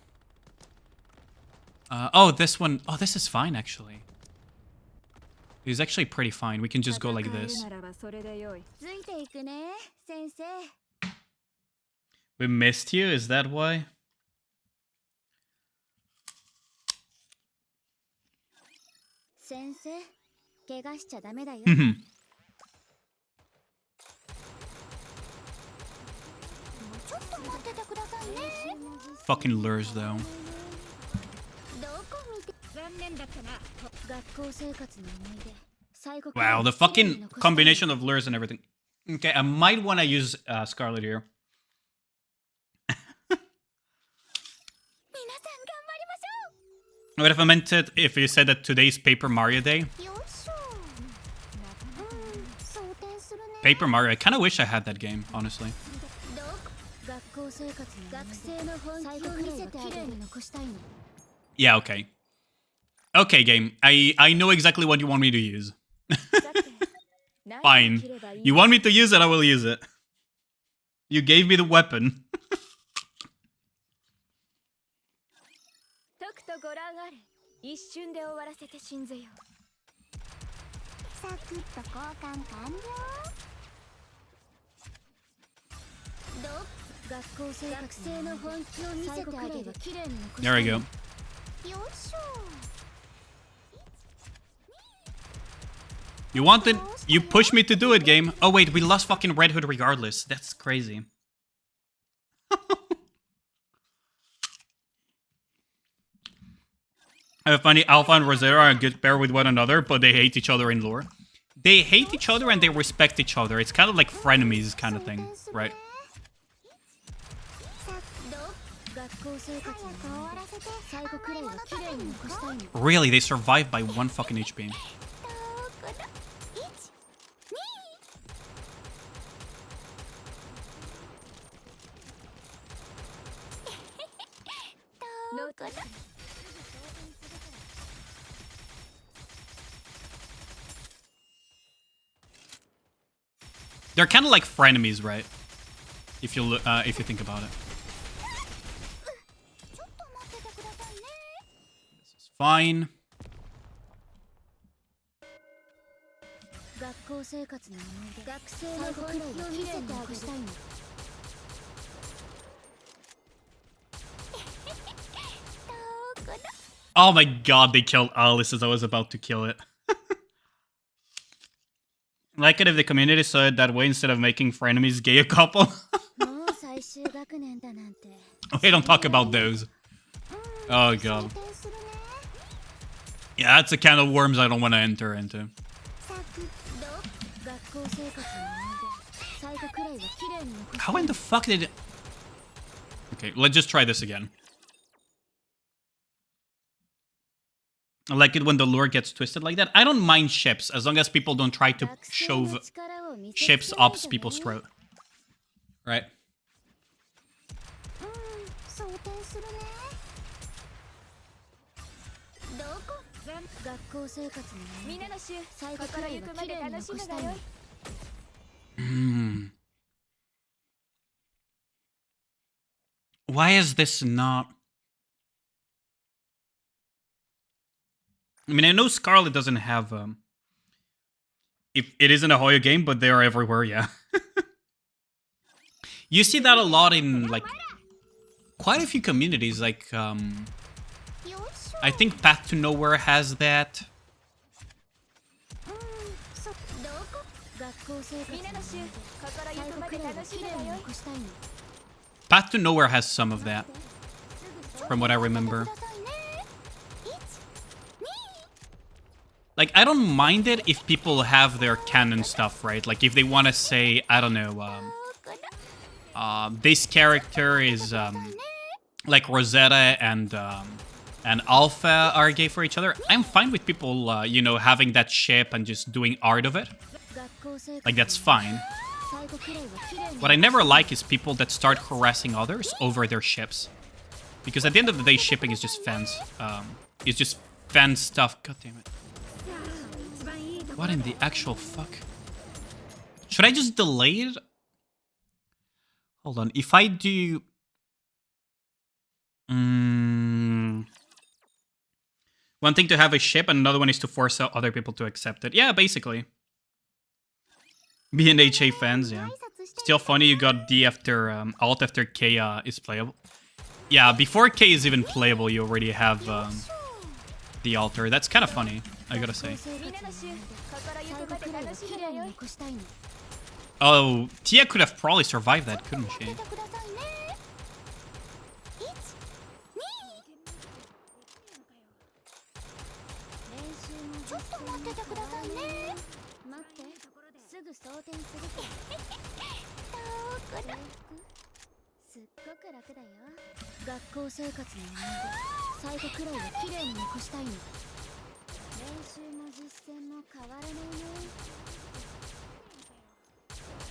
S1: Oh, this one. Oh, this is fine, actually. It's actually pretty fine. We can just go like this.
S5: ついていくね、先生。
S1: We missed you? Is that why?
S4: 先生、怪我しちゃダメだよ。
S1: Mhm.
S4: ちょっと待っててくださいね。
S1: Fucking lures, though.
S4: どこ見て。残念だったな。学校生活の思い出。最後
S1: Wow, the fucking combination of lures and everything. Okay, I might want to use Scarlet here. What if I meant it if you said that today's Paper Mario Day?
S4: よいしょ装填するね
S1: Paper Mario, I kind of wish I had that game, honestly.
S4: 学校生活の学生の本気を見せて綺麗に残したいの
S1: Yeah, okay. Okay, game. I know exactly what you want me to use. Fine. You want me to use it, I will use it. You gave me the weapon.
S5: とくとご覧あれ一瞬で終わらせて死んぜよ
S4: サクッと交換完了学校生活の本気を見せてあげる綺麗に残したい
S1: There we go.
S4: よいしょ
S1: You wanted... You pushed me to do it, game. Oh, wait, we lost fucking Red Hood regardless. That's crazy. Funny, Alpha and Rosetta are a good pair with one another, but they hate each other in lore. They hate each other and they respect each other. It's kind of like frenemies kind of thing, right? Really, they survive by 1 fucking HP. They're kind of like frenemies, right? If you think about it. This is fine.
S4: 学校生活の思い出学生の本気を見せてあげたいの
S1: Oh my god, they killed Alice as I was about to kill it. Like it if the community saw it that way instead of making frenemies gay a couple.
S4: もう最終学年だなんて
S1: We don't talk about those. Oh god.
S4: 装填するね
S1: Yeah, that's a can of worms I don't want to enter into.
S4: サクッ学校生活の思い出最後くらいは綺麗に残した
S1: How in the fuck did it... Okay, let's just try this again. I like it when the lure gets twisted like that. I don't mind ships, as long as people don't try to shove ships up people's throat. Right?
S4: 装填するねどこ学校生活の思い出
S5: 皆の衆
S4: 最後くらいは綺麗に残したいの
S1: Why is this not... I mean, I know Scarlet doesn't have... If it isn't a Hoyo game, but they are everywhere, yeah. You see that a lot in, like, quite a few communities, like,
S4: よいしょ
S1: I think Path to Nowhere has that.
S4: そどこ学校生活の
S5: 皆の衆
S4: 思い出
S5: 心ゆ
S4: 最後
S5: くまで
S4: くらいは綺麗に
S5: 楽しむがよい
S4: 残したいの
S1: Path to Nowhere has some of that, from what I remember.
S4: くださいね
S1: Like, I don't mind it if people have their canon stuff, right? Like, if they want to say, I don't know, this character is, like, Rosetta and Alpha are gay for each other. I'm fine with people, you know, having that ship and just doing art of it.
S4: 学校生活
S1: Like, that's fine.
S4: 最後くらいは綺麗に
S1: What I never like is people that start harassing others over their ships. Because at the end of the day, shipping is just fans. It's just fan stuff. God damn it. What in the actual fuck? Should I just delay it? Hold on. If I do... One thing to have a ship, and another one is to force out other people to accept it. Yeah, basically. B and HA fans, yeah. Still funny you got D after... Alt after K is playable. Yeah, before K is even playable, you already have the altar. That's kind of funny, I gotta say.
S5: 皆の衆心ゆくまで楽しむ
S4: 綺麗に
S5: がよい
S4: 残したいの
S1: Oh, Tia could have probably survived that, couldn't she?
S4: てくださいねちょっと待っててくださいね待ってすぐ装填するからすっごく楽だよ学校生活の思い出最後くらいは綺麗に残したいの。練習も実践も変わらないね。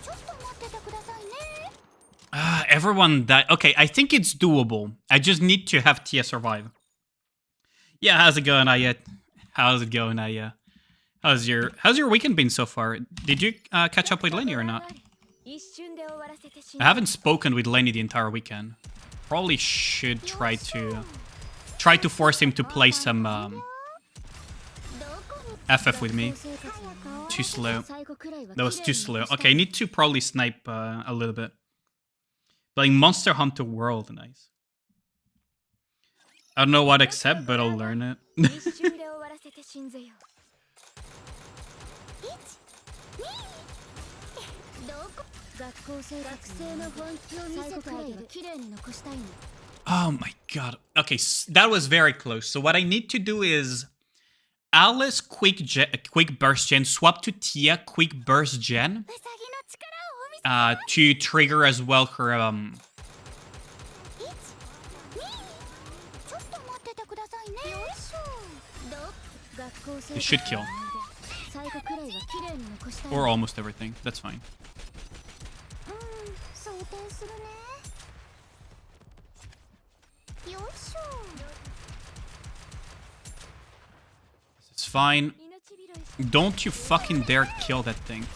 S4: ちょっと待っててくださいね。
S1: Everyone died. Okay, I think it's doable. I just need to have Tia survive. Yeah, how's it going, Aya? How's it going, Aya? How's your weekend been so far? Did you catch up with Lenny or not? I haven't spoken with Lenny the entire weekend. Probably should try to force him to play some FF with me. Too slow. That was too slow. Okay, I need to probably snipe a little bit. Playing Monster Hunter World, nice. I don't know what accept, but I'll learn it. Oh my god. Okay, that was very close. So what I need to do is Alice quick burst gen, swap to Tia quick burst gen. To trigger as well her it should kill. Or almost everything. That's fine. It's fine. Don't you fucking dare kill that thing.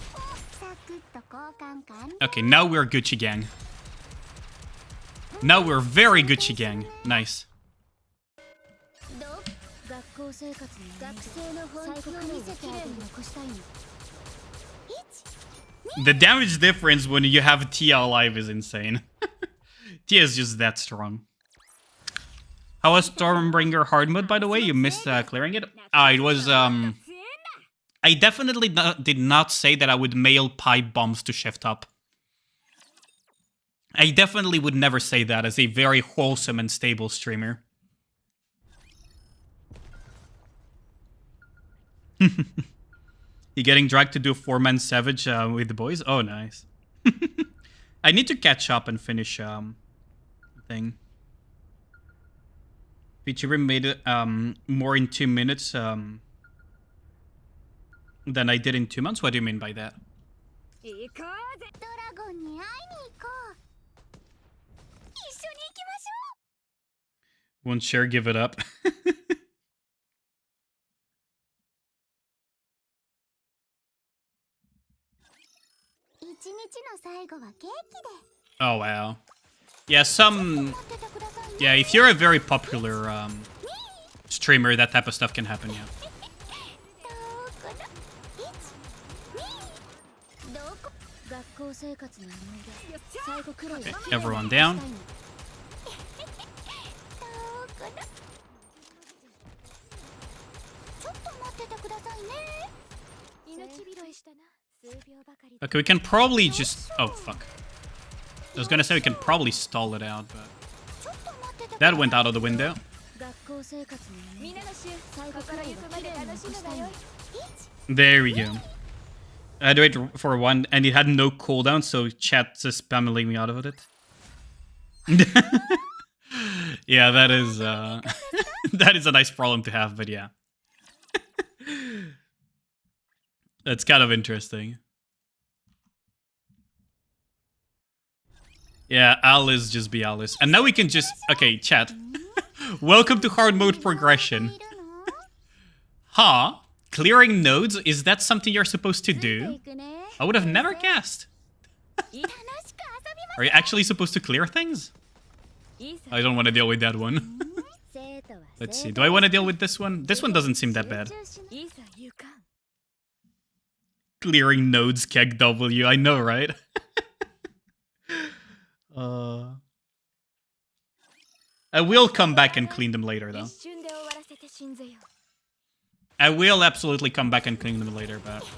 S1: Okay, now we're Gucci gang. Now we're very Gucci gang. Nice. The damage difference when you have Tia alive is insane. Tia is just that strong. How was Stormbringer hard mode, by the way? You missed clearing it? It was, I definitely did not say that I would mail pipe bombs to shift up. I definitely would never say that as a very wholesome and stable streamer. You getting dragged to do 4-man Savage with the boys? Oh, nice. I need to catch up and finish thing. VTuber made it more in 2 minutes than I did in 2 months. What do you mean by that? Won't share, give it up. Oh wow. Yeah, yeah, if you're a very popular streamer, that type of stuff can happen, yeah. Okay, everyone down. Okay, we can probably just... Oh, fuck. I was gonna say we can probably stall it out, but... That went out of the window. There we go. I had to wait for one, and it had no cooldown, so chat's just spamming me out of it. Yeah, that is that is a nice problem to have, but yeah. That's kind of interesting. Yeah, Alice just be Alice. And now we can just... Okay, chat. Welcome to hard mode progression. Huh? Clearing nodes? Is that something you're supposed to do? I would have never guessed. Are you actually supposed to clear things? I don't want to deal with that one. Let's see. Do I want to deal with this one? This one doesn't seem that bad. Clearing nodes, keg W. I know, right? I will come back and clean them later, though. I will absolutely come back and clean them later, but...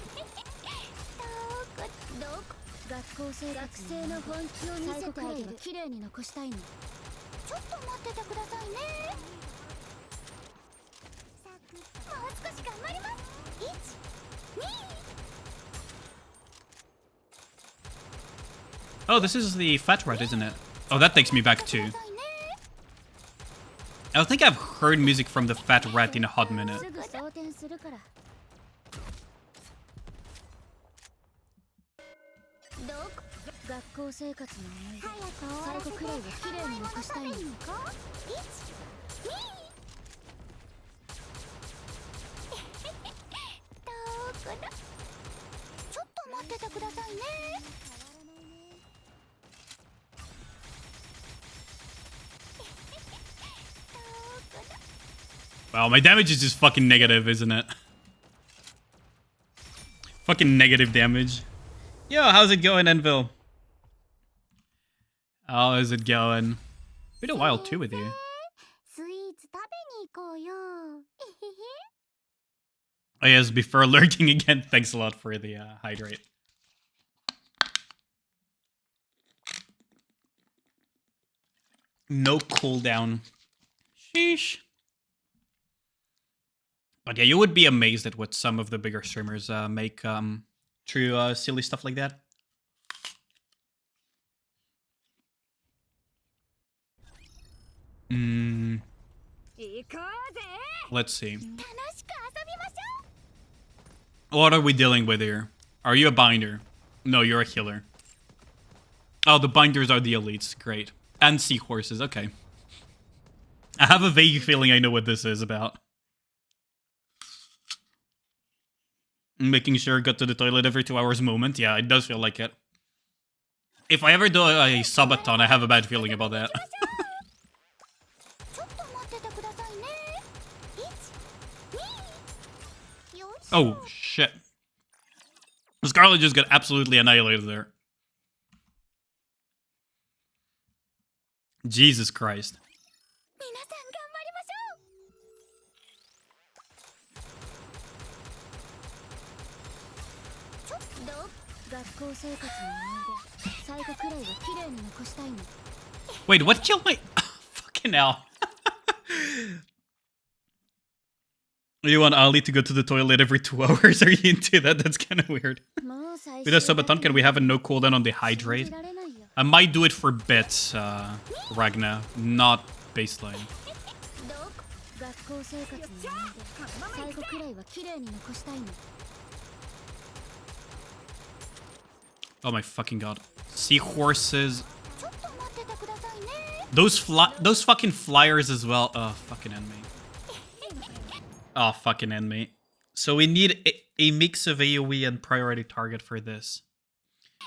S1: Oh, this is the fat rat, isn't it? Oh, that takes me back too. I don't think I've heard music from the Fat Rat in a hot minute.
S4: すぐ装填するからどこ学校生活の思い出最後くらいは綺麗に残したいのどこだちょっと待っててくださいね
S1: Wow, my damage is just fucking negative, isn't it? Fucking negative damage. Yo, how's it going, Envil? How is it going? Been a while too with you.
S4: スイーツ食べに行こうよ
S1: Oh yes, before lurking again, thanks a lot for the hydrate. No cooldown. Sheesh. But yeah, you would be amazed at what some of the bigger streamers make through silly stuff like that. Let's see.
S4: 楽しく遊びましょ
S1: What are we dealing with here? Are you a binder? No, you're a healer. Oh, the binders are the elites. Great. And seahorses. Okay. I have a vague feeling I know what this is about. Making sure I got to the toilet every 2 hours moment. Yeah, it does feel like it. If I ever do a subathon, I have a bad feeling about that.
S4: うちょっと待っててくださいね1、2よいしょ
S1: Oh, shit. Scarlet just got absolutely annihilated there. Jesus Christ.
S4: 皆さん頑張りましょうちょっと学校生活の思い出最後くらいは綺麗に残したいの
S1: Wait, what killed my... Fucking hell. You want Ali to go to the toilet every 2 hours? Are you into that? That's kind of weird.
S4: もう最
S1: With a subathon, can we have a no cooldown on the hydrate?
S4: 信じられないよ
S1: I might do it for bits, Ragna, not baseline.
S4: どこ学校生活の思い出最後くらいは綺麗に残したいの
S1: Oh my fucking god. Seahorses.
S4: ちょっと待っててくださいね
S1: Those fucking flyers as well. Oh, fucking enemy. Oh, fucking enemy. So we need a mix of AoE and priority target for this.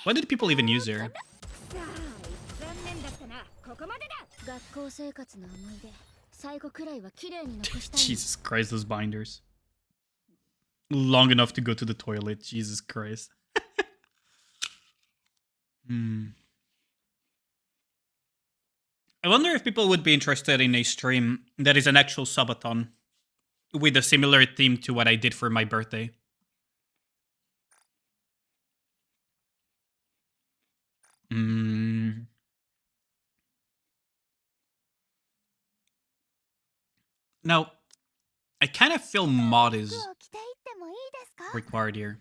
S1: What did people even use here?
S5: 残念だったなここまでだ
S4: 学校生活の思い出最後くらいは綺麗に残したいの
S1: Jesus Christ, those binders. Long enough to go to the toilet. Jesus Christ. I wonder if people would be interested in a stream that is an actual subathon with a similar theme to what I did for my birthday. Now, I kind of feel mod is
S4: 服を着ていってもいいですか
S1: required here.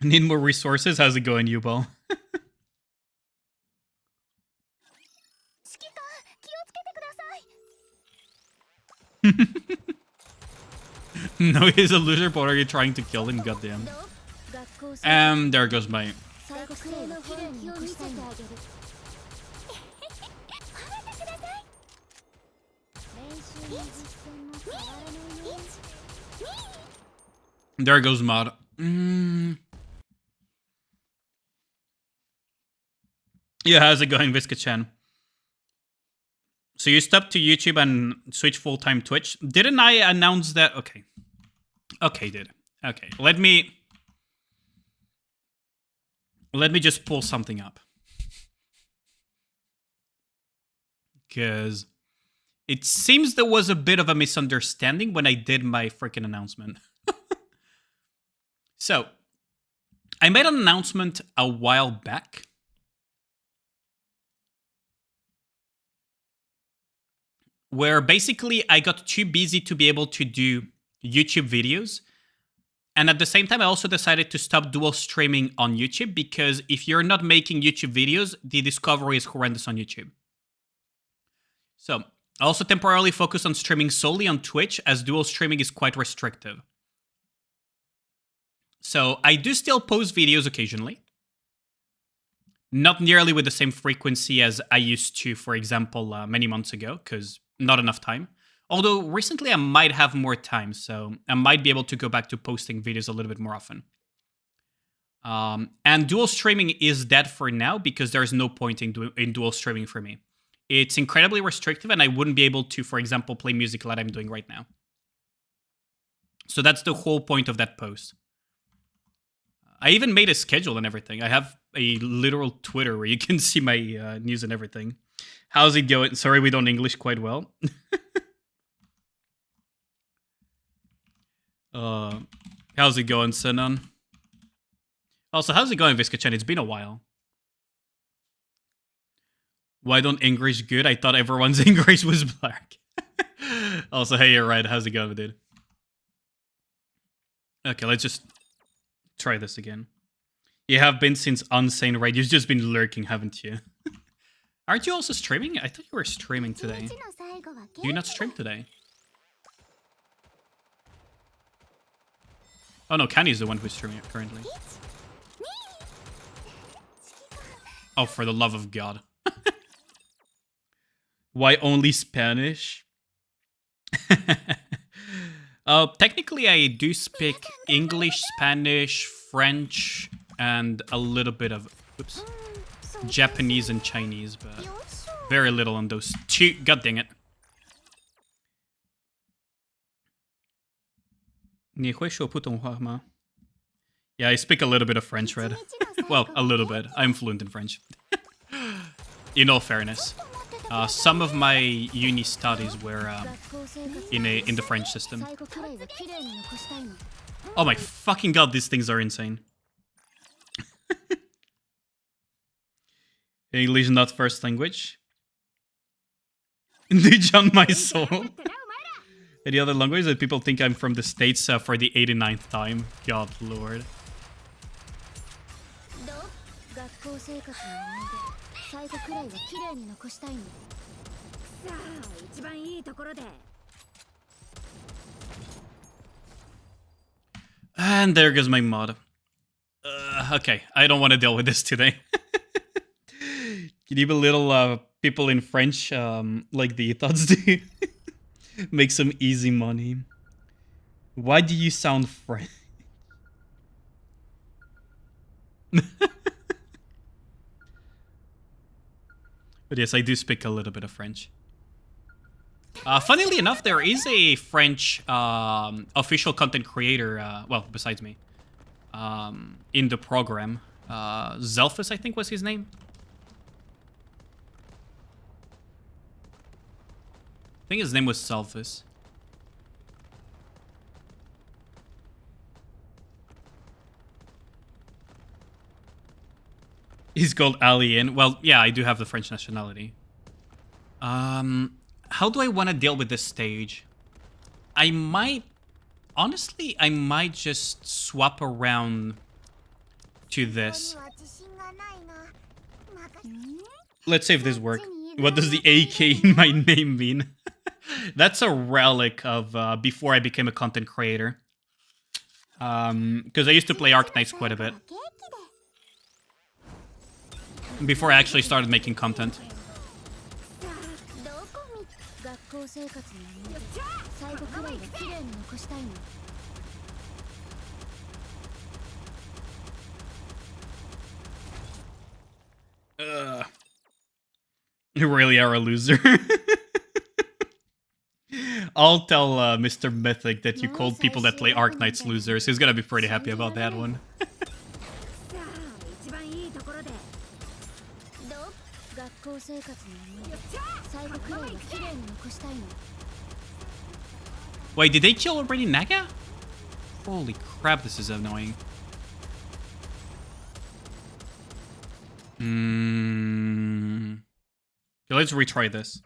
S1: Need more resources? How's it going, Yubo?
S4: 指揮官気をつけてください
S1: No, he's a loser, but are you trying to kill him? Goddamn.
S4: 学校生
S1: There goes my...
S4: 最後くらいは綺麗に残したいの褒めてください練習も実践も変わらないよ
S1: There goes mod. Yeah, how's it going, Visca-chan? So you stopped to YouTube and switch full-time Twitch? Didn't I announce that? Okay. Okay, dude. Okay, let me just pull something up. Because it seems there was a bit of a misunderstanding when I did my freaking announcement. So, I made an announcement a while back. Where basically I got too busy to be able to do YouTube videos. And at the same time, I also decided to stop dual streaming on YouTube because if you're not making YouTube videos, the discovery is horrendous on YouTube. So, I also temporarily focused on streaming solely on Twitch, as dual streaming is quite restrictive. So, I do still post videos occasionally. Not nearly with the same frequency as I used to, for example, many months ago, because not enough time. Although, recently I might have more time, so I might be able to go back to posting videos a little bit more often. And dual streaming is dead for now, because there's no point in dual streaming for me. It's incredibly restrictive, and I wouldn't be able to, for example, play music like I'm doing right now. So that's the whole point of that post. I even made a schedule and everything. I have a literal Twitter where you can see my news and everything. How's it going? Sorry, we don't English quite well. How's it going, Senon? Also, how's it going, Viscachan? It's been a while. Why don't English good? I thought everyone's English was black. Also, hey, you're right. How's it going, dude? Okay, let's just try this again. You have been since Unsane Raid. You've just been lurking, haven't you? Aren't you also streaming? I thought you were streaming today. Do you not stream today? Oh no, Canny is the one who's streaming currently. Oh, for the love of God. Why only Spanish? Technically, I do speak English, Spanish, French, and a little bit of Japanese and Chinese, but very little on those two. God dang it. Yeah, I speak a little bit of French, Red. Well, a little bit. I'm fluent in French. In all fairness. Some of my uni studies were in the French system. Oh my fucking god, these things are insane. English not first language. Dijon my soul. Any other language that people think I'm from the States for the 89th time? God lord. And there goes my mod. Okay, I don't want to deal with this today. Can you belittle people in French like the thoughts do? Make some easy money. Why do you sound French? But yes, I do speak a little bit of French. Funnily enough, there is a French official content creator, well, besides me, in the program. Zelphus, I think was his name. I think his name was Zelphus. He's called Alien. Well, yeah, I do have the French nationality. How do I want to deal with this stage? I might... Honestly, I might just swap around to this. Let's see if this works. What does the AK in my name mean? That's a relic of before I became a content creator. Because I used to play Arknights quite a bit. Before I actually started making content. You really are a loser. I'll tell Mr. Mythic that you called people that play Arknights losers. He's gonna be pretty happy about that one. Wait, did they kill already Naga? Holy crap, this is annoying. Okay, let's retry this.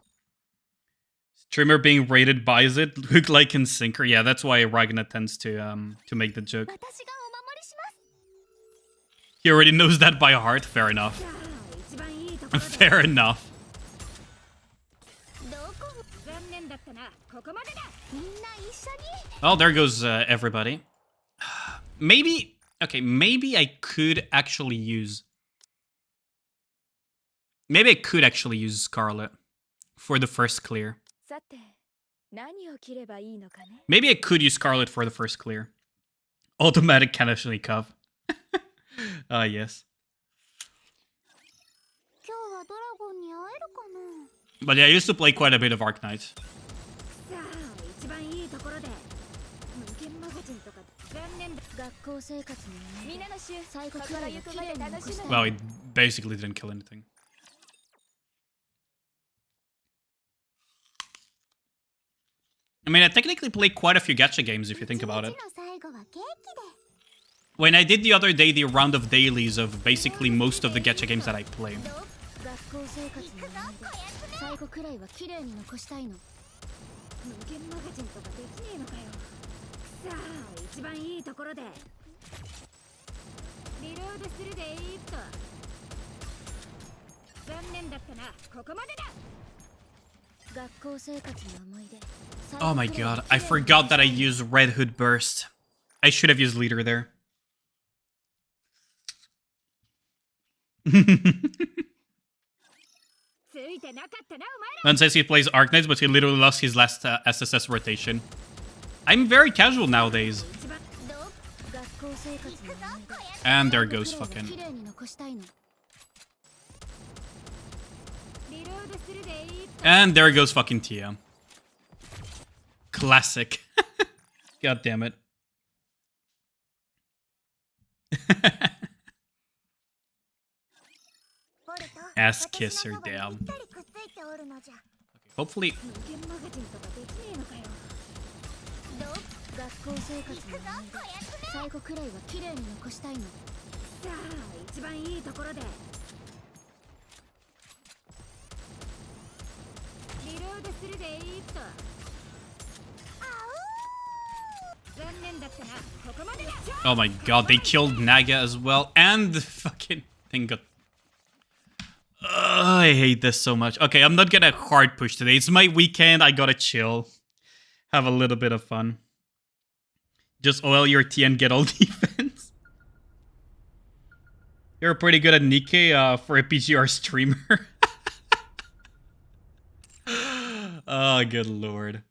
S1: Streamer being rated buys it. Look like in Syncer. Yeah, that's why Ragna tends to make the joke. He already knows that by heart. Fair enough. Fair enough. Oh, there goes everybody. Maybe... Okay, maybe I could actually use... Maybe I could actually use Scarlet for the first clear.
S5: さて何を着ればいいのかね
S1: Maybe I could use Scarlet for the first clear. Automatic Kalashnikov. Yes.
S4: 今日はドラゴンに会えるかな
S1: But yeah, I used to play quite a bit of Arc Knight.
S5: さあ一番いいところで無限マガジンとか残念だ
S4: 学校生活の
S5: 皆の衆
S4: 最後くらいは綺麗に残したい
S1: Well, he basically didn't kill anything. I mean, I technically played quite a few gacha games if you think about it.
S4: 一日の最後はケーキで
S1: When I did the other day the round of dailies of basically most of the gacha games that I play.
S4: 学校生活の最後くらいは綺麗に残したいの
S5: 無限マガジンとかできねえのかよさあ一番いいところでリロードするでいいっと残念だったなここまでだ
S1: Oh my god, I forgot that I used Red Hood Burst. I should have used Leader there. Man says he plays Arc Knights, but he literally lost his last SSS rotation. I'm very casual nowadays. And there goes fucking... And there goes fucking Tia. Classic. God damn it. Ass kisser, damn. Okay, hopefully... Oh my god, they killed Naga as well, and the fucking thing got... I hate this so much. Okay, I'm not gonna hard push today. It's my weekend, I gotta chill. Have a little bit of fun. Just oil your tea and get all defense. You're pretty good at Nikkei for a PGR streamer. Oh, good lord.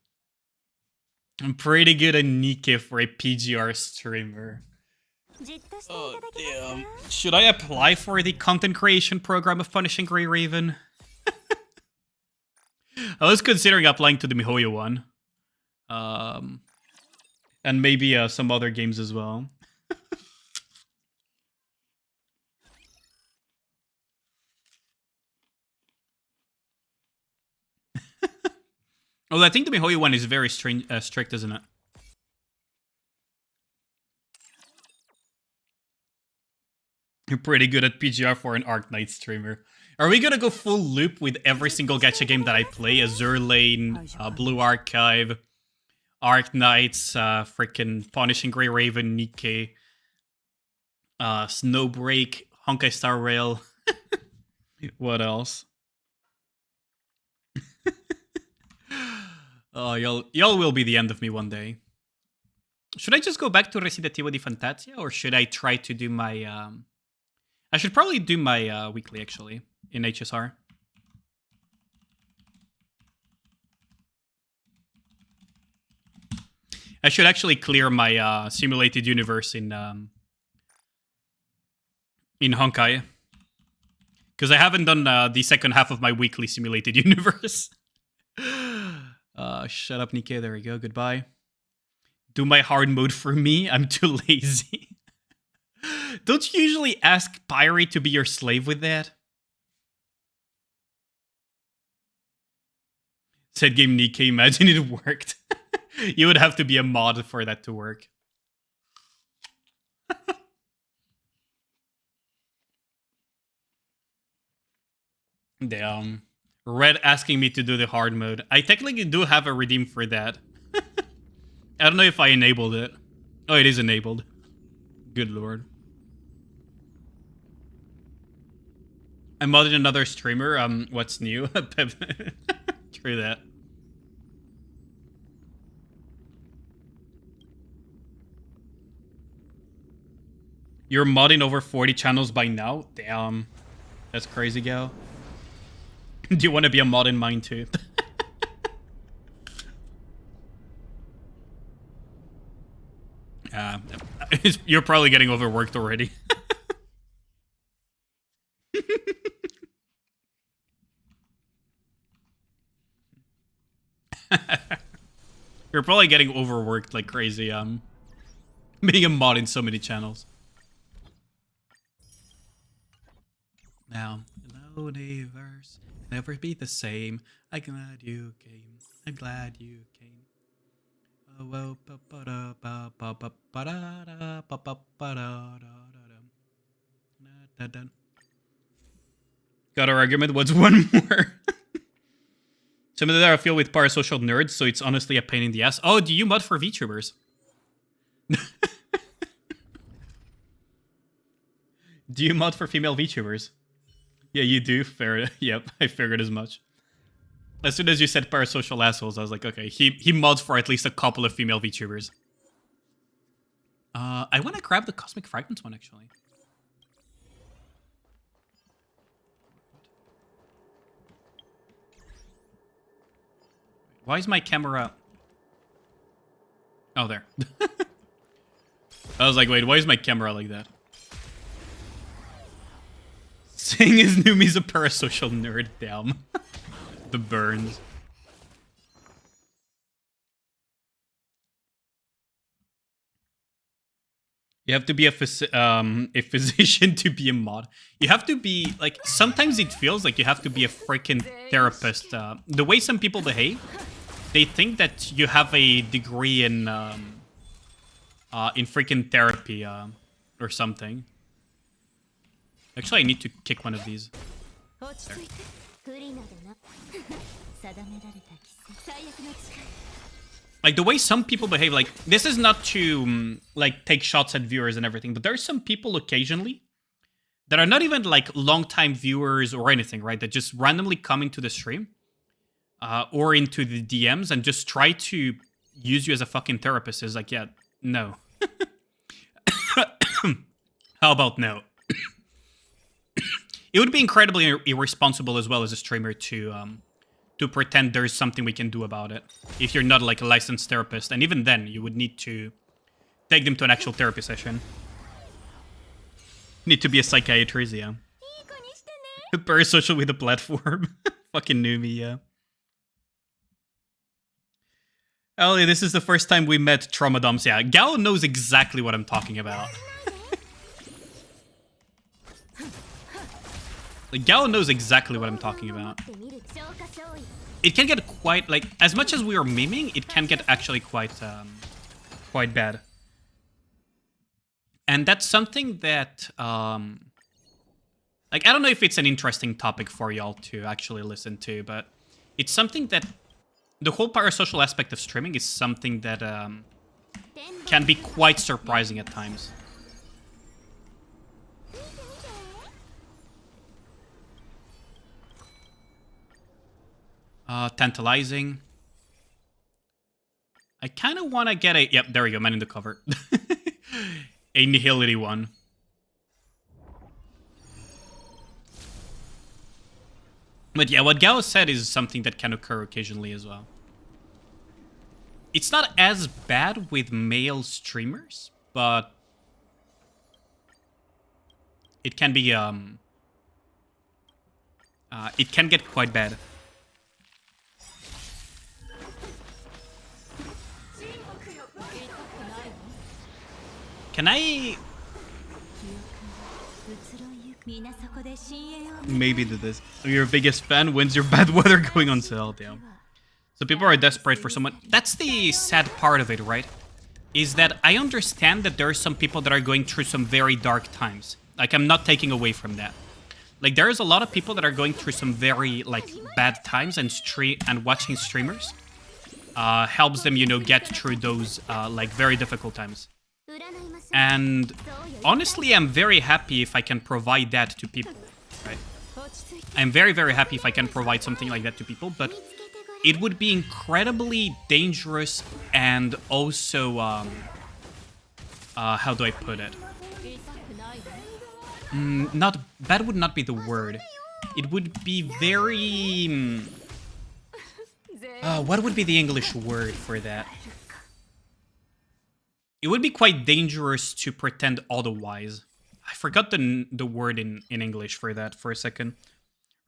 S1: I'm pretty good at Nikkei for a PGR streamer. Oh, damn. Should I apply for the content creation program of Punishing Grey Raven? I was considering applying to the MiHoYo one. And maybe some other games as well. Well, I think the MiHoYo one is very strict, isn't it? You're pretty good at PGR for an Arc Knight streamer. Are we gonna go full loop with every single gacha game that I play? Azure Lane, Blue Archive, Arc Knights, freaking Punishing Grey Raven, Nikkei, Snowbreak, Honkai Star Rail. What else? Oh, y'all will be the end of me one day. Should I just go back to Recitativo di Fantasia, or should I try to do my... I should probably do my weekly, actually, in HSR. I should actually clear my simulated universe in Honkai. Because I haven't done the second half of my weekly simulated universe. Shut up, Nikkei. There we go. Goodbye. Do my hard mode for me. I'm too lazy. Don't you usually ask Pyre to be your slave with that? Said game Nikkei. Imagine it worked. You would have to be a mod for that to work. Damn. Red asking me to do the hard mode. I technically do have a redeem for that. I don't know if I enabled it. Oh, it is enabled. Good lord. I modded another streamer. What's new? True that. You're modding over 40 channels by now? Damn. That's crazy, gal. Do you want to be a mod in mine too? You're probably getting overworked already. You're probably getting overworked like crazy, being a mod in so many channels. Now, hello neighbors, never be the same. I'm glad you came. I'm glad you came. Oh, got our argument. What's one more? Some of that are filled with parasocial nerds, so it's honestly a pain in the ass. Oh, do you mod for VTubers? Do you mod for female VTubers? Yeah, you do. Fair. Yep, I figured as much. As soon as you said parasocial assholes, I was like, okay, he mods for at least a couple of female VTubers. I want to grab the Cosmic Fragments one, actually. Why is my camera... Oh, there. I was like, wait, why is my camera like that? Saying his Numi's a parasocial nerd, damn. The burns. You have to be a physician to be a mod. You have to be, like, sometimes it feels like you have to be a freaking therapist. The way some people behave, they think that you have a degree in freaking therapy or something. Actually, I need to kick one of these. There. Like, the way some people behave, like, this is not to, like, take shots at viewers and everything, but there's some people occasionally that are not even, like, long-time viewers or anything, right? That just randomly come into the stream or into the DMs and just try to use you as a fucking therapist. Is like, yeah, no. How about no? It would be incredibly irresponsible as well as a streamer to pretend there's something we can do about it. If you're not like a licensed therapist, and even then, you would need to take them to an actual therapy session. Need to be a psychiatrist, yeah. Parasocial with a platform. Fucking Numi, yeah. Ellie, this is the first time we met Traumadoms. Yeah, Gal knows exactly what I'm talking about. Like, Gal knows exactly what I'm talking about. It can get quite, like, as much as we are memeing, it can get actually quite bad. And that's something that, like, I don't know if it's an interesting topic for y'all to actually listen to, but it's something that, the whole parasocial aspect of streaming is something that can be quite surprising at times. Tantalizing. I kind of want to get a... Yep, there we go, man in the cover. A nihility one. But yeah, what Gao said is something that can occur occasionally as well. It's not as bad with male streamers, but it can be, it can get quite bad. Can I maybe do this? Your biggest fan, when's your bad weather going on sale? Damn. So people are desperate for someone. That's the sad part of it, right? Is that I understand that there are some people that are going through some very dark times. Like, I'm not taking away from that. Like, there's a lot of people that are going through some very, like, bad times, and watching streamers helps them, you know, get through those, like, very difficult times. And honestly, I'm very happy if I can provide that to people, right? I'm very, very happy if I can provide something like that to people, but it would be incredibly dangerous and also, how do I put it? Not that would not be the word. It would be very. What would be the English word for that? It would be quite dangerous to pretend otherwise. I forgot the word in English for that for a second.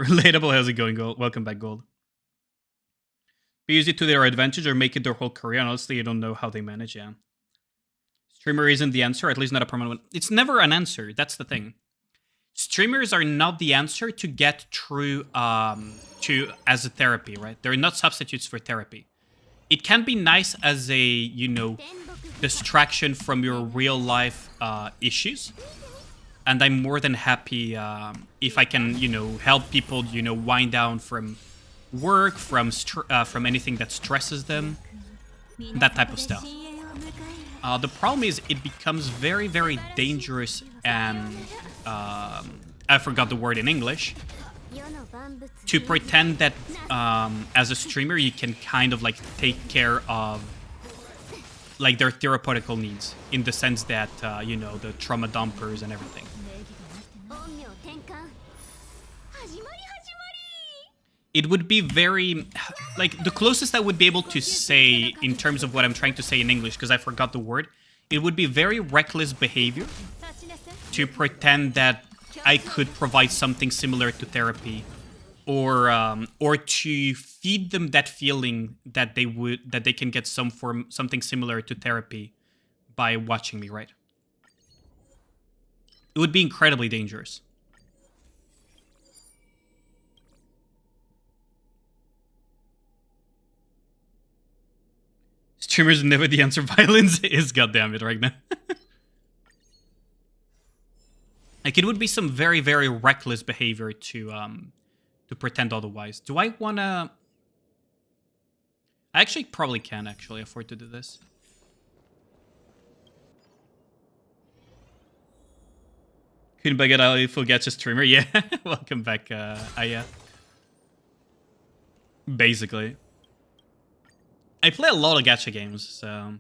S1: Relatable, how's it going, Gold? Welcome back, Gold. They use it to their advantage or make it their whole career. Honestly, I don't know how they manage, yeah. Streamer isn't the answer, at least not a permanent one. It's never an answer, that's the thing. Streamers are not the answer to get through as a therapy, right? They're not substitutes for therapy. It can be nice as a, distraction from your real life issues. And I'm more than happy if I can, help people, wind down from work, from anything that stresses them, that type of stuff. The problem is it becomes very, very dangerous and I forgot the word in English, to pretend that as a streamer you can kind of take care of their therapeutical needs, in the sense that, the trauma dumpers and everything. It would be very, the closest I would be able to say in terms of what I'm trying to say in English, because I forgot the word, it would be very reckless behavior to pretend that I could provide something similar to therapy, or to feed them that feeling that they can get something similar to therapy by watching me, right? It would be incredibly dangerous. Streamers never the answer. Violence is goddammit right now. It would be some very, very reckless behavior to pretend otherwise. Do I wanna? I actually probably can afford to do this. Couldn't bug it out if we'll get a streamer. Yeah, welcome back, Aya. Basically. I play a lot of gacha games, so...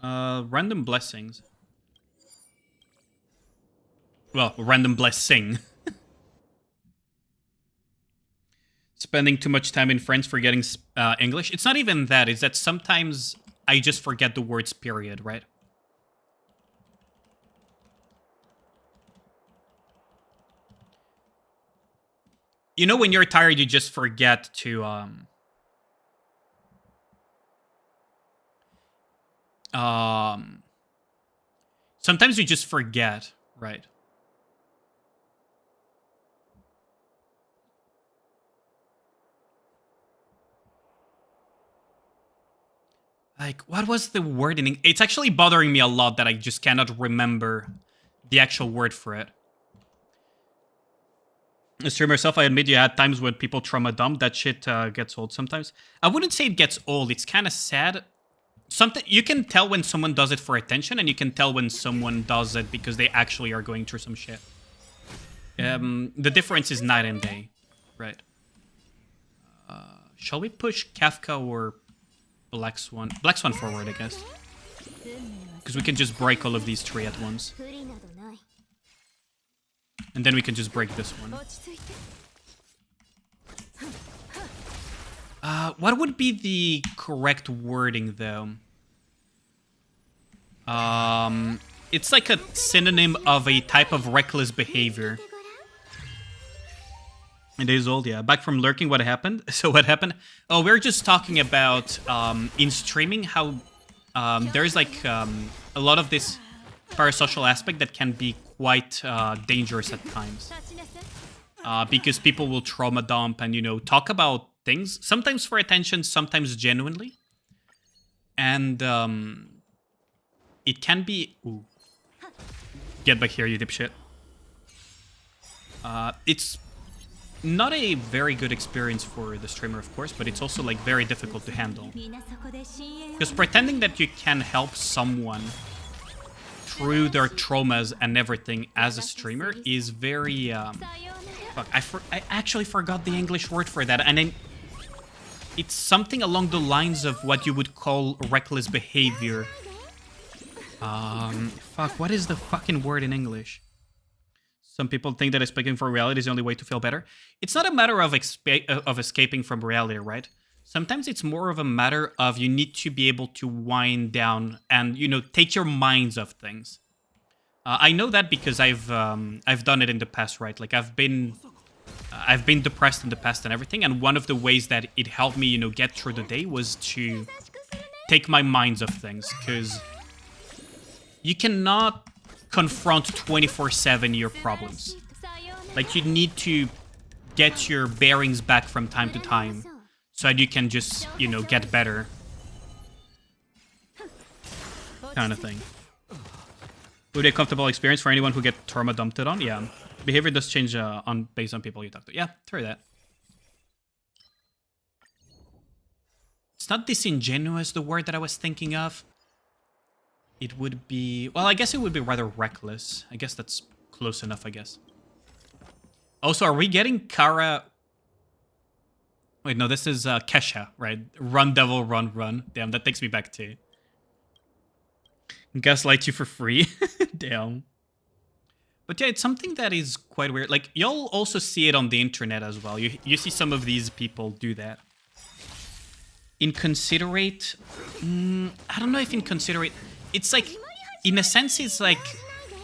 S1: random blessings. Well, random blessing. Spending too much time in French forgetting English. It's not even that, it's that sometimes I just forget the words period, right? When you're tired, you just forget to, sometimes you just forget, right? What was the word in English? It's actually bothering me a lot that I just cannot remember the actual word for it. Streamer myself, I admit you had times when people trauma dump. That shit gets old sometimes. I wouldn't say it gets old. It's kind of sad. You can tell when someone does it for attention, and you can tell when someone does it because they actually are going through some shit. The difference is night and day, right? Shall we push Kafka or Black Swan? Black Swan forward, I guess. Because we can just break all of these three at once. And then we can just break this one. What would be the correct wording, though? It's like a synonym of a type of reckless behavior. It is old, yeah. Back from lurking, what happened? So what happened? Oh, we're just talking about, in streaming, how there's a lot of this parasocial aspect that can be quite dangerous at times. Because people will trauma dump and, talk about things, sometimes for attention, sometimes genuinely. And it can be... Ooh. Get back here, you dipshit. It's not a very good experience for the streamer, of course, but it's also very difficult to handle. Because pretending that you can help someone through their traumas and everything as a streamer is very... Fuck, I actually forgot the English word for that, and it's something along the lines of what you would call reckless behavior. Fuck, what is the fucking word in English? Some people think that escaping from reality is the only way to feel better. It's not a matter of escaping from reality, right? Sometimes it's more of a matter of you need to be able to wind down and, you know, take your minds off things. I know that because I've done it in the past, right? Like I've been depressed in the past and everything, and one of the ways that it helped me, you know, get through the day was to take my minds off things, because you cannot confront 24/7 your problems. Like you need to get your bearings back from time to time so that you can just, you know, get better. Kind of thing. Would be a comfortable experience for anyone who get trauma dumped on? Yeah. Behavior does change based on people you talk to. Yeah, true that. It's not disingenuous, the word that I was thinking of. It would be... Well, I guess it would be rather reckless. I guess that's close enough, I guess. Also, are we getting Kara... Wait, no, this is Kesha, right? Run, devil, run, run. Damn, that takes me back to... Gaslight you for free. Damn. But yeah, it's something that is quite weird. Like, you'll also see it on the internet as well. You see some of these people do that. Inconsiderate... I don't know if inconsiderate... It's like, in a sense, it's like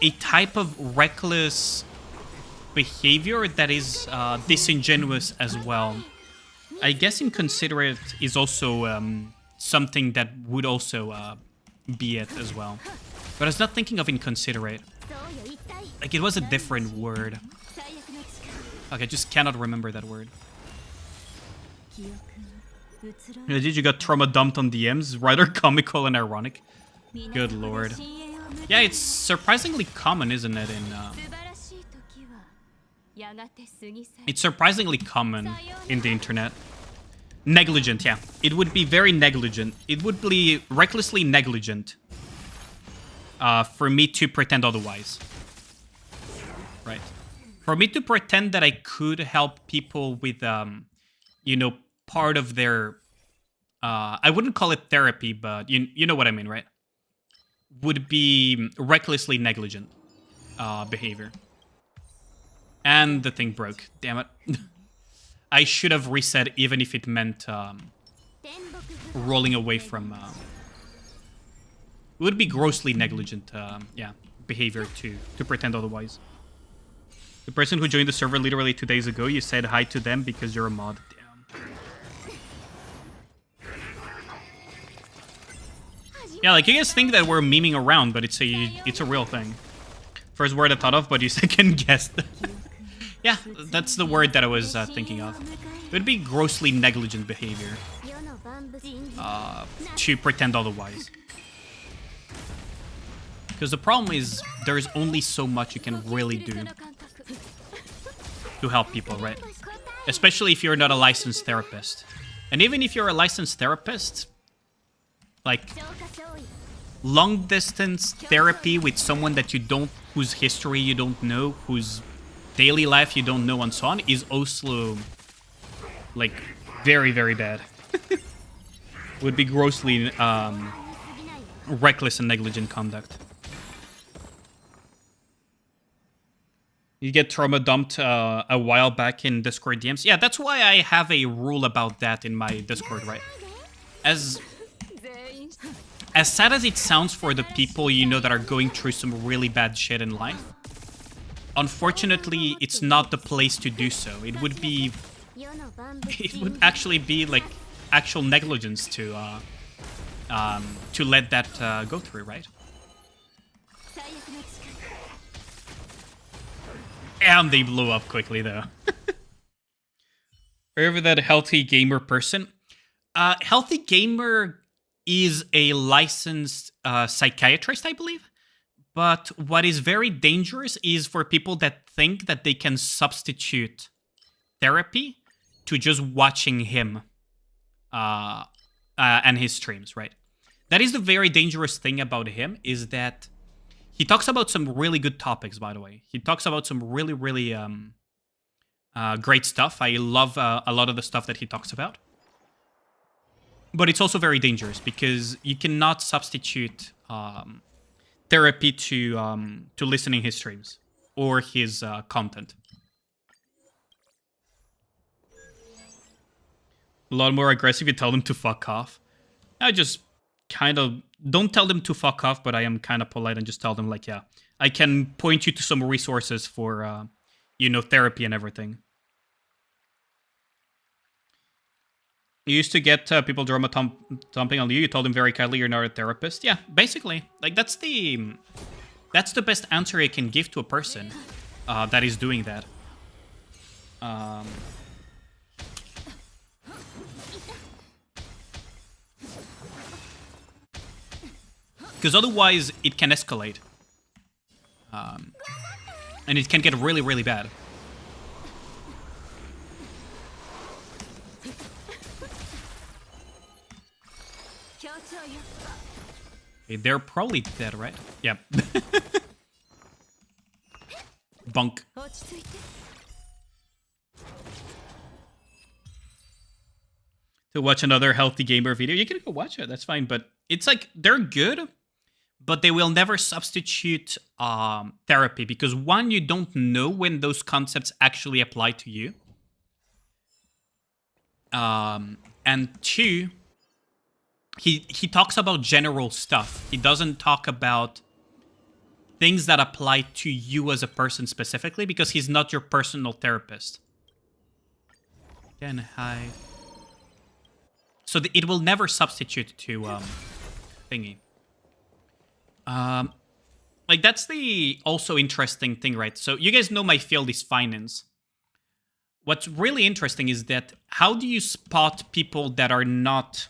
S1: a type of reckless behavior that is disingenuous as well. I guess inconsiderate is also something that would also be it as well. But I was not thinking of inconsiderate. Like, it was a different word. Okay, I just cannot remember that word. Did you got trauma dumped on DMs? Rather comical and ironic. Good lord. Yeah, it's surprisingly common, isn't it? It's surprisingly common in the internet. Negligent, yeah. It would be very negligent. It would be recklessly negligent for me to pretend otherwise. Right. For me to pretend that I could help people with, you know, part of their... I wouldn't call it therapy, but you know what I mean, right? Would be recklessly negligent behavior. And the thing broke. Damn it. I should have reset even if it meant rolling away from... it would be grossly negligent, yeah, behavior to pretend otherwise. The person who joined the server literally 2 days ago, you said hi to them because you're a mod. Damn. Yeah, like, you guys think that we're memeing around, but it's a real thing. First word I thought of, but you second guessed. Yeah, that's the word that I was thinking of. It would be grossly negligent behavior to pretend otherwise. Because the problem is, there's only so much you can really do to help people, right? Especially if you're not a licensed therapist. And even if you're a licensed therapist, like, long distance therapy with someone that you don't, whose history you don't know, whose daily life you don't know, and so on, is also, like, very, very bad. Would be grossly reckless and negligent conduct. You get trauma dumped a while back in Discord DMs. Yeah, that's why I have a rule about that in my Discord, right? As sad as it sounds for the people, you know, that are going through some really bad shit in life, unfortunately, it's not the place to do so. It would actually be like actual negligence to let that go through, right? And they blew up quickly, though. Remember that healthy gamer person? Healthy gamer is a licensed psychiatrist, I believe. But what is very dangerous is for people that think that they can substitute therapy to just watching him and his streams, right? That is the very dangerous thing about him, is that he talks about some really good topics, by the way. He talks about some really, really great stuff. I love a lot of the stuff that he talks about. But it's also very dangerous because you cannot substitute therapy to listening his streams or his content. A lot more aggressive. You tell them to fuck off. I just kind of don't tell them to fuck off, but I am kind of polite and just tell them like, yeah, I can point you to some resources for, therapy and everything. You used to get people drama thumping on you. You told them very kindly you're not a therapist. Yeah, basically, like that's the best answer I can give to a person that is doing that. Because otherwise, it can escalate. And it can get really, really bad. Okay, they're probably dead, right? Yep. Bunk. To watch another healthy gamer video, you can go watch it, that's fine. But it's like, they're good, but they will never substitute therapy. Because one, you don't know when those concepts actually apply to you. And two, he talks about general stuff. He doesn't talk about things that apply to you as a person specifically, because he's not your personal therapist. Again, hi. So it will never substitute to thingy. Like that's the also interesting thing, right? So you guys know my field is finance. What's really interesting is that how do you spot people that are not,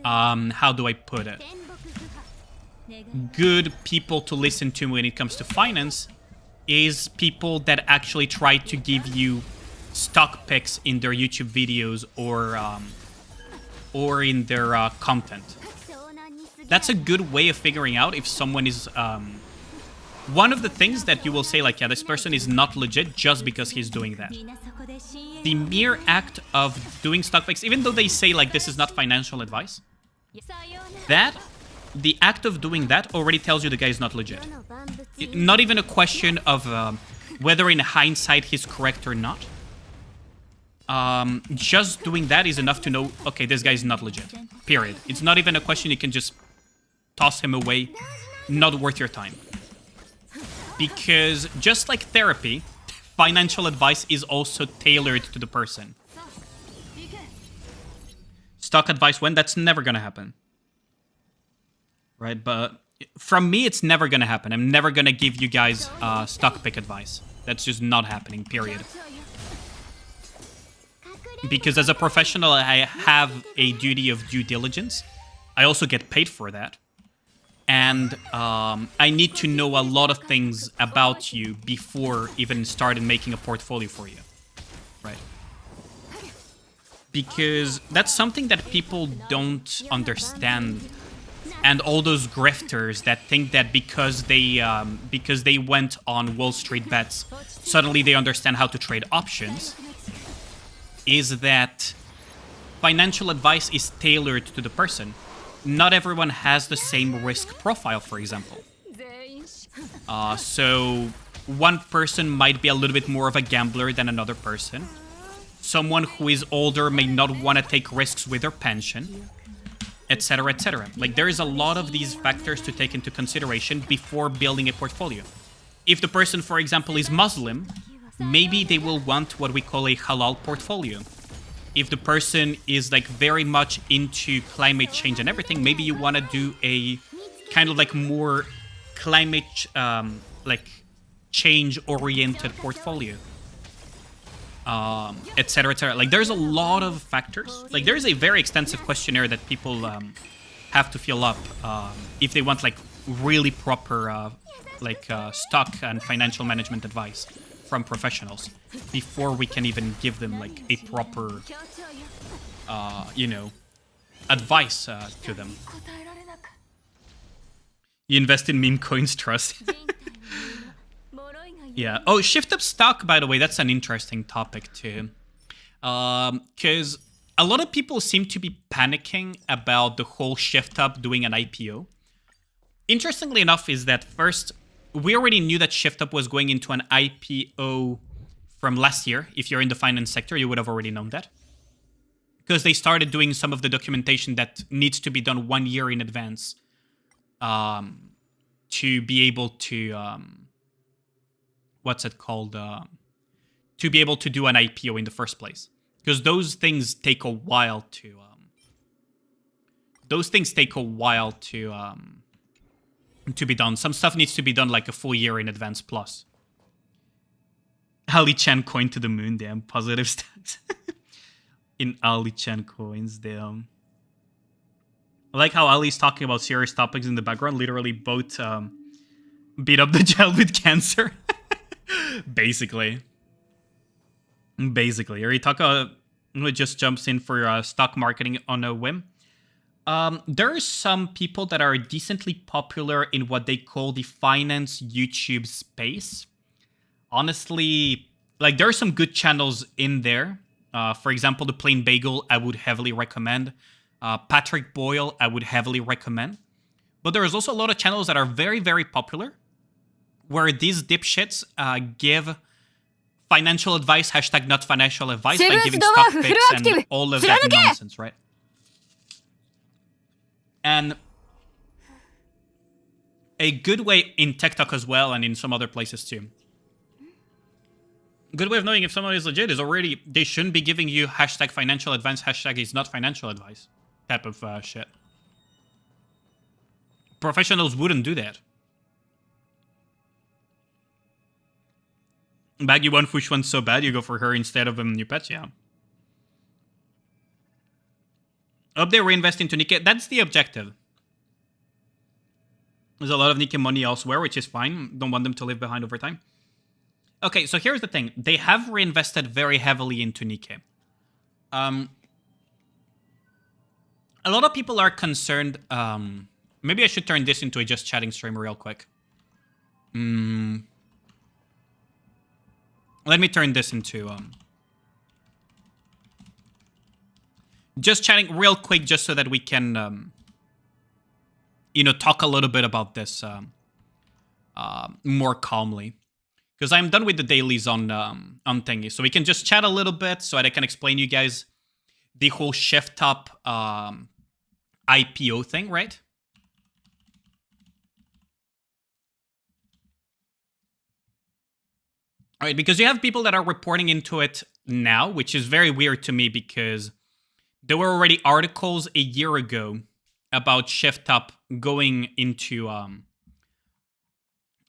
S1: how do I put it? Good people to listen to when it comes to finance is people that actually try to give you stock picks in their YouTube videos or in their content. That's a good way of figuring out if someone is... one of the things that you will say, like, yeah, this person is not legit just because he's doing that. The mere act of doing stock picks, even though they say, like, this is not financial advice, the act of doing that already tells you the guy is not legit. Not even a question of whether in hindsight he's correct or not. Just doing that is enough to know, okay, this guy is not legit. Period. It's not even a question you can just toss him away. Not worth your time. Because just like therapy, financial advice is also tailored to the person. Stock advice when? That's never gonna happen. Right, but from me, it's never gonna happen. I'm never gonna give you guys stock pick advice. That's just not happening, period. Because as a professional, I have a duty of due diligence. I also get paid for that. And I need to know a lot of things about you before even starting making a portfolio for you. Right? Because that's something that people don't understand. And all those grifters that think that because they went on Wall Street bets, suddenly they understand how to trade options, is that financial advice is tailored to the person. Not everyone has the same risk profile, for example. So one person might be a little bit more of a gambler than another person. Someone who is older may not want to take risks with their pension, etc., etc. Like, there is a lot of these factors to take into consideration before building a portfolio. If the person, for example, is Muslim, maybe they will want what we call a halal portfolio. If the person is like very much into climate change and everything, maybe you want to do a kind of like more climate like change-oriented portfolio, etc., etc. Like, there's a lot of factors. Like, there's a very extensive questionnaire that people have to fill up if they want like really proper stock and financial management advice from professionals before we can even give them like a proper advice to them. You invest in meme coins, trust. Yeah. Oh, shift up stock, by the way, that's an interesting topic too. Because a lot of people seem to be panicking about the whole shift up doing an IPO. interestingly enough, is that first, we already knew that ShiftUp was going into an IPO from last year. If you're in the finance sector, you would have already known that. Because they started doing some of the documentation that needs to be done 1 year in advance to be able to, what's it called? To be able to do an IPO in the first place. Because those things take a while to, to be done. Some stuff needs to be done like a full year in advance plus. Ali Chan coin to the moon, damn. Positive stats. In Ali Chan coins, damn. I like how Ali's talking about serious topics in the background. Literally both beat up the child with cancer. Basically. Aritaka just jumps in for stock marketing on a whim. There are some people that are decently popular in what they call the finance YouTube space. Honestly, like there are some good channels in there. For example, The Plain Bagel, I would heavily recommend. Patrick Boyle, I would heavily recommend. But there's also a lot of channels that are very, very popular, where these dipshits give financial advice, hashtag not financial advice, by giving stock picks and all of that nonsense, right? And a good way in TikTok as well, and in some other places too. Good way of knowing if someone is legit is already, they shouldn't be giving you hashtag financial advice, hashtag is not financial advice type of shit. Professionals wouldn't do that. Bag you want Fush one so bad, you go for her instead of new pets, yeah. Hope they reinvest into Nikkei. That's the objective. There's a lot of Nikkei money elsewhere, which is fine. Don't want them to live behind over time. Okay, so here's the thing. They have reinvested very heavily into Nikkei. A lot of people are concerned. Maybe I should turn this into a just chatting stream real quick. Let me turn this into just chatting real quick, just so that we can, talk a little bit about this more calmly. Because I'm done with the dailies on Thingy. So we can just chat a little bit so that I can explain you guys the whole ShiftUp IPO thing, right? All right, because you have people that are reporting into it now, which is very weird to me because there were already articles a year ago about ShiftUp going into an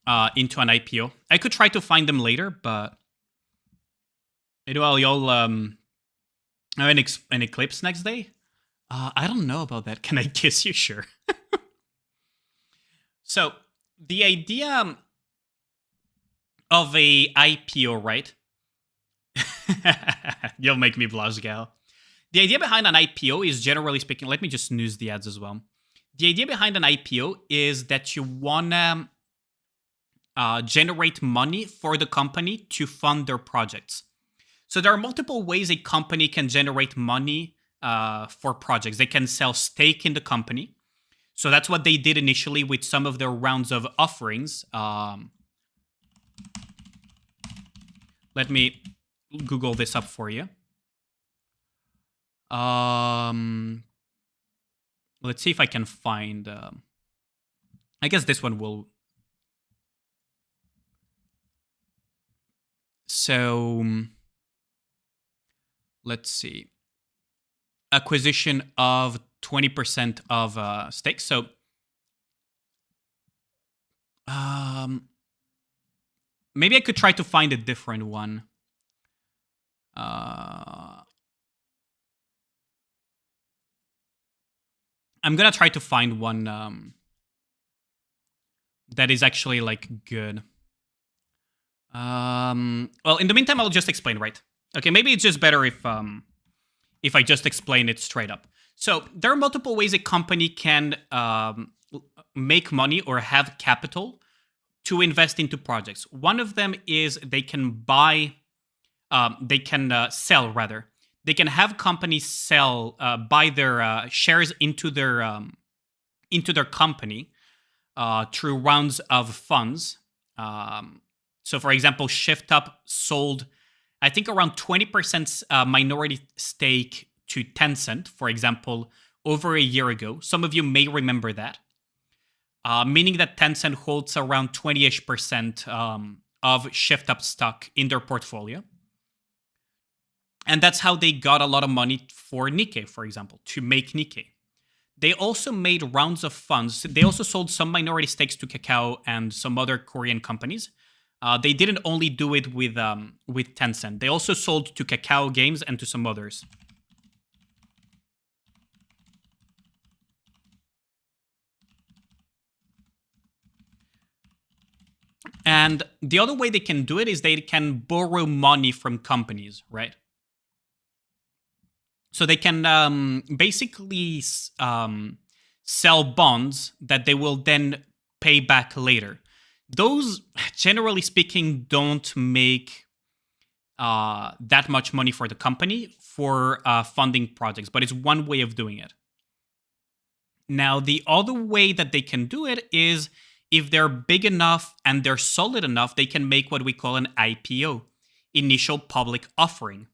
S1: IPO. I could try to find them later, but y'all have an eclipse next day? I don't know about that. Can I kiss you? Sure. So the idea of a IPO, right? You'll make me blush, gal. The idea behind an IPO is, generally speaking, let me just snooze the ads as well. The idea behind an IPO is that you want to generate money for the company to fund their projects. So there are multiple ways a company can generate money for projects. They can sell stake in the company. So that's what they did initially with some of their rounds of offerings. Let me Google this up for you. Let's see if I can find... I guess this one will... So, let's see. Acquisition of 20% of stake. So, maybe I could try to find a different one. I'm gonna try to find one that is actually like good. Well, in the meantime, I'll just explain, right? Okay, maybe it's just better if I just explain it straight up. So there are multiple ways a company can make money or have capital to invest into projects. One of them is they can buy, sell rather. They can have companies sell, buy their shares into their company through rounds of funds. So, for example, ShiftUp sold, I think, around 20% minority stake to Tencent, for example, over a year ago. Some of you may remember that. Meaning that Tencent holds around 20-ish% of ShiftUp stock in their portfolio. And that's how they got a lot of money for Nikkei, for example, to make Nikkei. They also made rounds of funds. They also sold some minority stakes to Kakao and some other Korean companies. They didn't only do it with Tencent. They also sold to Kakao Games and to some others. And the other way they can do it is they can borrow money from companies, right? So they can basically sell bonds that they will then pay back later. Those, generally speaking, don't make that much money for the company for funding projects, but it's one way of doing it. Now, the other way that they can do it is if they're big enough and they're solid enough, they can make what we call an IPO, initial public offering.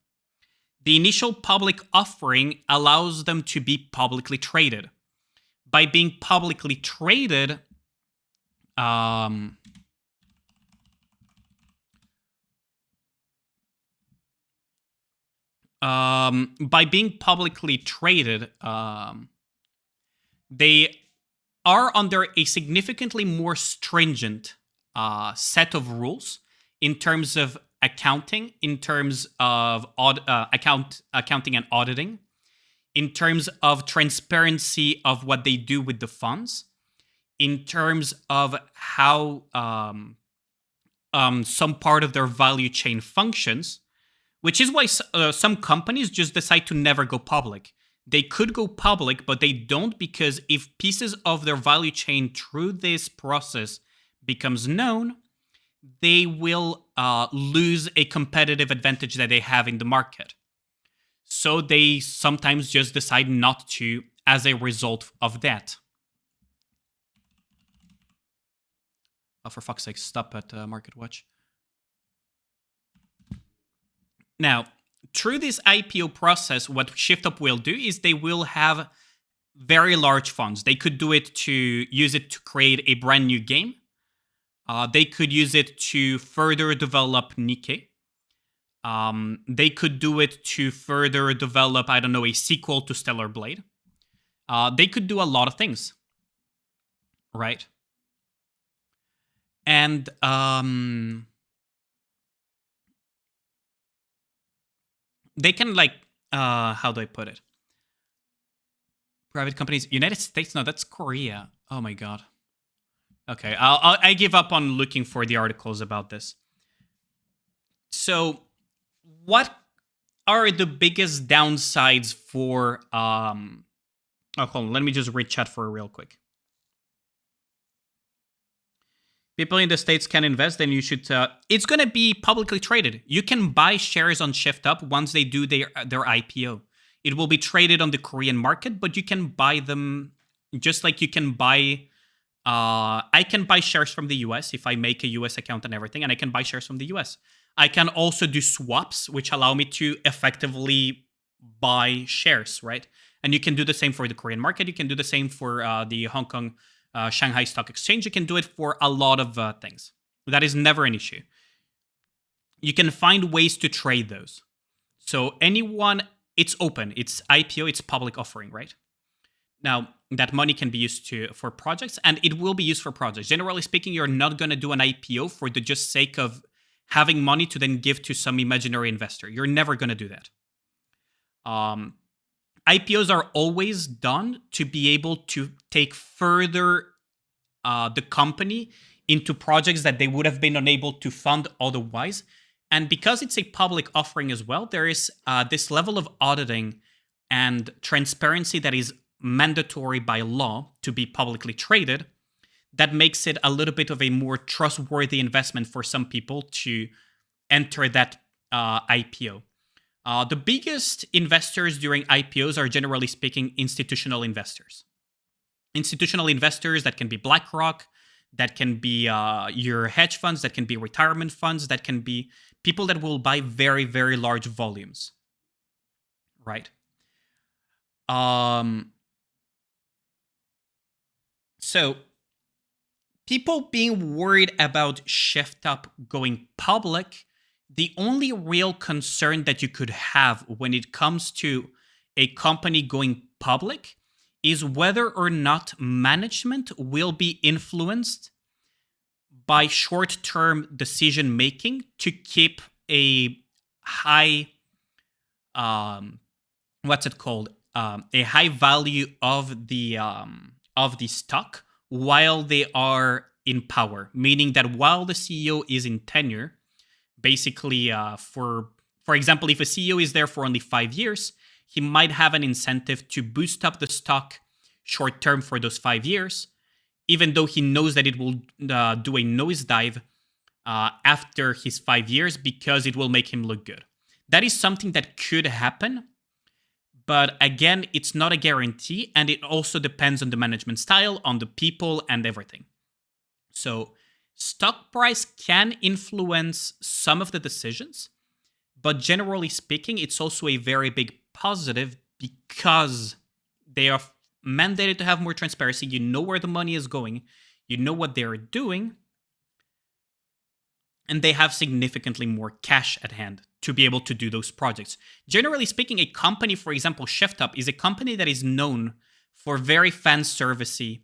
S1: The initial public offering allows them to be publicly traded. By being publicly traded, by being publicly traded, they are under a significantly more stringent set of rules in terms of accounting, in terms of accounting and auditing, in terms of transparency of what they do with the funds, in terms of how some part of their value chain functions, which is why some companies just decide to never go public. They could go public, but they don't, because if pieces of their value chain through this process becomes known, they will lose a competitive advantage that they have in the market. So they sometimes just decide not to as a result of that. Oh, for fuck's sake, stop at Market Watch. Now, through this IPO process, what ShiftUp will do is they will have very large funds. They could do it to use it to create a brand new game. They could use it to further develop Nikkei. They could do it to further develop, I don't know, a sequel to Stellar Blade. They could do a lot of things, right? And they can, like, how do I put it? Private companies, United States? No, that's Korea. Oh my god. Okay, I give up on looking for the articles about this. So, what are the biggest downsides for... Oh, hold on, let me just read chat for real quick. People in the States can invest, then you should... it's going to be publicly traded. You can buy shares on ShiftUp once they do their IPO. It will be traded on the Korean market, but you can buy them just like you can buy... I can buy shares from the US if I make a US account and everything, and I can buy shares from the US. I can also do swaps, which allow me to effectively buy shares, right? And you can do the same for the Korean market. You can do the same for the Hong Kong, Shanghai Stock Exchange. You can do it for a lot of things. That is never an issue. You can find ways to trade those. So anyone, it's open. It's IPO, it's public offering, right? Now, that money can be used for projects, and it will be used for projects. Generally speaking, you're not going to do an IPO for the just sake of having money to then give to some imaginary investor. You're never going to do that. IPOs are always done to be able to take further the company into projects that they would have been unable to fund otherwise. And because it's a public offering as well, there is this level of auditing and transparency that is mandatory by law to be publicly traded, that makes it a little bit of a more trustworthy investment for some people to enter that IPO. The biggest investors during IPOs are, generally speaking, institutional investors. Institutional investors, that can be BlackRock, that can be your hedge funds, that can be retirement funds, that can be people that will buy very, very large volumes, right? So people being worried about Shift Up going public, the only real concern that you could have when it comes to a company going public is whether or not management will be influenced by short-term decision making to keep a high what's it called, a high value of the stock while they are in power, meaning that while the CEO is in tenure, basically for example, if a CEO is there for only 5 years, he might have an incentive to boost up the stock short term for those 5 years, even though he knows that it will do a nosedive after his 5 years because it will make him look good. That is something that could happen, but again, it's not a guarantee, and it also depends on the management style, on the people, and everything. So stock price can influence some of the decisions, but generally speaking, it's also a very big positive because they are mandated to have more transparency. You know where the money is going, you know what they're doing, and they have significantly more cash at hand to be able to do those projects. Generally speaking, a company, for example, ShiftUp, is a company that is known for very fan servicey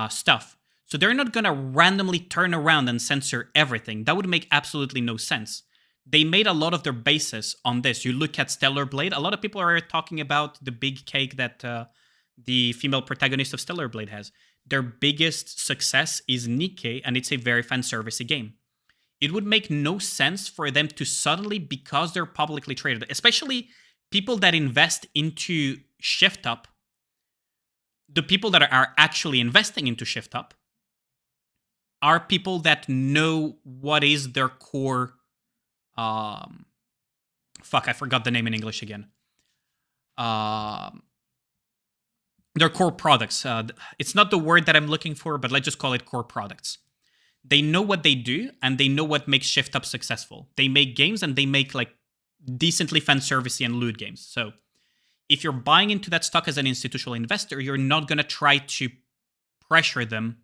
S1: stuff. So they're not going to randomly turn around and censor everything. That would make absolutely no sense. They made a lot of their basis on this. You look at Stellar Blade, a lot of people are talking about the big cake that the female protagonist of Stellar Blade has. Their biggest success is Nikke, and it's a very fan servicey game. It would make no sense for them to suddenly, because they're publicly traded, especially people that invest into ShiftUp, the people that are actually investing into ShiftUp are people that know what is their core. I forgot the name in English again. Their core products. It's not the word that I'm looking for, but let's just call it core products. They know what they do, and they know what makes ShiftUp successful. They make games, and they make like decently fan servicey and loot games. So if you're buying into that stock as an institutional investor, you're not going to try to pressure them.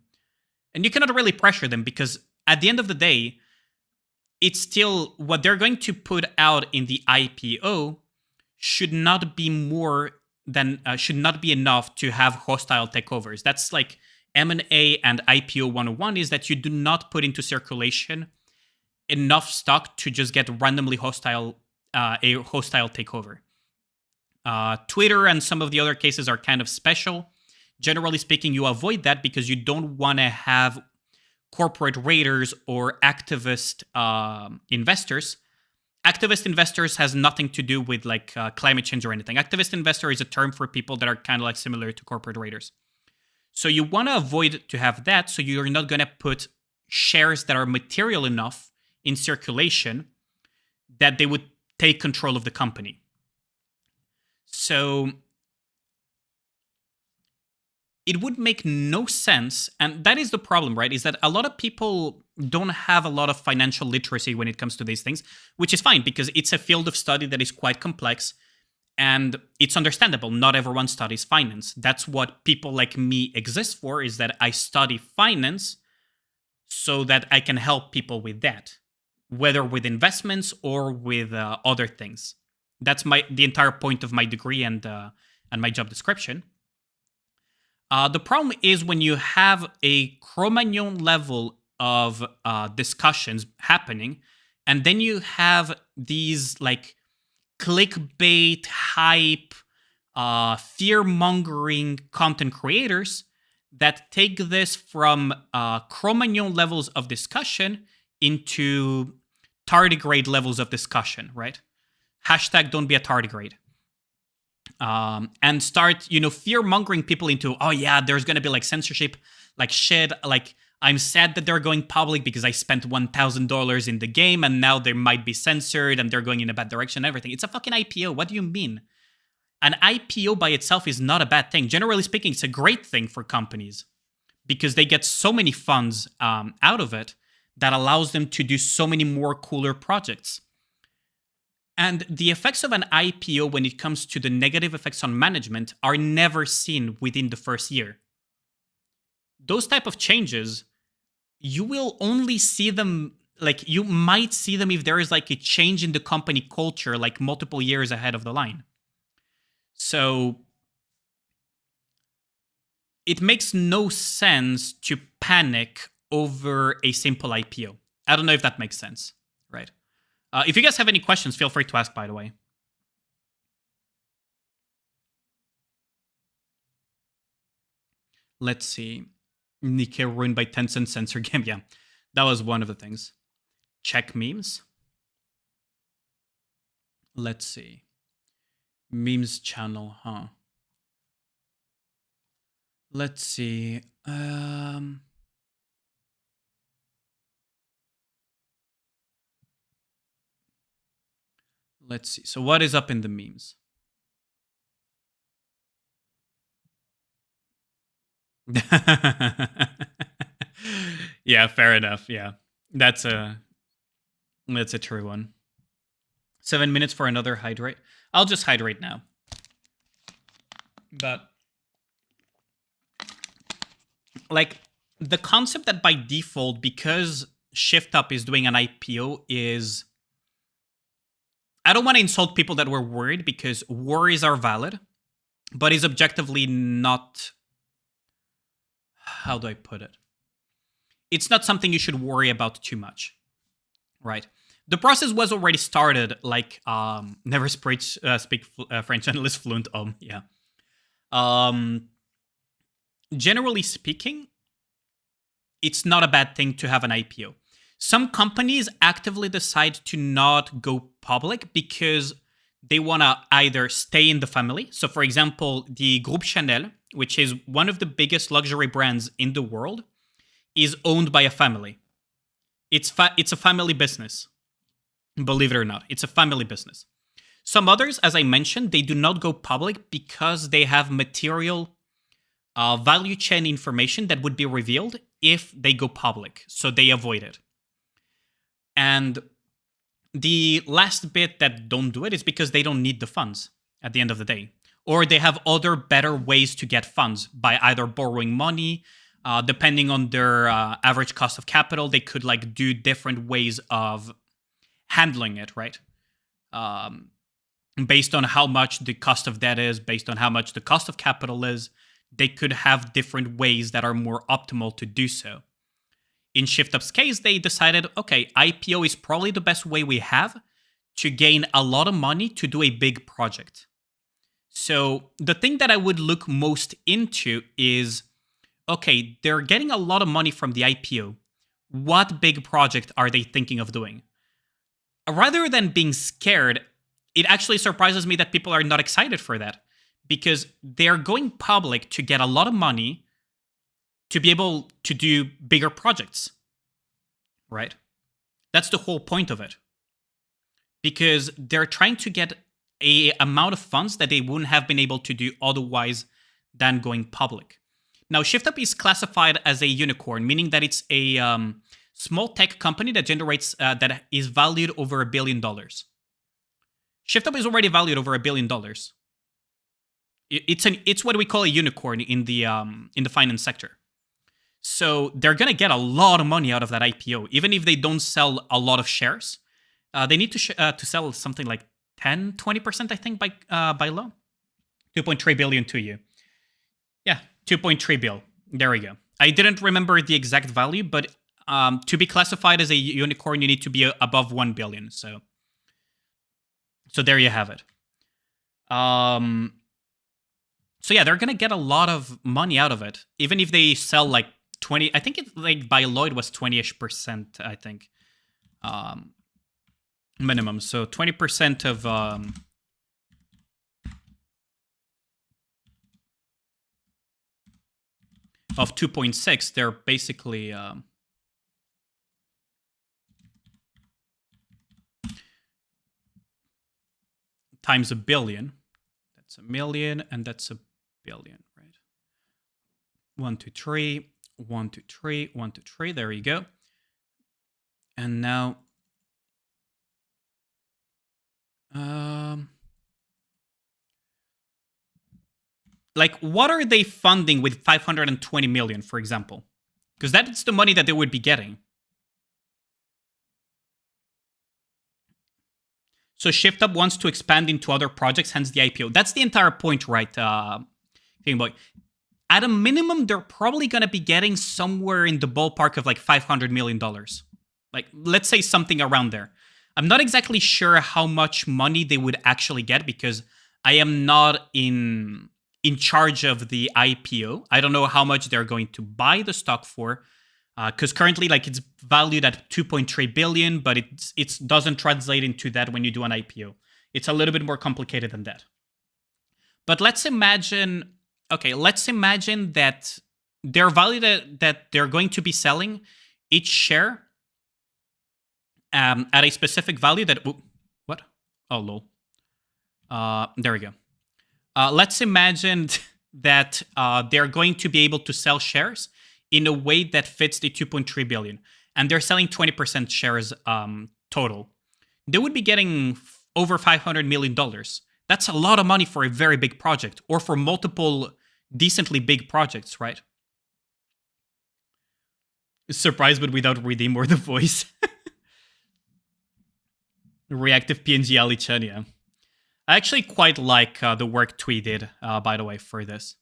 S1: And you cannot really pressure them because at the end of the day, it's still what they're going to put out in the IPO should not be more than should not be enough to have hostile takeovers. That's like M&A and IPO 101 is that you do not put into circulation enough stock to just get randomly hostile a hostile takeover. Twitter and some of the other cases are kind of special. Generally speaking, you avoid that because you don't want to have corporate raiders or activist investors. Activist investors has nothing to do with like climate change or anything. Activist investor is a term for people that are kind of like similar to corporate raiders. So you want to avoid to have that, so you're not going to put shares that are material enough in circulation that they would take control of the company. So it would make no sense, and that is the problem, right? Is that a lot of people don't have a lot of financial literacy when it comes to these things, which is fine because it's a field of study that is quite complex. And it's understandable. Not everyone studies finance. That's what people like me exist for, is that I study finance so that I can help people with that, whether with investments or with other things. That's the entire point of my degree and my job description. The problem is when you have a Cro-Magnon level of discussions happening, and then you have these like clickbait, hype, fear-mongering content creators that take this from Cro-Magnon levels of discussion into tardigrade levels of discussion, right? Hashtag don't be a tardigrade. And start, fear-mongering people into, oh yeah, there's going to be like censorship, like shit, like I'm sad that they're going public because I spent $1,000 in the game and now they might be censored and they're going in a bad direction and everything. It's a fucking IPO. What do you mean? An IPO by itself is not a bad thing. Generally speaking, it's a great thing for companies because they get so many funds out of it that allows them to do so many more cooler projects. And the effects of an IPO when it comes to the negative effects on management are never seen within the first year. Those type of changes, you will only see them, like you might see them if there is like a change in the company culture, like multiple years ahead of the line. So it makes no sense to panic over a simple IPO. I don't know if that makes sense, right? If you guys have any questions, feel free to ask, by the way. Let's see. Nikkei ruined by Tencent censor game. Yeah, that was one of the things. Check memes. Let's see. Memes channel, huh? Let's see. Let's see. So what is up in the memes? Yeah, fair enough. Yeah. That's a true one. 7 minutes for another hydrate. I'll just hydrate now. But like the concept that by default, because Shift Up is doing an IPO, is I don't want to insult people that were worried because worries are valid, but is objectively not. How do I put it? It's not something you should worry about too much, right? The process was already started, like never speak French unless fluent. Yeah. Generally speaking, it's not a bad thing to have an IPO. Some companies actively decide to not go public because they want to either stay in the family. So, for example, the Groupe Chanel, which is one of the biggest luxury brands in the world, is owned by a family. It's a family business. Believe it or not, it's a family business. Some others, as I mentioned, they do not go public because they have material value chain information that would be revealed if they go public. So they avoid it. And the last bit that don't do it is because they don't need the funds at the end of the day. Or they have other better ways to get funds by either borrowing money, depending on their average cost of capital. They could like do different ways of handling it, right? Based on how much the cost of debt is, based on how much the cost of capital is, they could have different ways that are more optimal to do so. In ShiftUp's case, they decided, okay, IPO is probably the best way we have to gain a lot of money to do a big project. So the thing that I would look most into is, okay, they're getting a lot of money from the IPO. What big project are they thinking of doing? Rather than being scared, it actually surprises me that people are not excited for that, because they're going public to get a lot of money to be able to do bigger projects, right? That's the whole point of it. Because they're trying to get a amount of funds that they wouldn't have been able to do otherwise than going public. Now, ShiftUp is classified as a unicorn, meaning that it's a small tech company that generates that is valued over $1 billion. ShiftUp is already valued over $1 billion. It's what we call a unicorn in the finance sector. So they're gonna get a lot of money out of that IPO, even if they don't sell a lot of shares. They need to sell something like 10-20%, I think, by law. 2.3 billion to you. Yeah, 2.3 bill. There we go. I didn't remember the exact value, but to be classified as a unicorn, you need to be above 1 billion. So there you have it. So yeah, they're gonna get a lot of money out of it, even if they sell like 20. I think it's like by law it was 20-ish%. I think minimum. So 20% of 2.6. They're basically times a billion. That's a million, and that's a billion, right? 1, 2, 3. 1, 2, 3, 1, 2, 3. There you go. And now, like, what are they funding with 520 million, for example? Because that's the money that they would be getting. So Shift Up wants to expand into other projects, hence the IPO. That's the entire point, right? Boy. At a minimum, they're probably going to be getting somewhere in the ballpark of like $500 million. Like, let's say something around there. I'm not exactly sure how much money they would actually get because I am not in charge of the IPO. I don't know how much they're going to buy the stock for. Because currently, like, it's valued at 2.3 billion, but it doesn't translate into that when you do an IPO. It's a little bit more complicated than that. But let's imagine that they're valued that they're going to be selling each share at a specific value that... What? Oh, lol. There we go. Let's imagine that they're going to be able to sell shares in a way that fits the 2.3 billion. And they're selling 20% shares total. They would be getting over $500 million. That's a lot of money for a very big project, or for multiple decently big projects, right? Surprised, but without redeem or the voice. Reactive PNG Ali Chen, yeah. I actually quite like the work Twee did, by the way, for this.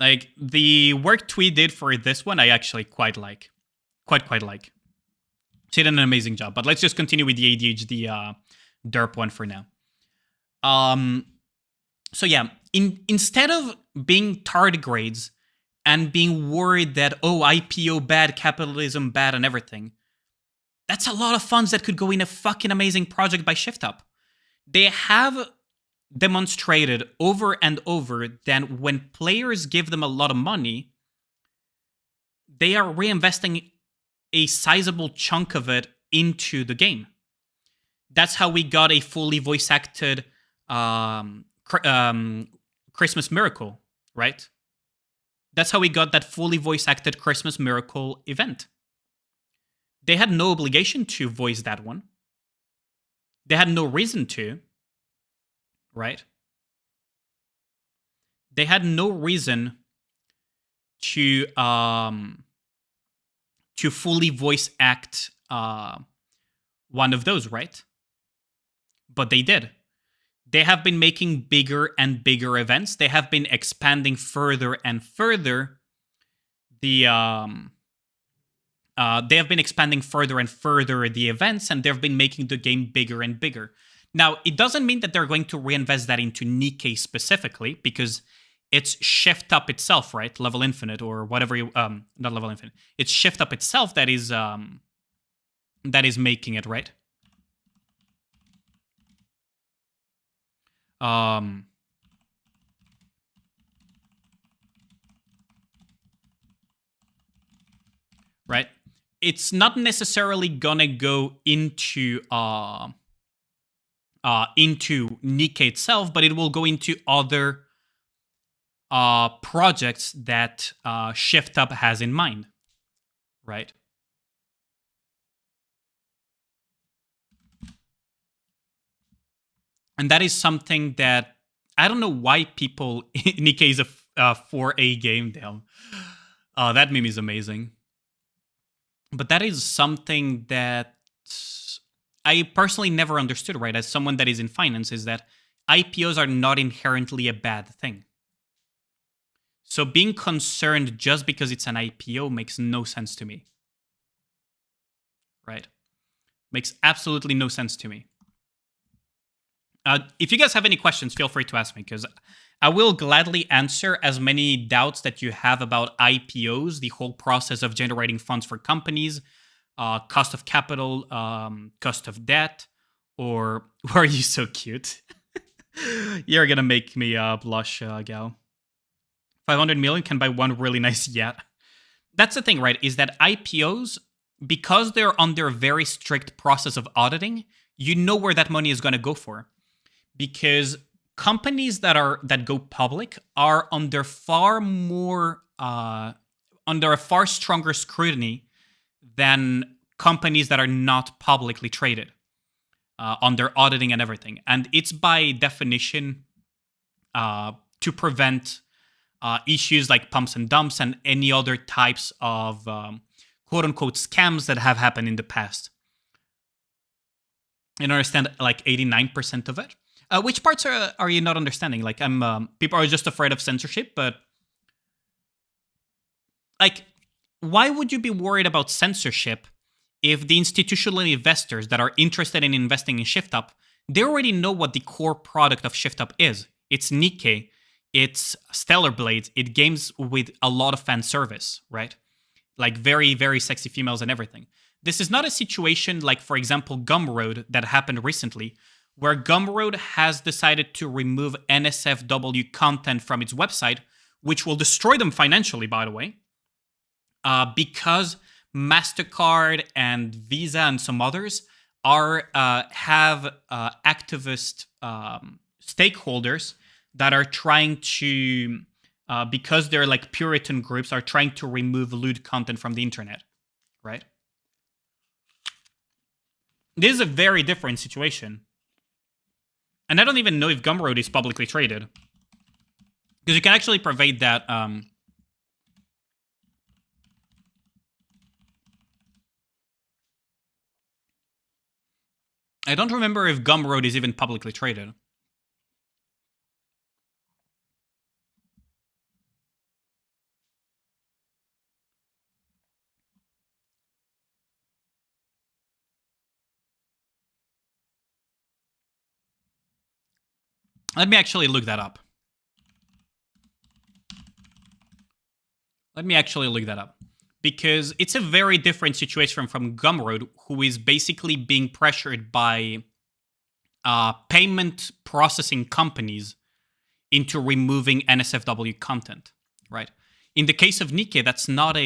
S1: Like, the work Twee did for this one, I actually quite like. Quite like. She did an amazing job. But let's just continue with the ADHD derp one for now. So yeah, instead of being tardigrades and being worried that, oh, IPO bad, capitalism bad, and everything, that's a lot of funds that could go in a fucking amazing project by Shift Up. They have demonstrated over and over that when players give them a lot of money, they are reinvesting a sizable chunk of it into the game. That's how we got a fully voice-acted Christmas Miracle, right? That's how we got that fully voice-acted Christmas Miracle event. They had no obligation to voice that one. They had no reason to, right? They had no reason to fully voice act one of those, right? But they did. They have been making bigger and bigger events. They have been expanding further and further the they have been expanding further and further the events, and they've been making the game bigger and bigger. Now, it doesn't mean that they're going to reinvest that into Nikkei specifically, because it's Shift Up itself, right? Level Infinite, or whatever you... not Level Infinite. It's Shift Up itself that is making it, right? Right? It's not necessarily gonna go into Nikkei itself, but it will go into other projects that Shift Up has in mind, right? And that is something that I don't know why people... Nikkei is a 4A game, damn. That meme is amazing. But that is something that I personally never understood, right? As someone that is in finance, is that IPOs are not inherently a bad thing. So being concerned just because it's an IPO makes no sense to me. Right? Makes absolutely no sense to me. If you guys have any questions, feel free to ask me, because I will gladly answer as many doubts that you have about IPOs, the whole process of generating funds for companies, cost of capital, cost of debt, or... Why are you so cute? You're gonna make me blush, Gal. 500 million can buy one really nice yacht. That's the thing, right? Is that IPOs, because they're under a very strict process of auditing, you know where that money is gonna go for. Because companies that go public are under a far stronger scrutiny than companies that are not publicly traded on their auditing and everything. And it's by definition to prevent issues like pumps and dumps and any other types of quote-unquote scams that have happened in the past. I understand like 89% of it. Which parts are you not understanding? Like, people are just afraid of censorship, but like, why would you be worried about censorship if the institutional investors that are interested in investing in ShiftUp, they already know what the core product of ShiftUp is? It's Nikke, it's Stellar Blades, it games with a lot of fan service, right? Like very, very sexy females and everything. This is not a situation like, for example, Gumroad that happened recently, where Gumroad has decided to remove NSFW content from its website, which will destroy them financially, by the way, because MasterCard and Visa and some others have activist stakeholders that are trying to, because they're like Puritan groups, are trying to remove lewd content from the internet, right? This is a very different situation. And I don't even know if Gumroad is publicly traded. Because you can actually provide that... I don't remember if Gumroad is even publicly traded. Let me actually look that up. Because it's a very different situation from Gumroad, who is basically being pressured by payment processing companies into removing NSFW content, right? In the case of Nikke, that's not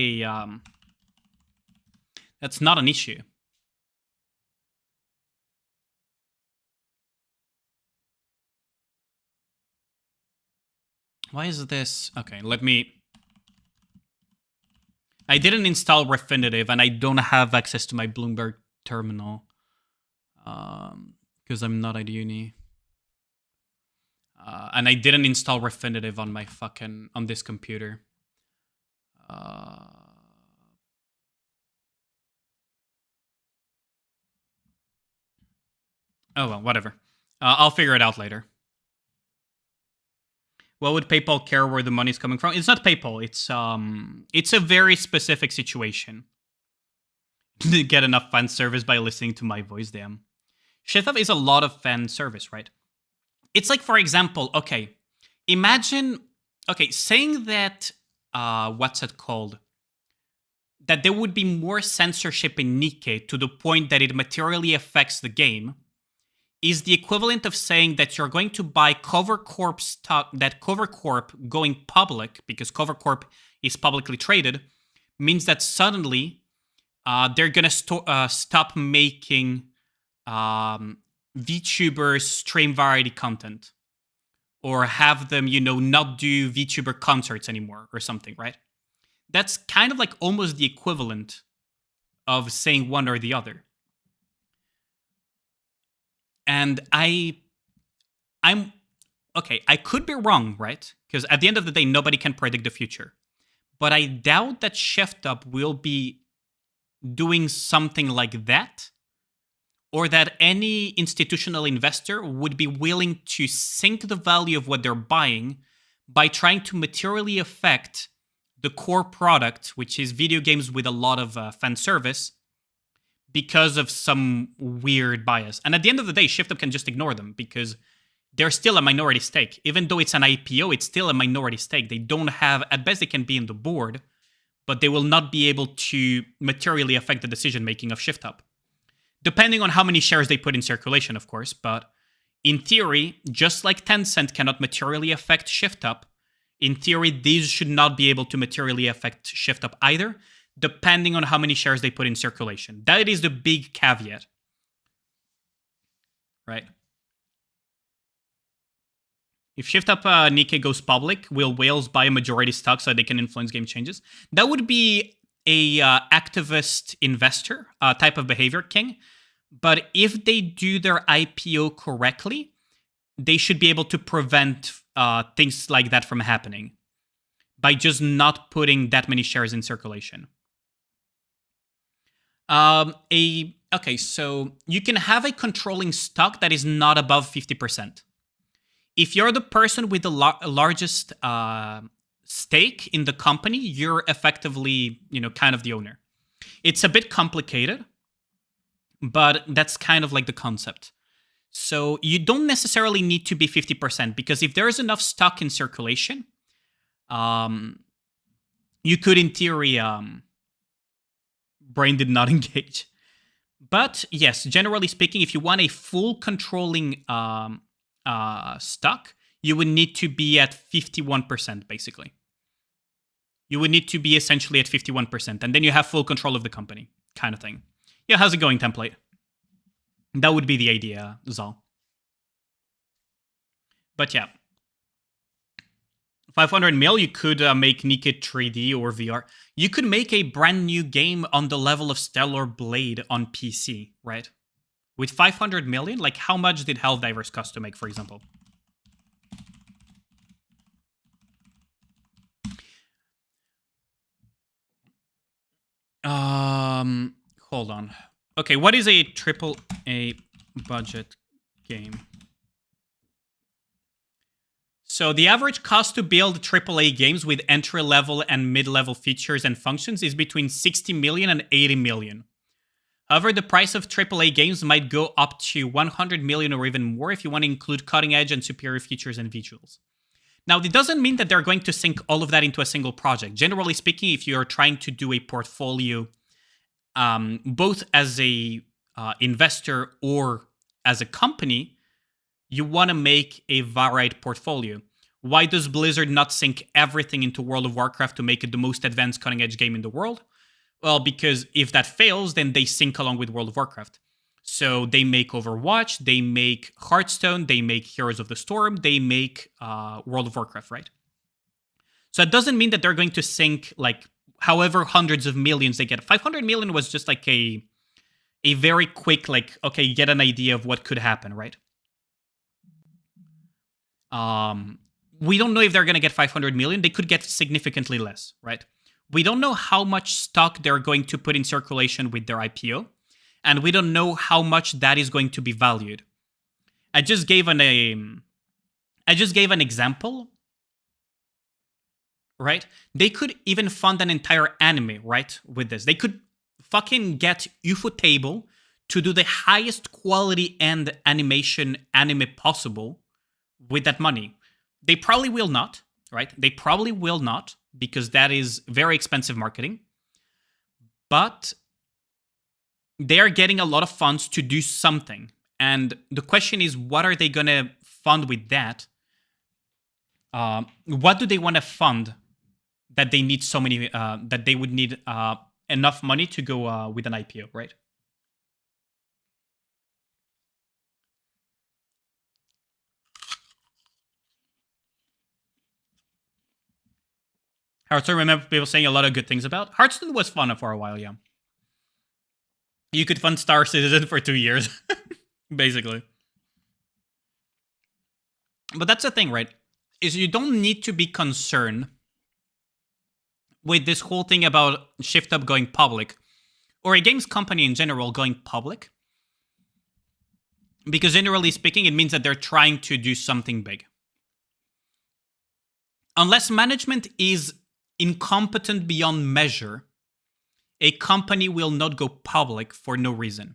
S1: an issue. Why is this? Okay, let me... I didn't install Refinitiv, and I don't have access to my Bloomberg terminal because I'm not at uni. And I didn't install Refinitiv on my on this computer. Oh, well, whatever. I'll figure it out later. What would PayPal care where the money's coming from? It's not PayPal. It's a very specific situation. Get enough fan service by listening to my voice, damn. ShiftUp is a lot of fan service, right? It's like, for example, okay, imagine, okay, saying that, what's it called? That there would be more censorship in Nikke to the point that it materially affects the game is the equivalent of saying that you're going to buy Cover Corp stock, that Cover Corp going public, because Cover Corp is publicly traded, means that suddenly they're going to stop making VTubers stream variety content, or have them, not do VTuber concerts anymore or something, right? That's kind of like almost the equivalent of saying one or the other. And I'm okay, I could be wrong, right? Because at the end of the day, nobody can predict the future. But I doubt that ShiftUp will be doing something like that, or that any institutional investor would be willing to sink the value of what they're buying by trying to materially affect the core product, which is video games with a lot of fan service, because of some weird bias. And at the end of the day, ShiftUp can just ignore them because they're still a minority stake. Even though it's an IPO, it's still a minority stake. They don't have, at best they can be in the board, but they will not be able to materially affect the decision-making of ShiftUp. Depending on how many shares they put in circulation, of course, but in theory, just like Tencent cannot materially affect ShiftUp, in theory, these should not be able to materially affect ShiftUp either, depending on how many shares they put in circulation. That is the big caveat. Right? If Shift Up Nikkei goes public, will whales buy a majority stock so they can influence game changes? That would be a activist investor type of behavior, King. But if they do their IPO correctly, they should be able to prevent things like that from happening by just not putting that many shares in circulation. Okay, so you can have a controlling stock that is not above 50%. If you're the person with the largest stake in the company, you're effectively, kind of the owner. It's a bit complicated, but that's kind of like the concept. So you don't necessarily need to be 50%, because if there's enough stock in circulation, you could, in theory, brain did not engage. But yes, generally speaking, if you want a full controlling stock, you would need to be at 51%, basically. You would need to be essentially at 51%, and then you have full control of the company, kind of thing. Yeah, how's it going, Template? That would be the idea, Zal. But yeah. 500 mil, you could make Nikkei 3D or VR. You could make a brand new game on the level of Stellar Blade on PC, right? With 500 million, like how much did Helldivers cost to make, for example? Hold on. Okay, what is a triple A budget game? So the average cost to build AAA games with entry-level and mid-level features and functions is between 60 million and 80 million. However, the price of AAA games might go up to 100 million or even more if you want to include cutting-edge and superior features and visuals. Now, it doesn't mean that they're going to sink all of that into a single project. Generally speaking, if you're trying to do a portfolio, both as a investor or as a company, you want to make a varied portfolio. Why does Blizzard not sink everything into World of Warcraft to make it the most advanced cutting-edge game in the world? Well, because if that fails, then they sink along with World of Warcraft. So they make Overwatch, they make Hearthstone, they make Heroes of the Storm, they make World of Warcraft, right? So it doesn't mean that they're going to sink, like, however hundreds of millions they get. 500 million was just like a very quick, like, okay, get an idea of what could happen, right? We don't know if they're going to get 500 million. They could get significantly less, right? We don't know how much stock they're going to put in circulation with their IPO, and we don't know how much that is going to be valued. I just gave an example, right? They could even fund an entire anime, right, with this. They could fucking get Ufotable to do the highest quality and animation anime possible with that money. They probably will not, right? They probably will not, because that is very expensive marketing. But they are getting a lot of funds to do something. And the question is, what are they going to fund with that? What do they want to fund that they need so many, that they would need enough money to go with an IPO, right? Hearthstone, remember people saying a lot of good things about? Hearthstone was fun for a while, yeah. You could fund Star Citizen for 2 years, basically. But that's the thing, right? Is you don't need to be concerned with this whole thing about Shift Up going public, or a games company in general going public. Because generally speaking, it means that they're trying to do something big. Unless management is incompetent beyond measure, a company will not go public for no reason.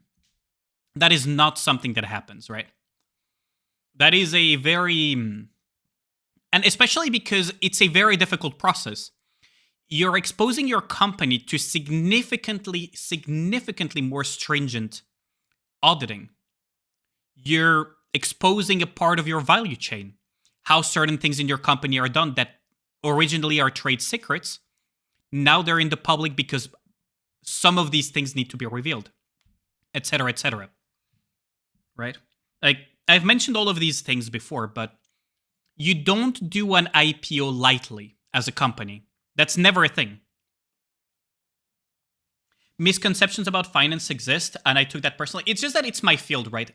S1: That is not something that happens, right? That is a very... And especially because it's a very difficult process. You're exposing your company to significantly more stringent auditing. You're exposing a part of your value chain. How certain things in your company are done that originally are trade secrets. Now they're in the public because some of these things need to be revealed, etc., etc. Right? Like, I've mentioned all of these things before, but you don't do an IPO lightly as a company. That's never a thing. Misconceptions about finance exist, and I took that personally. It's just that it's my field, right?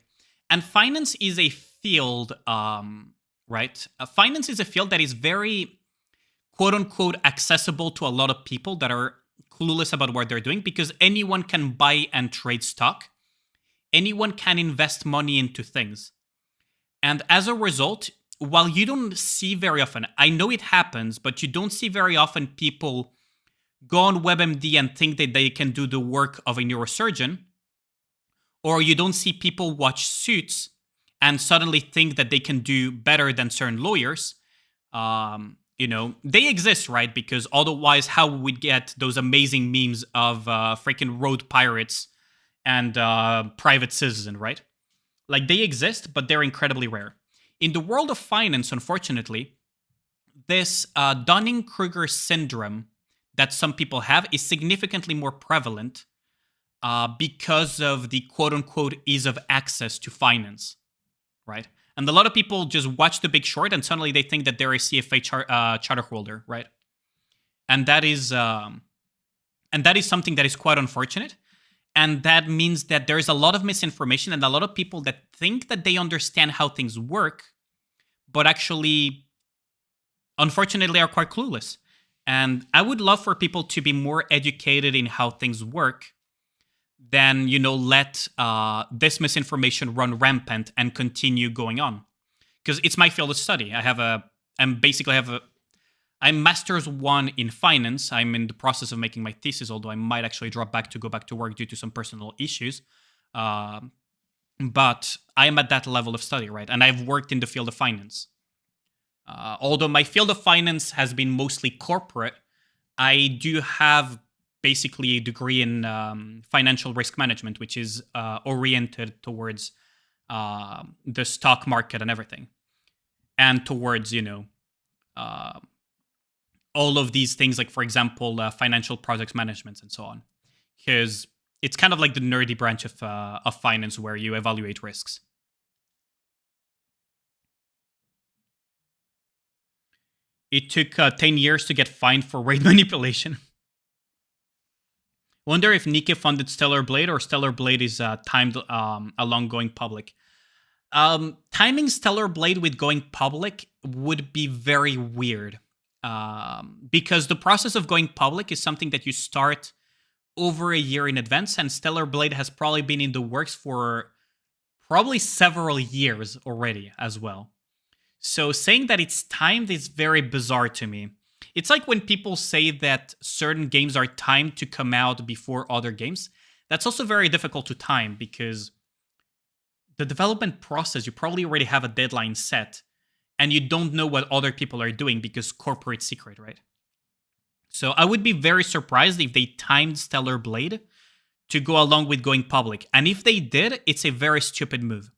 S1: And finance is a field, right? Finance is a field that is very, quote unquote, accessible to a lot of people that are clueless about what they're doing, because anyone can buy and trade stock. Anyone can invest money into things. And as a result, while you don't see very often, I know it happens, but you don't see very often people go on WebMD and think that they can do the work of a neurosurgeon, or you don't see people watch Suits and suddenly think that they can do better than certain lawyers. They exist, right? Because otherwise, how would we get those amazing memes of freaking road pirates and private citizen, right? Like, they exist, but they're incredibly rare. In the world of finance, unfortunately, this Dunning-Kruger syndrome that some people have is significantly more prevalent because of the quote-unquote ease of access to finance, right? And a lot of people just watch The Big Short and suddenly they think that they're a CFA charter holder, right? And that is something that is quite unfortunate. And that means that there's a lot of misinformation and a lot of people that think that they understand how things work, but actually, unfortunately, are quite clueless. And I would love for people to be more educated in how things work than, let this misinformation run rampant and continue going on. Because it's my field of study. I'm Master's 1 in finance. I'm in the process of making my thesis, although I might actually go back to work due to some personal issues. But I am at that level of study, right? And I've worked in the field of finance. Although my field of finance has been mostly corporate, I do have basically a degree in financial risk management, which is oriented towards the stock market and everything. And towards, all of these things, like, for example, financial projects management and so on. Because it's kind of like the nerdy branch of finance where you evaluate risks. It took 10 years to get fined for rate manipulation. Wonder if Nikke funded Stellar Blade or Stellar Blade is timed along going public. Timing Stellar Blade with going public would be very weird. Because the process of going public is something that you start over a year in advance, and Stellar Blade has probably been in the works for probably several years already as well. So saying that it's timed is very bizarre to me. It's like when people say that certain games are timed to come out before other games. That's also very difficult to time because the development process, you probably already have a deadline set and you don't know what other people are doing because corporate secret, right? So I would be very surprised if they timed Stellar Blade to go along with going public. And if they did, it's a very stupid move.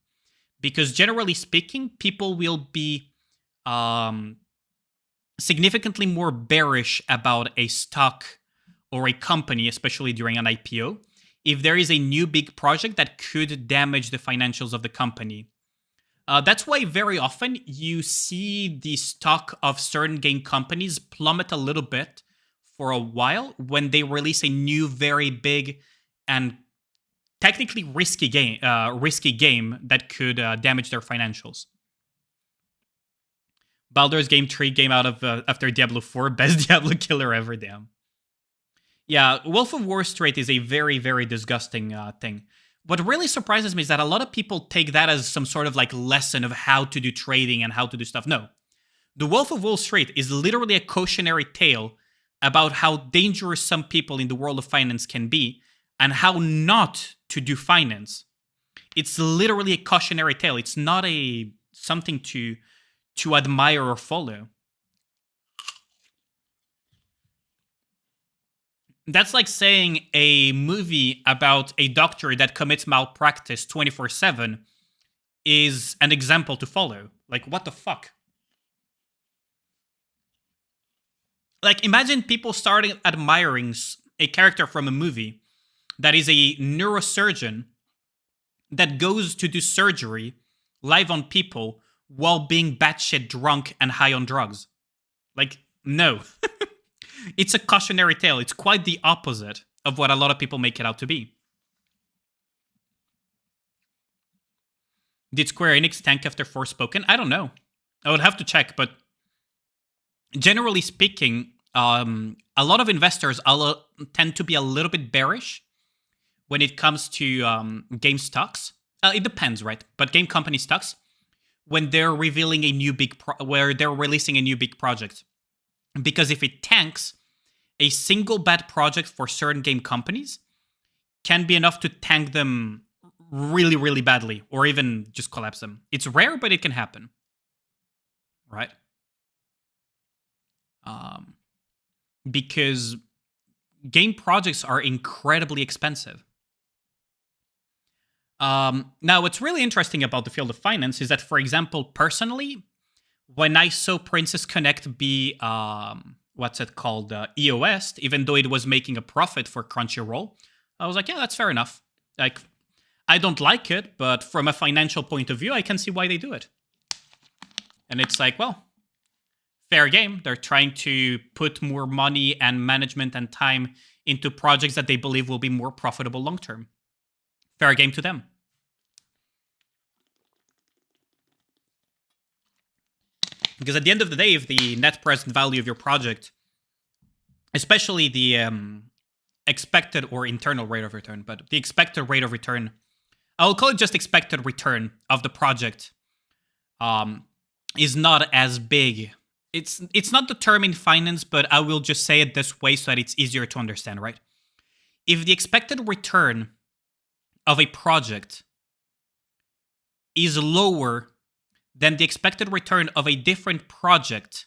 S1: Because generally speaking, people will be significantly more bearish about a stock or a company, especially during an IPO, if there is a new big project that could damage the financials of the company. That's why very often you see the stock of certain game companies plummet a little bit for a while when they release a new, very big and technically risky game that could damage their financials. Baldur's Gate 3 came out of after Diablo 4, best Diablo killer ever, damn. Yeah, Wolf of Wall Street is a very, very disgusting thing. What really surprises me is that a lot of people take that as some sort of like lesson of how to do trading and how to do stuff. No. The Wolf of Wall Street is literally a cautionary tale about how dangerous some people in the world of finance can be and how not to do finance. It's literally a cautionary tale. It's not a something to admire or follow. That's like saying a movie about a doctor that commits malpractice 24/7 is an example to follow. Like, what the fuck? Like, imagine people starting admiring a character from a movie that is a neurosurgeon that goes to do surgery live on people while being batshit drunk and high on drugs. Like, no. It's a cautionary tale. It's quite the opposite of what a lot of people make it out to be. Did Square Enix tank after Forspoken? I don't know. I would have to check, but generally speaking, a lot of investors tend to be a little bit bearish when it comes to game stocks. It depends, right? But game company stocks, when they're revealing a new where they're releasing a new big project, because if it tanks, a single bad project for certain game companies can be enough to tank them really, really badly, or even just collapse them. It's rare, but it can happen, right? Because game projects are incredibly expensive. Now, what's really interesting about the field of finance is that, for example, personally, when I saw Princess Connect be, EOS, even though it was making a profit for Crunchyroll, I was like, yeah, that's fair enough. Like, I don't like it, but from a financial point of view, I can see why they do it. And it's like, well, fair game. They're trying to put more money and management and time into projects that they believe will be more profitable long term. Fair game to them. Because at the end of the day, if the net present value of your project, especially the expected or internal rate of return, but the expected rate of return, I'll call it just expected return of the project, is not as big. It's not the term in finance, but I will just say it this way so that it's easier to understand, right? If the expected return of a project is lower than the expected return of a different project,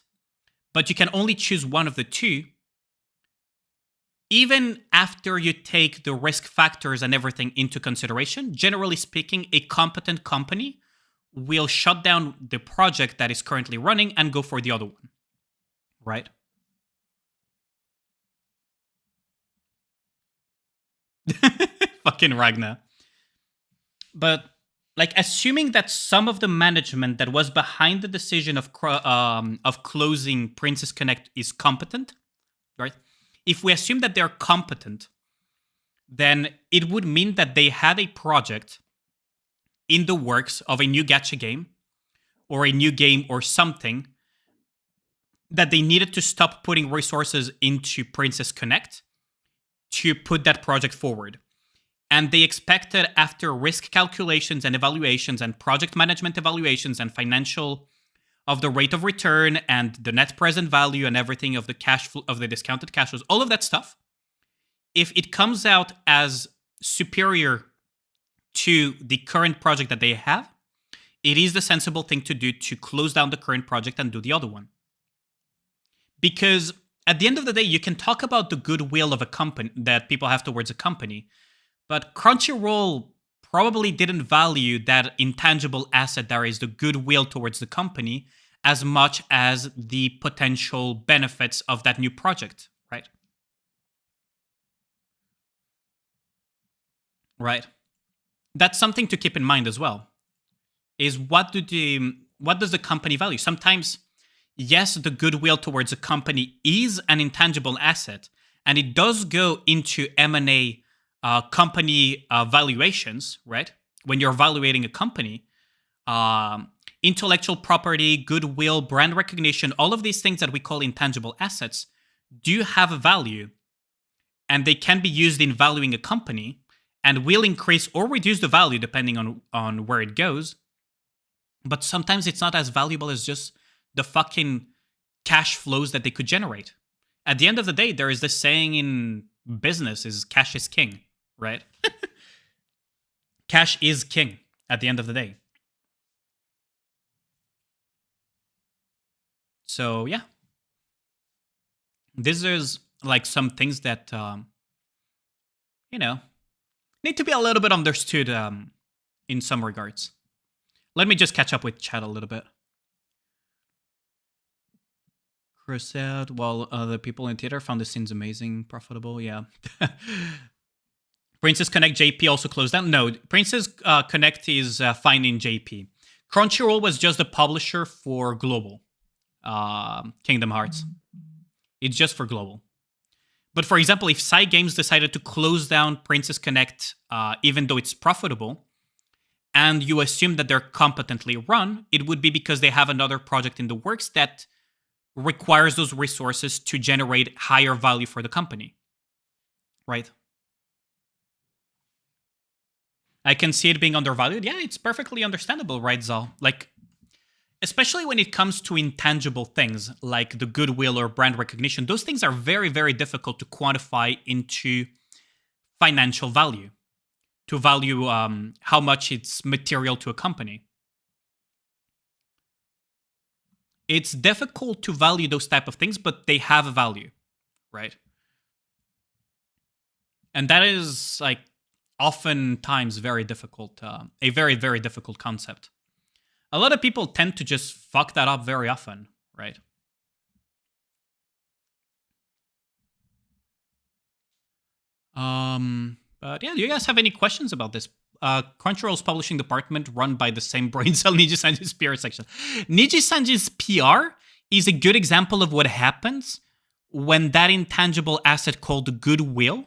S1: but you can only choose one of the two, even after you take the risk factors and everything into consideration, generally speaking, a competent company will shut down the project that is currently running and go for the other one, right? Fucking Ragnar. But like, assuming that some of the management that was behind the decision of closing Princess Connect is competent, right? If we assume that they're competent, then it would mean that they had a project in the works of a new gacha game or a new game or something that they needed to stop putting resources into Princess Connect to put that project forward. And they expected, after risk calculations and evaluations and project management evaluations and financial of the rate of return and the net present value and everything of the cash flow, of the discounted cash flows, all of that stuff, if it comes out as superior to the current project that they have, it is the sensible thing to do to close down the current project and do the other one. Because at the end of the day, you can talk about the goodwill of a company that people have towards a company, but Crunchyroll probably didn't value that intangible asset that is the goodwill towards the company as much as the potential benefits of that new project, right? Right. That's something to keep in mind as well. Is what does the company value? Sometimes, yes, the goodwill towards a company is an intangible asset, and it does go into M&A company valuations, right? When you're evaluating a company, intellectual property, goodwill, brand recognition, all of these things that we call intangible assets do have a value, and they can be used in valuing a company and will increase or reduce the value depending on where it goes. But sometimes it's not as valuable as just the fucking cash flows that they could generate. At the end of the day, there is this saying in business is cash is king, right? Cash is king at the end of the day. So yeah, these is like some things that need to be a little bit understood in some regards. Let me just catch up with chat a little bit. Chris said, while the people in theater found the scenes amazing, profitable, yeah. Princess Connect JP also closed down. No, Princess Connect is fine in JP. Crunchyroll was just the publisher for global Kingdom Hearts. It's just for global. But for example, if Cygames decided to close down Princess Connect, even though it's profitable, and you assume that they're competently run, it would be because they have another project in the works that requires those resources to generate higher value for the company. Right? I can see it being undervalued. Yeah, it's perfectly understandable, right, Zal? Like, especially when it comes to intangible things like the goodwill or brand recognition, those things are very, very difficult to quantify into financial value, to value how much it's material to a company. It's difficult to value those type of things, but they have a value, right? And that is like oftentimes very difficult, a very, very difficult concept. A lot of people tend to just fuck that up very often, right? But yeah, do you guys have any questions about this? Crunchyroll's publishing department run by the same brain cell Niji Sanji's PR section. Niji Sanji's PR is a good example of what happens when that intangible asset called goodwill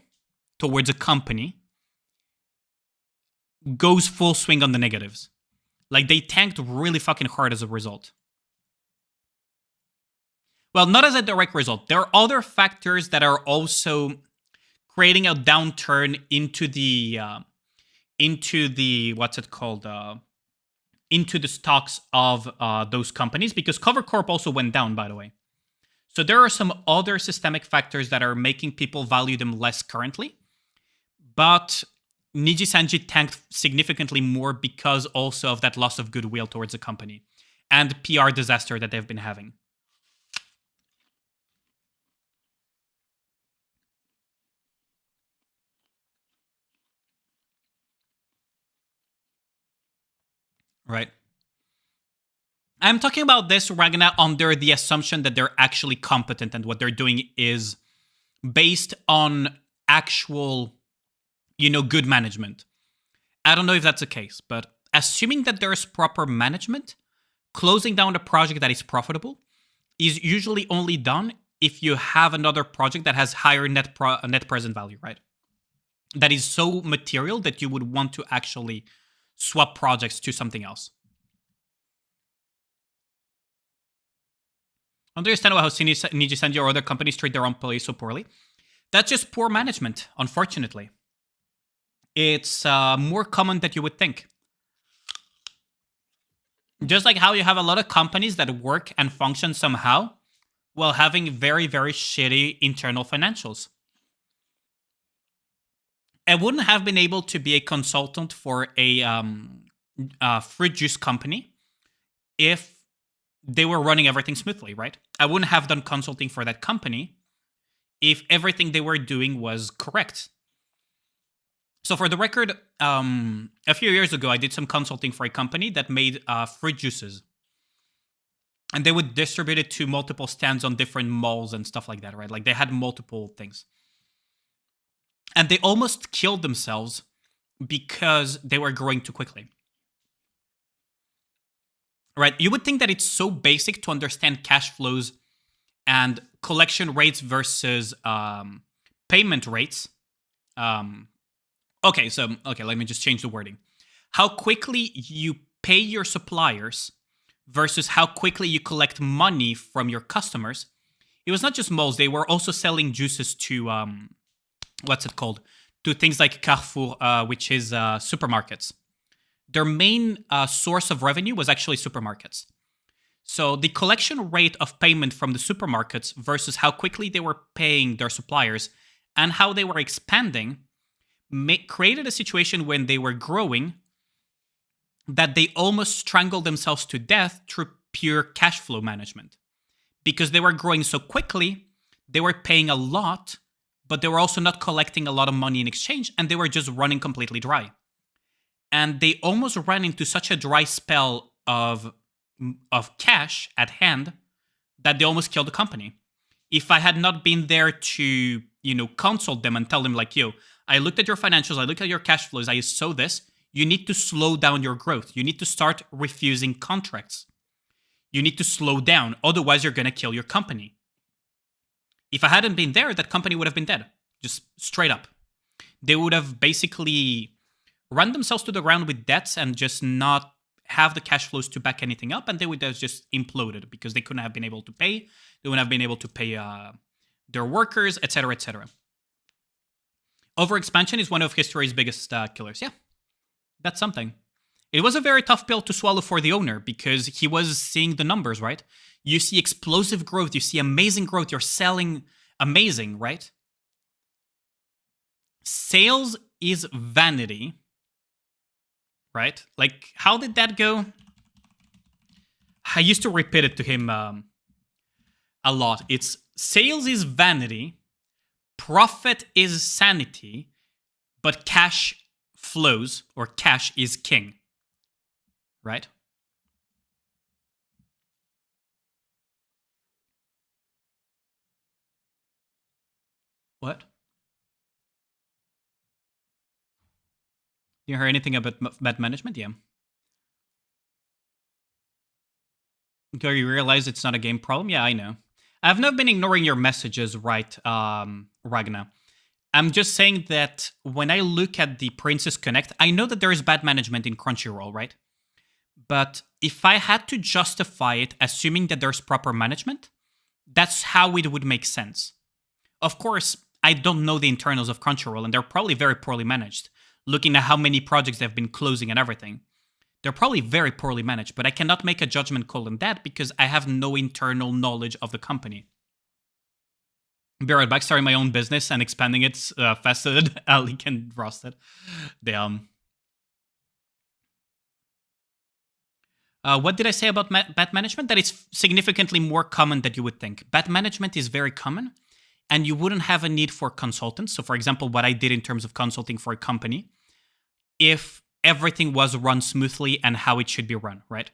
S1: towards a company goes full swing on the negatives. Like, they tanked really fucking hard as a result. Well, not as a direct result. There are other factors that are also creating a downturn into the what's it called? Into the stocks of those companies, because Cover Corp also went down, by the way. So there are some other systemic factors that are making people value them less currently. But Niji Sanji tanked significantly more because also of that loss of goodwill towards the company and PR disaster that they've been having. Right. I'm talking about this, Ragnar, under the assumption that they're actually competent and what they're doing is based on actual, good management. I don't know if that's the case, but assuming that there's proper management, closing down a project that is profitable is usually only done if you have another project that has higher net present value, right? That is so material that you would want to actually swap projects to something else. Understand how Niji Sanji or other companies treat their employees so poorly. That's just poor management, unfortunately. It's more common than you would think. Just like how you have a lot of companies that work and function somehow while having very, very shitty internal financials. I wouldn't have been able to be a consultant for a fruit juice company if they were running everything smoothly, right? I wouldn't have done consulting for that company if everything they were doing was correct. So for the record, a few years ago, I did some consulting for a company that made fruit juices. And they would distribute it to multiple stands on different malls and stuff like that, right? Like, they had multiple things. And they almost killed themselves because they were growing too quickly. Right? You would think that it's so basic to understand cash flows and collection rates versus payment rates. Okay, let me just change the wording. How quickly you pay your suppliers versus how quickly you collect money from your customers. It was not just malls. They were also selling juices to, to things like Carrefour, which is supermarkets. Their main source of revenue was actually supermarkets. So the collection rate of payment from the supermarkets versus how quickly they were paying their suppliers and how they were expanding created a situation when they were growing that they almost strangled themselves to death through pure cash flow management. Because they were growing so quickly, they were paying a lot, but they were also not collecting a lot of money in exchange, and they were just running completely dry. And they almost ran into such a dry spell of cash at hand that they almost killed the company. If I had not been there to, consult them and tell them like, yo, I looked at your financials, I looked at your cash flows, I saw this, You need to slow down your growth. You need to start refusing contracts. You need to slow down. Otherwise, you're going to kill your company. If I hadn't been there, that company would have been dead. Just straight up. They would have basically run themselves to the ground with debts and just not have the cash flows to back anything up, and they would have just imploded because they couldn't have been able to pay. They wouldn't have been able to pay their workers, etc., etc. Overexpansion is one of history's biggest killers. Yeah, that's something. It was a very tough pill to swallow for the owner because he was seeing the numbers, right? You see explosive growth, you see amazing growth, you're selling amazing, right? Sales is vanity, right? Like, how did that go? I used to repeat it to him a lot. It's sales is vanity, profit is sanity, but cash flows, or cash is king, right? What? You heard anything about bad management? Yeah. Do you realize it's not a game problem? Yeah, I know. I've not been ignoring your messages, right, Ragna? I'm just saying that when I look at the Princess Connect, I know that there is bad management in Crunchyroll, right? But if I had to justify it, assuming that there's proper management, that's how it would make sense. Of course, I don't know the internals of Crunchyroll, and they're probably very poorly managed. Looking at how many projects they've been closing and everything. They're probably very poorly managed, but I cannot make a judgment call on that because I have no internal knowledge of the company. Be right back, starting my own business and expanding it faster than Ali can roast it. Damn. What did I say about bad management? That it's significantly more common than you would think. Bad management is very common, and you wouldn't have a need for consultants. So, for example, what I did in terms of consulting for a company, if everything was run smoothly and how it should be run, right?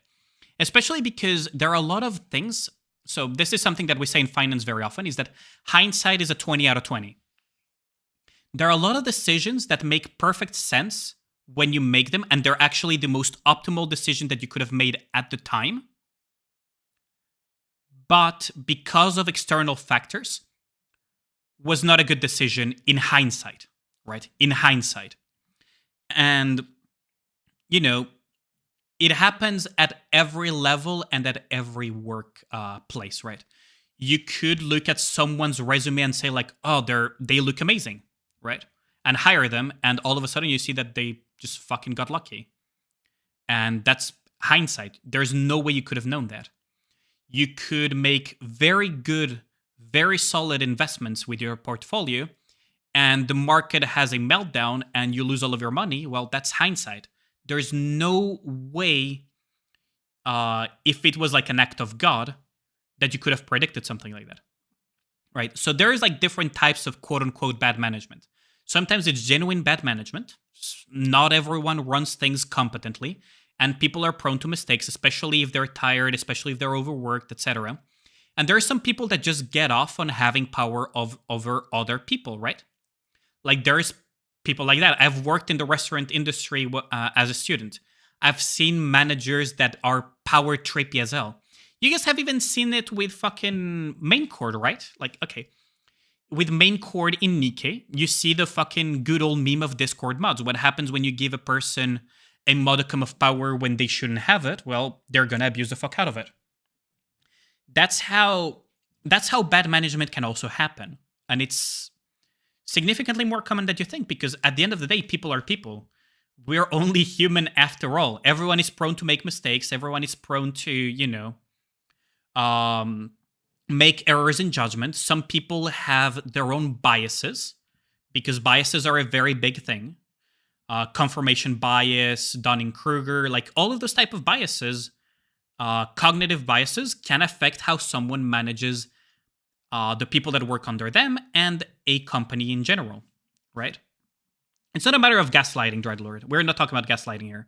S1: Especially because there are a lot of things. So this is something that we say in finance very often, is that hindsight is a 20 out of 20. There are a lot of decisions that make perfect sense when you make them, and they're actually the most optimal decision that you could have made at the time. But because of external factors, was not a good decision in hindsight, right? In hindsight. And, you know, it happens at every level and at every work place, right? You could look at someone's resume and say like, oh, they look amazing, right? And hire them, and all of a sudden you see that they just fucking got lucky. And that's hindsight. There's no way you could have known that. You could make very good, very solid investments with your portfolio, and the market has a meltdown and you lose all of your money. Well, that's hindsight. There's no way, if it was like an act of God, that you could have predicted something like that, right? So there's like different types of quote-unquote bad management. Sometimes it's genuine bad management. Not everyone runs things competently, and people are prone to mistakes, especially if they're tired, especially if they're overworked, etc. And there are some people that just get off on having power over other people, right? Like there's people like that. I've worked in the restaurant industry as a student. I've seen managers that are power trippy as hell. You guys have even seen it with fucking main chord, right? Like, okay. With main chord in Nikkei, you see the fucking good old meme of Discord mods. What happens when you give a person a modicum of power when they shouldn't have it? Well, they're gonna abuse the fuck out of it. That's how bad management can also happen. And it's significantly more common than you think, because at the end of the day, people are people. We're only human after all. Everyone is prone to make mistakes. Everyone is prone to, make errors in judgment. Some people have their own biases, because biases are a very big thing. Confirmation bias, Dunning-Kruger, like all of those type of biases, cognitive biases can affect how someone manages the people that work under them and a company in general, right? It's not a matter of gaslighting, Dreadlord. We're not talking about gaslighting here.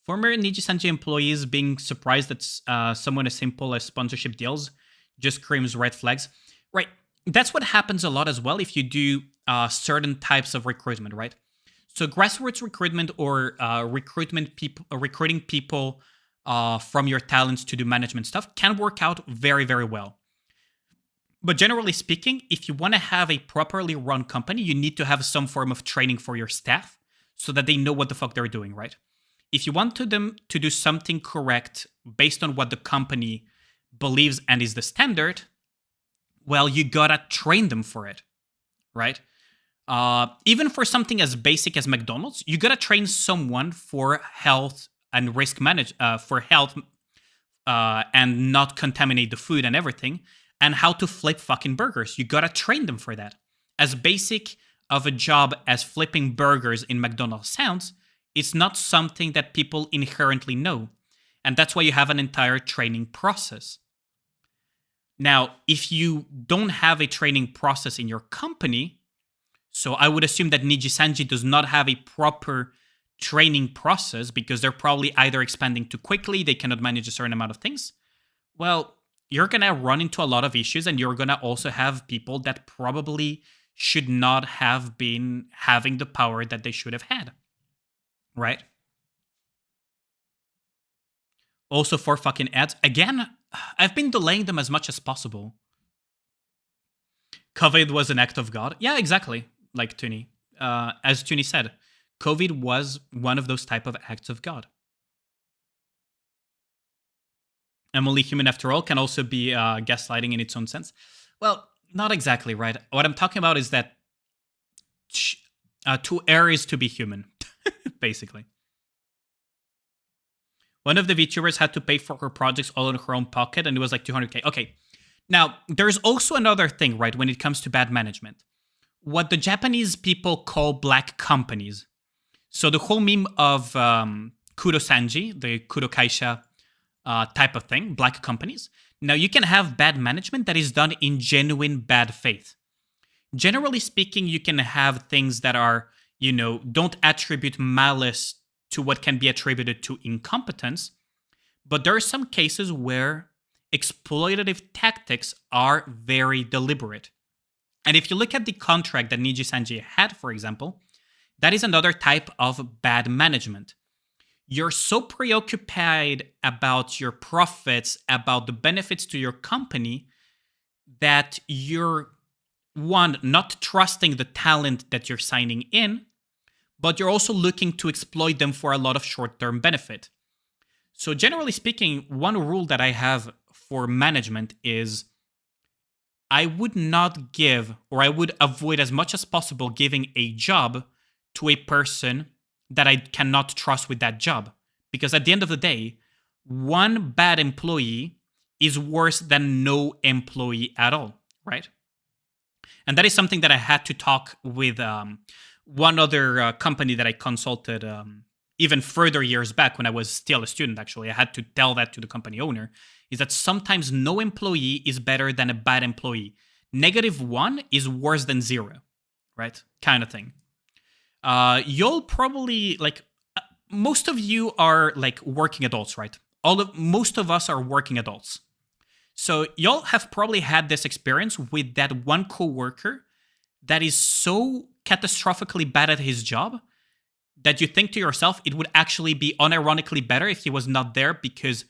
S1: Former Niji-Sanji employees being surprised that someone as simple as sponsorship deals just screams red flags. Right. That's what happens a lot as well if you do certain types of recruitment, right? So grassroots recruitment or recruiting people from your talents to do management stuff can work out very, very well. But generally speaking, if you want to have a properly run company, you need to have some form of training for your staff so that they know what the fuck they're doing, right? If you want them to do something correct based on what the company believes and is the standard, well, you gotta train them for it, right? Even for something as basic as McDonald's, you gotta train someone for health and risk for health and not contaminate the food and everything, and how to flip fucking burgers. You gotta train them for that. As basic of a job as flipping burgers in McDonald's sounds, it's not something that people inherently know. And that's why you have an entire training process. Now, if you don't have a training process in your company, so I would assume that Nijisanji does not have a proper training process because they're probably either expanding too quickly, they cannot manage a certain amount of things. Well, you're going to run into a lot of issues, and you're going to also have people that probably should not have been having the power that they should have had. Right? Also, for fucking ads, again, I've been delaying them as much as possible. COVID was an act of God. Yeah, exactly. Like Tuni. As Tuni said, COVID was one of those type of acts of God. I'm only human after all can also be gaslighting in its own sense. Well, not exactly, right? What I'm talking about is that to err is to be human, basically. One of the VTubers had to pay for her projects all in her own pocket, and it was like 200K. Okay. Now, there's also another thing, right, when it comes to bad management. What the Japanese people call black companies. So the whole meme of Kudo Sanji, the Kudo Kaisha type of thing, black companies. Now, you can have bad management that is done in genuine bad faith. Generally speaking, you can have things that are, don't attribute malice to what can be attributed to incompetence. But there are some cases where exploitative tactics are very deliberate. And if you look at the contract that Niji Sanji had, for example, that is another type of bad management. You're so preoccupied about your profits, about the benefits to your company, that you're, one, not trusting the talent that you're signing in, but you're also looking to exploit them for a lot of short-term benefit. So generally speaking, one rule that I have for management is I would not give, or I would avoid as much as possible giving a job to a person that I cannot trust with that job. Because at the end of the day, one bad employee is worse than no employee at all, right? And that is something that I had to talk with one other company that I consulted even further years back when I was still a student, actually. I had to tell that to the company owner, is that sometimes no employee is better than a bad employee. -1 is worse than 0, right? Kind of thing. You'll probably, most of you are, working adults, right? Most of us are working adults. So y'all have probably had this experience with that one coworker that is so catastrophically bad at his job that you think to yourself it would actually be unironically better if he was not there, because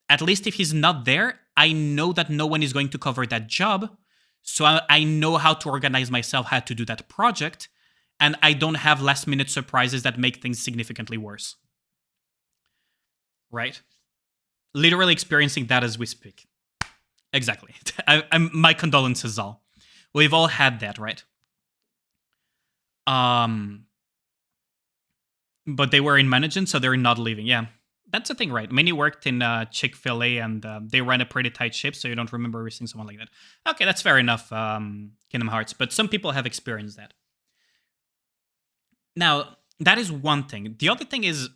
S1: at least if he's not there, I know that no one is going to cover that job. So I know how to organize myself, how to do that project, and I don't have last-minute surprises that make things significantly worse. Right? Literally experiencing that as we speak. Exactly. My condolences all. We've all had that, right? But they were in management, so they're not leaving. Yeah, that's the thing, right? Many worked in Chick-fil-A, and they ran a pretty tight ship, so you don't remember seeing someone like that. Okay, that's fair enough, Kingdom Hearts, but some people have experienced that. Now, that is one thing. The other thing is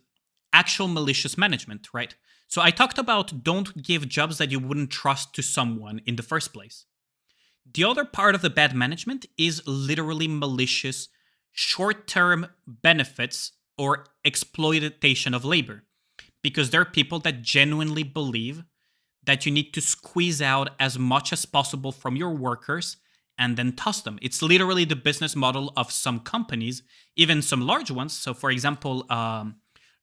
S1: actual malicious management, right? So I talked about don't give jobs that you wouldn't trust to someone in the first place. The other part of the bad management is literally malicious short-term benefits or exploitation of labor. Because there are people that genuinely believe that you need to squeeze out as much as possible from your workers and then toss them. It's literally the business model of some companies, even some large ones. So, for example,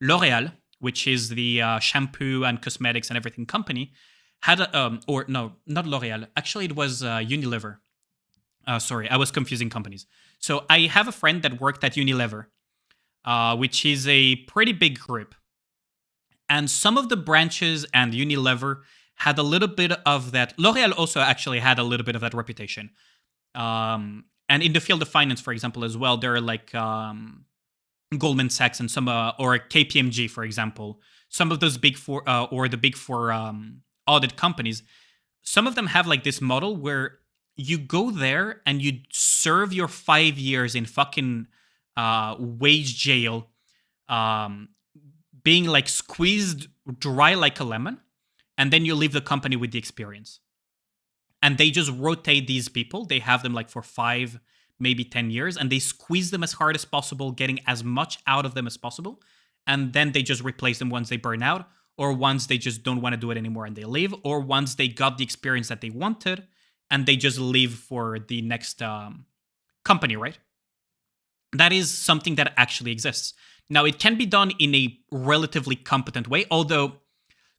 S1: L'Oreal, which is the shampoo and cosmetics and everything company, had or no, not L'Oreal. Actually, it was Unilever. Sorry, I was confusing companies. So I have a friend that worked at Unilever, which is a pretty big group. And some of the branches and Unilever had a little bit of that. L'Oreal also actually had a little bit of that reputation. And in the field of finance, for example, as well, there are like Goldman Sachs and some, or KPMG, for example, some of those big four, or the big four audit companies, some of them have like this model where you go there and you serve your 5 years in fucking wage jail, being like squeezed dry like a lemon, and then you leave the company with the experience. And they just rotate these people. They have them like for 5, maybe 10 years, and they squeeze them as hard as possible, getting as much out of them as possible. And then they just replace them once they burn out, or once they just don't want to do it anymore and they leave, or once they got the experience that they wanted and they just leave for the next company, right? That is something that actually exists. Now, it can be done in a relatively competent way, although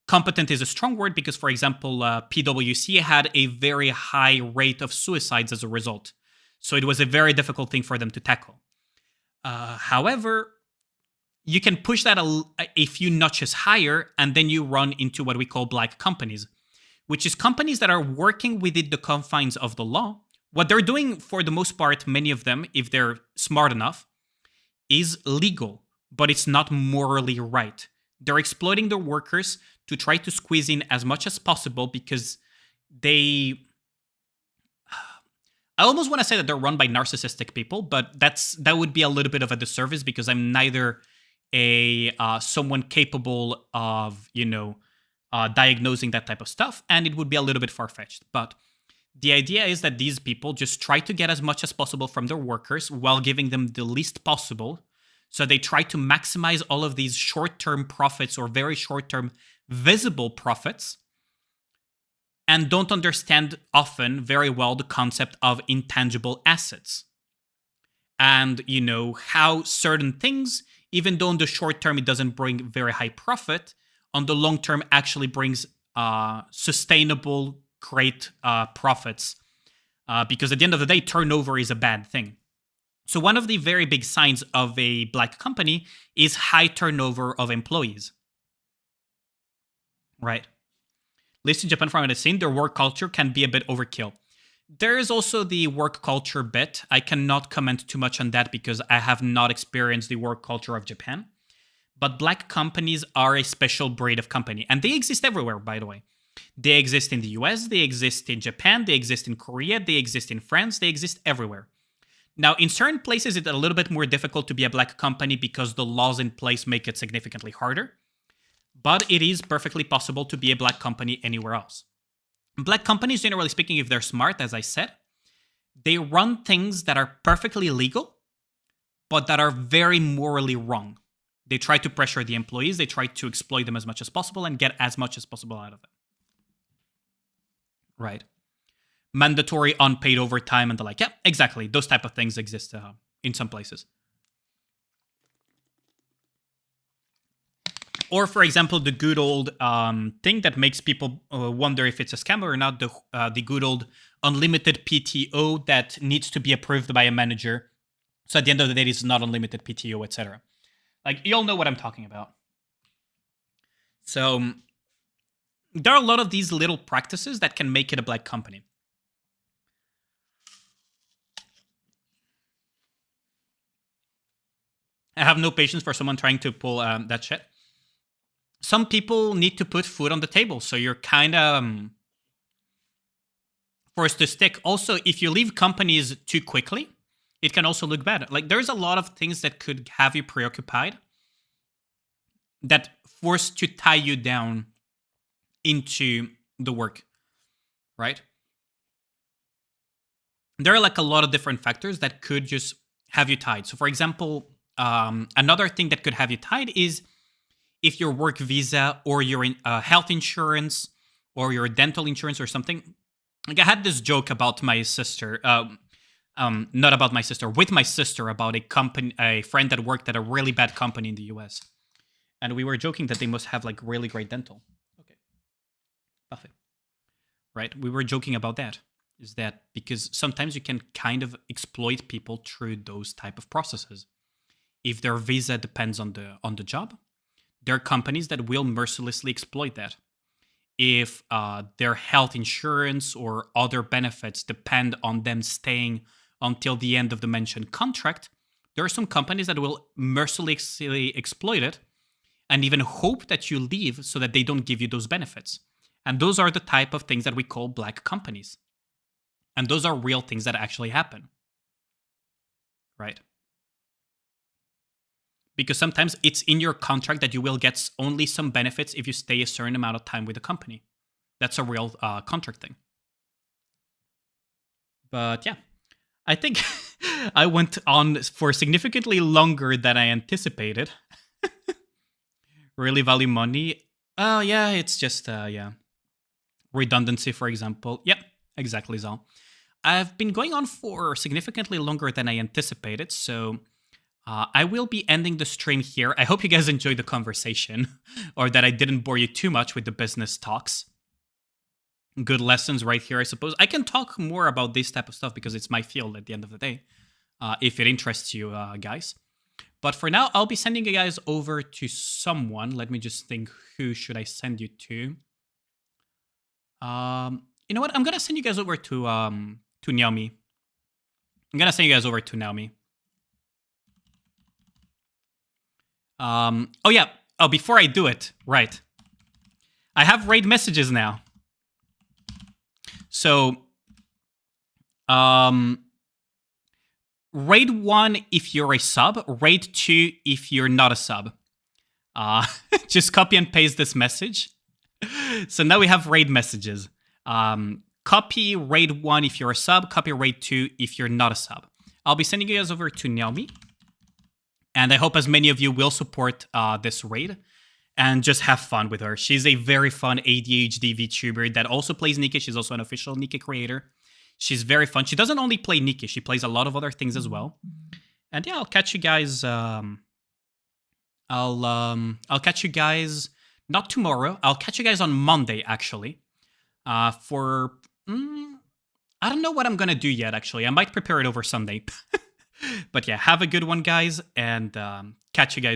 S1: competent is a strong word because, for example, PwC had a very high rate of suicides as a result. So it was a very difficult thing for them to tackle. However, you can push that a few notches higher, and then you run into what we call black companies, which is companies that are working within the confines of the law. What they're doing, for the most part, many of them, if they're smart enough, is legal, but it's not morally right. They're exploiting their workers to try to squeeze in as much as possible because I almost want to say that they're run by narcissistic people, but that would be a little bit of a disservice because I'm neither someone capable of, diagnosing that type of stuff, and it would be a little bit far-fetched. But the idea is that these people just try to get as much as possible from their workers while giving them the least possible. So they try to maximize all of these short-term profits or very short-term visible profits, and don't understand often very well the concept of intangible assets. And, how certain things, even though in the short term it doesn't bring very high profit, on the long term actually brings sustainable, great profits. Because at the end of the day, turnover is a bad thing. So one of the very big signs of a black company is high turnover of employees. Right? At least in Japan, from what I've seen, their work culture can be a bit overkill. There is also the work culture bit. I cannot comment too much on that because I have not experienced the work culture of Japan. But black companies are a special breed of company. And they exist everywhere, by the way. They exist in the US, they exist in Japan, they exist in Korea, they exist in France, they exist everywhere. Now, in certain places, it's a little bit more difficult to be a black company because the laws in place make it significantly harder. But it is perfectly possible to be a black company anywhere else. Black companies, generally speaking, if they're smart, as I said, they run things that are perfectly legal, but that are very morally wrong. They try to pressure the employees, they try to exploit them as much as possible and get as much as possible out of them. Right. Mandatory unpaid overtime and the like. Yeah, exactly. Those type of things exist in some places. Or, for example, the good old thing that makes people wonder if it's a scam or not, the good old unlimited PTO that needs to be approved by a manager. So at the end of the day, it's not unlimited PTO, etc. Like, you all know what I'm talking about. So there are a lot of these little practices that can make it a black company. I have no patience for someone trying to pull that shit. Some people need to put food on the table, so you're kind of forced to stick. Also, if you leave companies too quickly, it can also look bad. Like, there's a lot of things that could have you preoccupied that force to tie you down into the work, right? There are like a lot of different factors that could just have you tied. So, for example, another thing that could have you tied is if your work visa or your health insurance or your dental insurance or something Like I had this joke about my sister, not about my sister, with my sister about a friend that worked at a really bad company in the US. And we were joking that they must have like really great dental. Okay. Parfait. Right? We were joking about that. Is that because sometimes you can kind of exploit people through those type of processes. If their visa depends on the job, there are companies that will mercilessly exploit that. If their health insurance or other benefits depend on them staying until the end of the mentioned contract, there are some companies that will mercilessly exploit it and even hope that you leave so that they don't give you those benefits. And those are the type of things that we call black companies. And those are real things that actually happen. Right? Because sometimes it's in your contract that you will get only some benefits if you stay a certain amount of time with the company. That's a real contract thing. But yeah, I think I went on for significantly longer than I anticipated. Really value money? Oh, yeah, it's just, yeah. Redundancy, for example. Yep, exactly, Zal. I've been going on for significantly longer than I anticipated, so I will be ending the stream here. I hope you guys enjoyed the conversation, or that I didn't bore you too much with the business talks. Good lessons right here, I suppose. I can talk more about this type of stuff because it's my field at the end of the day, if it interests you guys. But for now, I'll be sending you guys over to someone. Let me just think, who should I send you to? You know what? I'm gonna send you guys over to Naomi. I'm gonna send you guys over to Naomi. Oh yeah. Oh, before I do it, right. I have raid messages now. So, raid 1 if you're a sub, raid 2 if you're not a sub. Just copy and paste this message. So now we have raid messages. Copy raid 1 if you're a sub, copy raid 2 if you're not a sub. I'll be sending you guys over to Naomi. And I hope as many of you will support this raid and just have fun with her. She's a very fun ADHD VTuber that also plays Nikki. She's also an official Nikki creator. She's very fun. She doesn't only play Nikki. She plays a lot of other things as well. And yeah, I'll catch you guys. I'll catch you guys not tomorrow. I'll catch you guys on Monday actually. For I don't know what I'm gonna do yet. Actually, I might prepare it over Sunday. But yeah, have a good one, guys, and catch you guys.